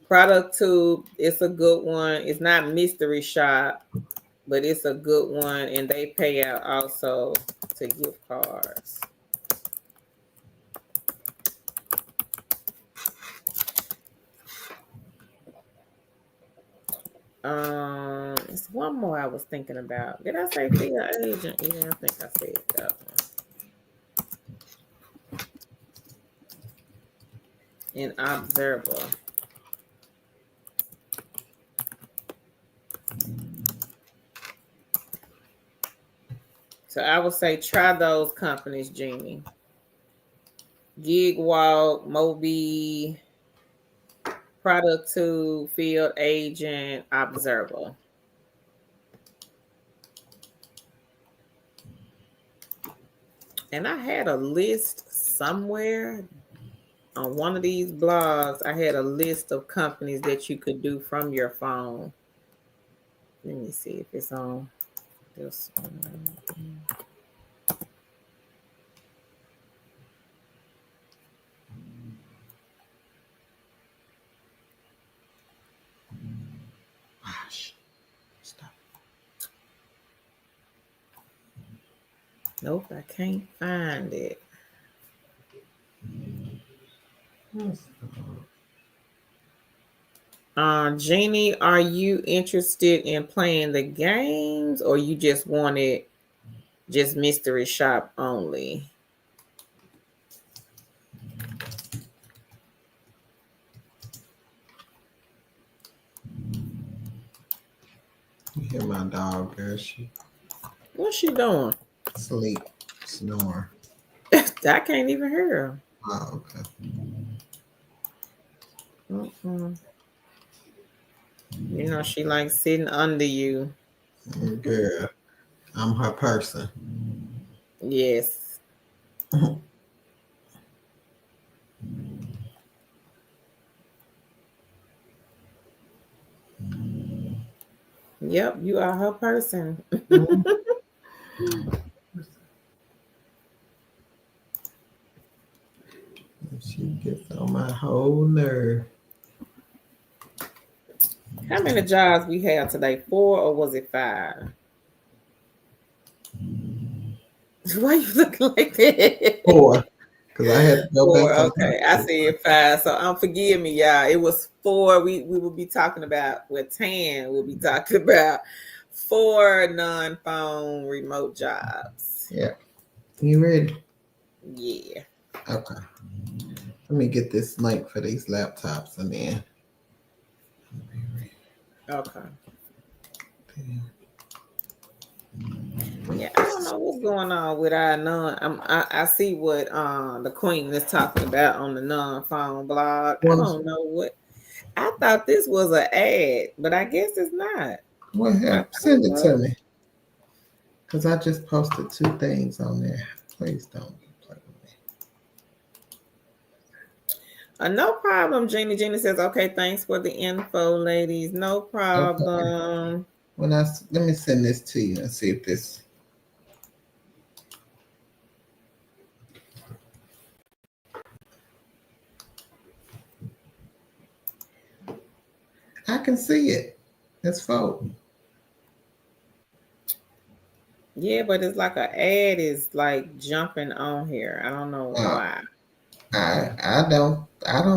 Product Tube, it's a good one. It's not Mystery Shop, but it's a good one. And they pay out also to gift cards. It's one more I was thinking about. Did I say Field Agent? Yeah, I think I said that one. And Observer. So I would say try those companies, Jeannie. Gig Walk, Moby, Product Tube, Field Agent, Observer. And I had a list somewhere on one of these blogs. I had a list of companies that you could do from your phone. Let me see if it's on this one. Gosh. Stop. Nope, I can't find it. Jeannie, are you interested in playing the games or you just wanted just mystery shop only? You hear my dog, girl? She What's she doing? sleep, snore. I can't even hear her. Oh, okay. Mm-mm. You know, she likes sitting under you. Girl, I'm her person. Yes. Yep, you are her person. She gets on my whole nerve. How many jobs we have today? 4 or was it 5? Why you looking like that? 4, because I had to go 4. back on. Okay, I said 5. So forgive me, y'all. It was 4. We will be talking about with Tan. We'll be talking about 4 non-phone remote jobs. Yeah. You ready? Yeah. Okay. Let me get this link for these laptops and then. Okay. Yeah, I don't know what's going on with our I see what the Queen is talking about on the non-phone blog. I don't know what. I thought this was an ad, but I guess it's not. What happened? Send it to me. Because I just posted 2 things on there. Please don't play with me. No problem, Jeannie. Jeannie says, okay, thanks for the info, ladies. No problem. Okay. Let me send this to you and see if this. I can see it. It's full. Yeah, but it's like an ad is like jumping on here. I don't know why. I don't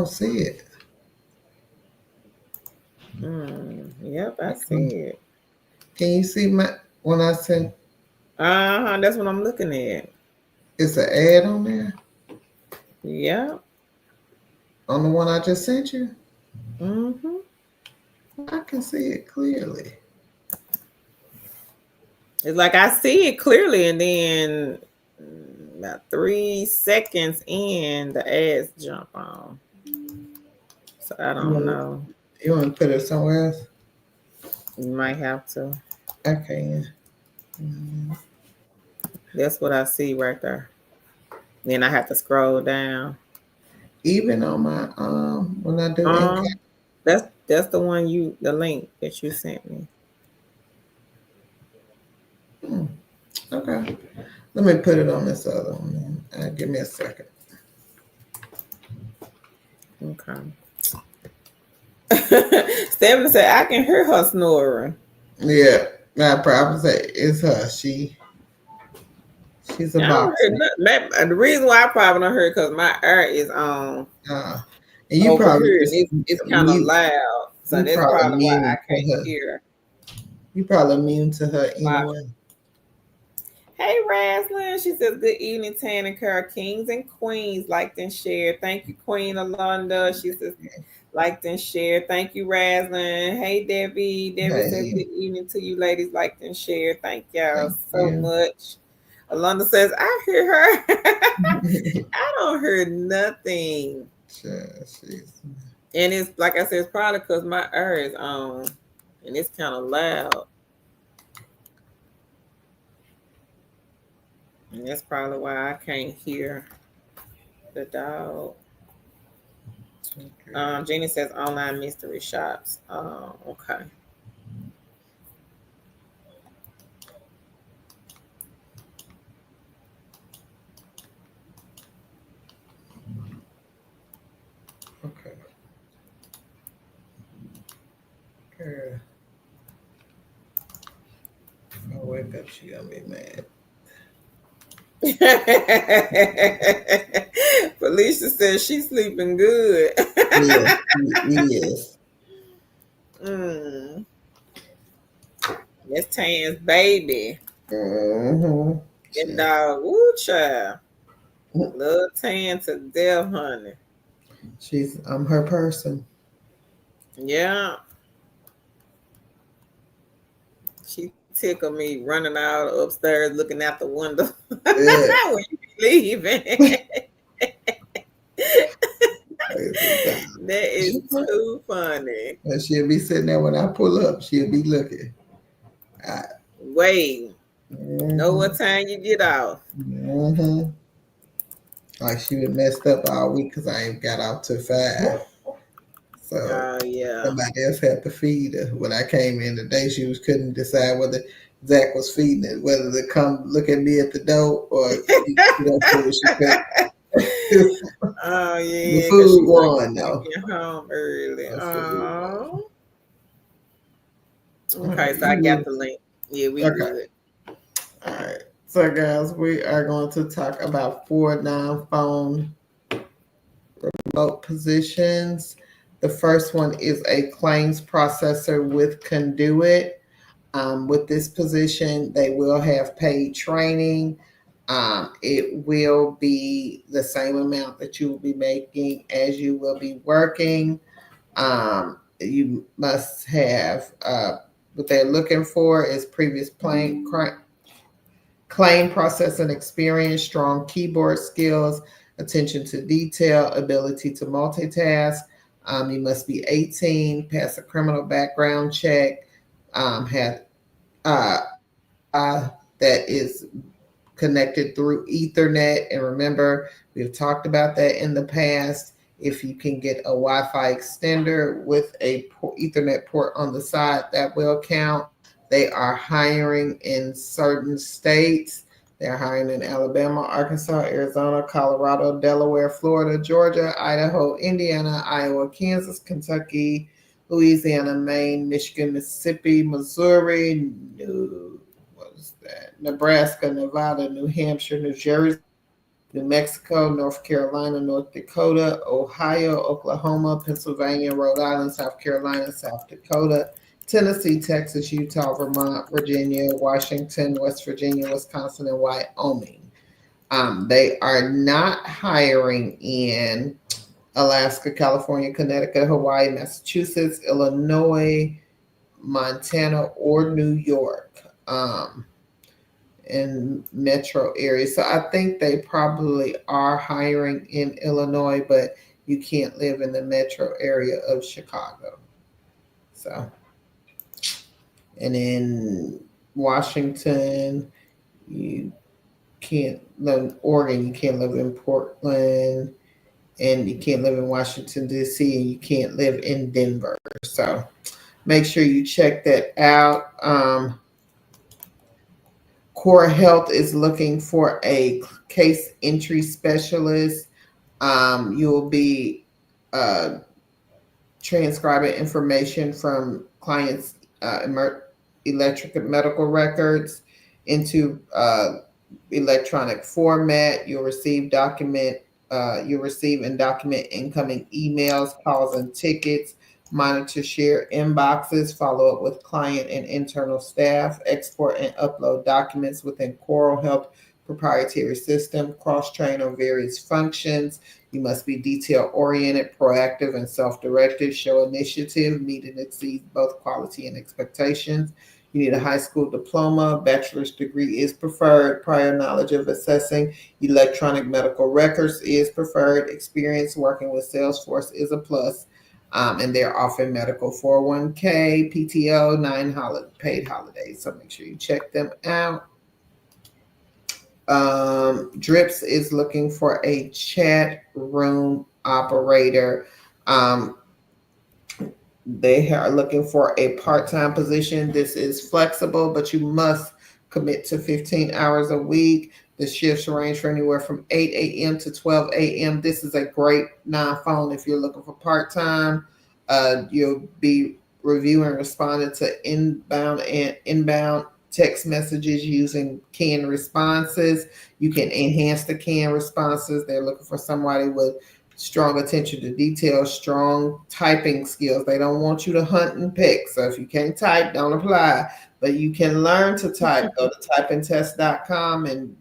see it. Yep, I see it. Can you see when I sent? That's what I'm looking at. It's an ad on there. Yep. On the one I just sent you. Mm-hmm. I can see it clearly. It's like I see it clearly, and then about 3 seconds in, the ads jump on. So I don't know. You want to put it somewhere else? You might have to. Okay. That's what I see right there. Then I have to scroll down. Even on my when I do That's the one the link that you sent me. Okay. Let me put it on this other one. Give me a second. Okay. Stephanie said I can hear her snoring. Yeah, I probably say it's her. She's a boxer. The reason why I probably don't hear because my air is on And you over probably here, just and it's kind of loud. So that's probably why I can't hear. You probably immune to her anyway. Hey, Raslin. She says, good evening, Tan and Carol. Kings and queens, liked and shared. Thank you, Queen Alonda. She says, liked and shared. Thank you, Raslin. Hey, Debbie. Debbie says, good evening to you, ladies, liked and shared. Thank y'all so much. Alonda says, I hear her. I don't hear nothing. And it's like I said, it's probably because my air is on and it's kind of loud. And that's probably why I can't hear the dog. Okay. Jeannie says online mystery shops. Okay. Okay. Girl. If I wake up, she gonna be mad. Felicia says she's sleeping good. Yes, yes. That's Tan's baby. Mm-hmm. That dog, woo child. Love Tan to death, honey. I'm her person. Yeah. She tickled me running out upstairs looking out the window Yeah. when you be leaving. That is too funny. And she'll be sitting there when I pull up. She'll be looking. I, Wait, know mm-hmm, what time you get off? mm-hmm. Like she been messed up all week because I ain't got out till 5. So Oh yeah. somebody else had to feed her. When I came in today, she was couldn't decide whether Zach was feeding it, whether to come look at me at the door or she don't feel she could. Oh The yeah, cause food she like won to though. get home early. The food won. Oh. All Okay, right, so I you got good? the link. Yeah, we Okay. good. All right. So guys, we are going to talk about 4 non-phone remote positions. The first one is a claims processor with Conduit. With this position, they will have paid training. It will be the same amount that you will be making as you will be working. You must have what they're looking for is previous claim processing experience, strong keyboard skills, attention to detail, ability to multitask. You must be 18, pass a criminal background check, have that is connected through Ethernet. And remember, we've talked about that in the past. If you can get a Wi-Fi extender with a Ethernet port on the side, that will count. They are hiring in certain states. They're hiring in Alabama, Arkansas, Arizona, Colorado, Delaware, Florida, Georgia, Idaho, Indiana, Iowa, Kansas, Kentucky, Louisiana, Maine, Michigan, Mississippi, Missouri, Nebraska, Nevada, New Hampshire, New Jersey, New Mexico, North Carolina, North Dakota, Ohio, Oklahoma, Pennsylvania, Rhode Island, South Carolina, South Dakota, Tennessee, Texas, Utah, Vermont, Virginia, Washington, West Virginia, Wisconsin, and Wyoming. They are not hiring in Alaska, California, Connecticut, Hawaii, Massachusetts, Illinois, Montana, or New York. In metro areas. So I think they probably are hiring in Illinois, but you can't live in the metro area of Chicago. So, and in Washington, you can't live in Oregon, you can't live in Portland, and you can't live in Washington, D.C., and you can't live in Denver. So make sure you check that out. Core Health is looking for a case entry specialist. You'll be uh, transcribing information from clients' electric and medical records into electronic format. You'll receive and document incoming emails, calls, and tickets. Monitor share inboxes, follow up with client and internal staff, export and upload documents within Coral Health proprietary system, cross train on various functions. You must be detail oriented, proactive, and self directed, show initiative, meet and exceed both quality and expectations. You need a high school diploma, bachelor's degree is preferred, prior knowledge of assessing electronic medical records is preferred, experience working with Salesforce is a plus. And they're offering medical 401k, PTO, 9 paid holidays. So make sure you check them out. Drips is looking for a chat room operator. Um, they are looking for a part-time position. This is flexible, but you must commit to 15 hours a week. The shifts range from anywhere from 8 a.m. to 12 a.m. This is a great non-phone if you're looking for part-time. You'll be reviewing and responding to inbound text messages using canned responses. You can enhance the canned responses. They're looking for somebody with strong attention to detail, strong typing skills. They don't want you to hunt and pick. So if you can't type, don't apply. But you can learn to type. Go to typeandtest.com and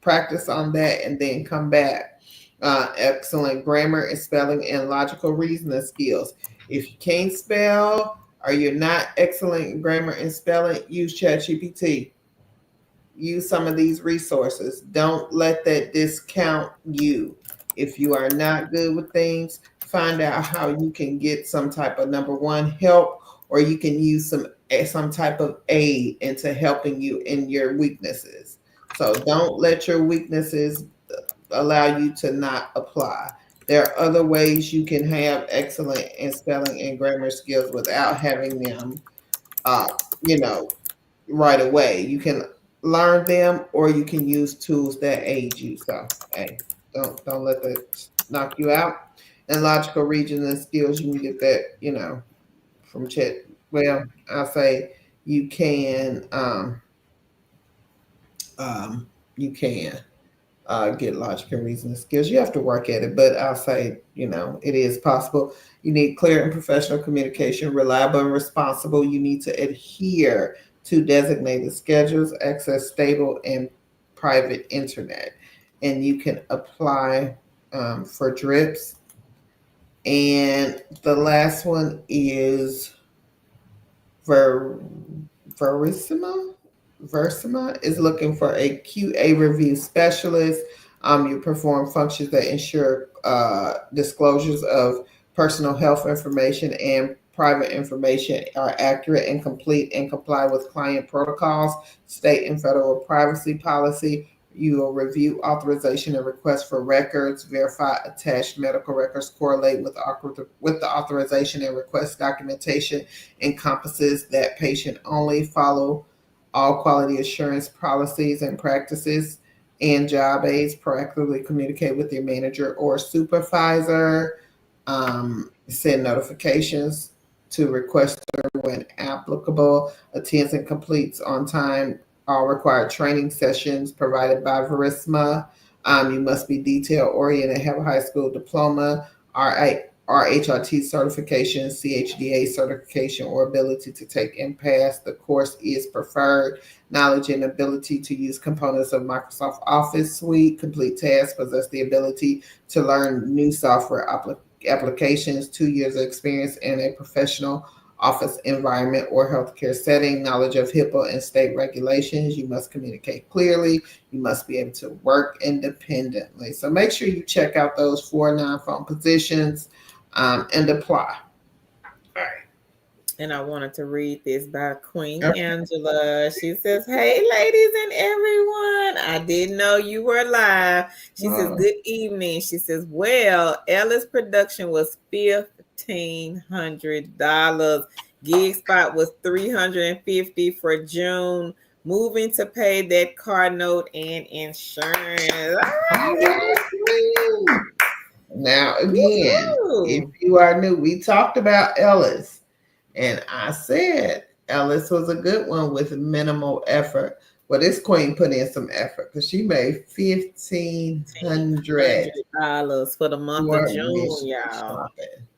practice on that and then come back. Excellent grammar and spelling and logical reasoning skills. If you can't spell, Are you not excellent in grammar and spelling? Use ChatGPT. Use some of these resources. Don't let that discount you. If you are not good with things, find out how you can get some type of number one help, or you can use some type of aid into helping you in your weaknesses. So don't let your weaknesses allow you to not apply. There are other ways you can have excellent in spelling and grammar skills without having them, uh, you know, right away. You can learn them, or you can use tools that aid you. So, hey, don't let that knock you out. And logical reasoning skills, you can get that, from chat. Well, I'll say you can, you can get logic and reasoning skills. You have to work at it, but I'll say, it is possible. You need clear and professional communication, reliable and responsible. You need to adhere to designated schedules, access stable and private internet. And you can apply for drips. And the last one is ver- Verissimo. Versima is looking for a QA review specialist. You perform functions that ensure disclosures of personal health information and private information are accurate and complete and comply with client protocols, state and federal privacy policy. You will review authorization and request for records, verify attached medical records, correlate with the authorization and request documentation encompasses that patient only, follow all quality assurance policies and practices, and job aids, proactively communicate with your manager or supervisor, send notifications to requester when applicable, attends and completes on time all required training sessions provided by Verisma. You must be detail oriented, have a high school diploma, RHRT certification, CHDA certification, or ability to take and pass the course is preferred. Knowledge and ability to use components of Microsoft Office suite, complete tasks, possess the ability to learn new software applications, 2 years of experience in a professional office environment or healthcare setting, knowledge of HIPAA and state regulations. You must communicate clearly. You must be able to work independently. So make sure you check out those 4 non-phone positions and apply. All right. And I wanted to read this by Queen Okay. Angela. She says, "Hey, ladies and everyone. I didn't know you were live." She says, "Good evening." She says, "Well, Ella's production was $1,500. Gig spot was $350 for June. Moving to pay that car note and insurance." Now, again, if you are new, we talked about Ellis. And I said Ellis was a good one with minimal effort. Well, this queen put in some effort because she made $1,500 for the month of June, y'all. Shopping.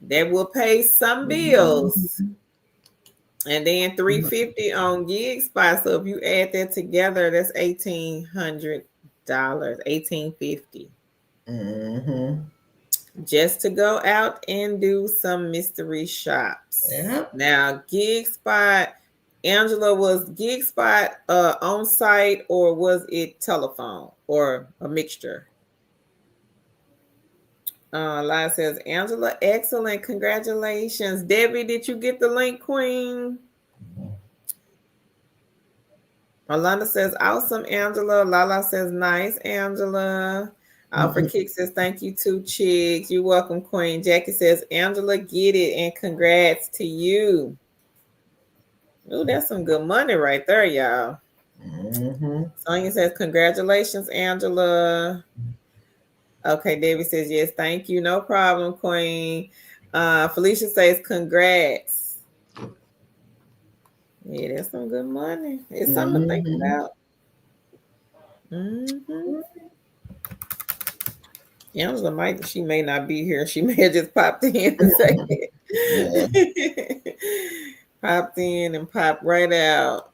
That will pay some bills. And then $350 on gig spot. So if you add that together, that's $1,800, $1,850. Mm-hmm. Just to go out and do some mystery shops. Yep. Now, gig spot, Angela, was gig spot on site, or was it telephone, or a mixture? Lyle says, "Angela, excellent. Congratulations." Debbie, did you get the link, Queen? Alana says, "Awesome, Angela." Lala says, "Nice, Angela." Alfred Kick says, "Thank you, two chicks." You're welcome, Queen. Jackie says, "Angela, get it, and congrats to you." Ooh, that's some good money right there, y'all. Mm-hmm. Sonia says, "Congratulations, Angela." Okay, Debbie says, "Yes, thank you. No problem, Queen." Felicia says, "Congrats." Yeah, that's some good money. It's something to think about. Angela might, she may not be here. She may have just popped in and said it. Popped in and popped right out.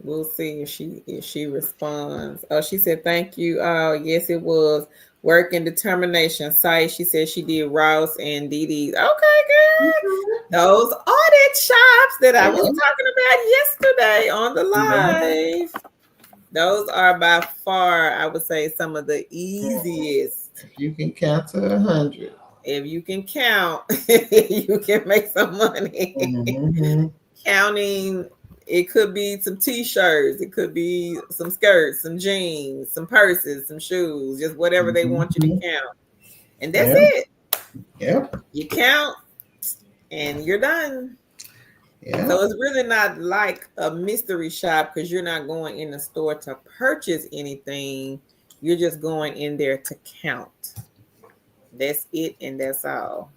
We'll see if she responds. Oh, she said thank you. Oh, yes, it was work and determination site. She said she did Ross and Dee Dee. Okay, good. Those audit shops that I was talking about yesterday on the live. Those are by far, I would say, some of the easiest. If you can count to 100. If you can count, you can make some money. Mm-hmm. Counting, it could be some t-shirts, it could be some skirts, some jeans, some purses, some shoes, just whatever they want you to count. And that's it. Yep. You count and you're done. Yeah. So it's really not like a mystery shop because you're not going in the store to purchase anything. You're just going in there to count. That's it, and that's all.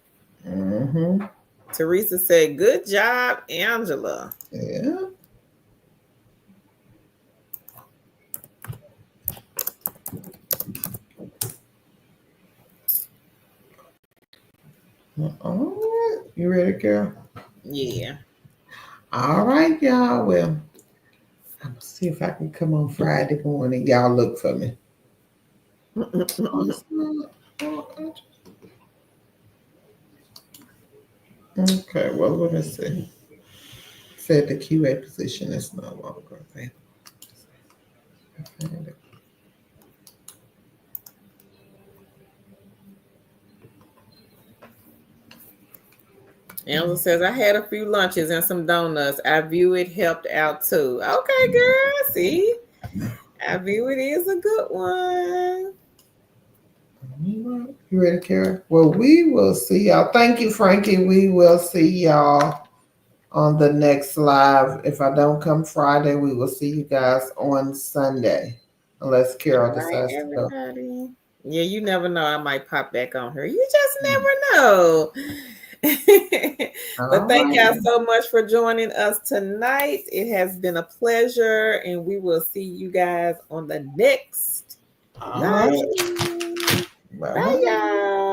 Mm-hmm. Teresa said, "Good job, Angela." Yeah. All right. You ready, Carol? Yeah. All right, y'all. Well, I'm gonna see if I can come on Friday morning. Y'all look for me. Okay, well, let me see. Said the QA position is no longer available. Angela says, I had a few lunches and some donuts. I view it helped out too. Okay, girl. See? I view it is a good one. You ready, Kara? Well, we will see y'all. Thank you, Frankie. We will see y'all on the next live. If I don't come Friday, we will see you guys on Sunday. Unless Carol decides to go. Yeah, you never know. I might pop back on her. You just never know. But thank y'all so much for joining us tonight. It has been a pleasure, and we will see you guys on the next live. Bye, y'all.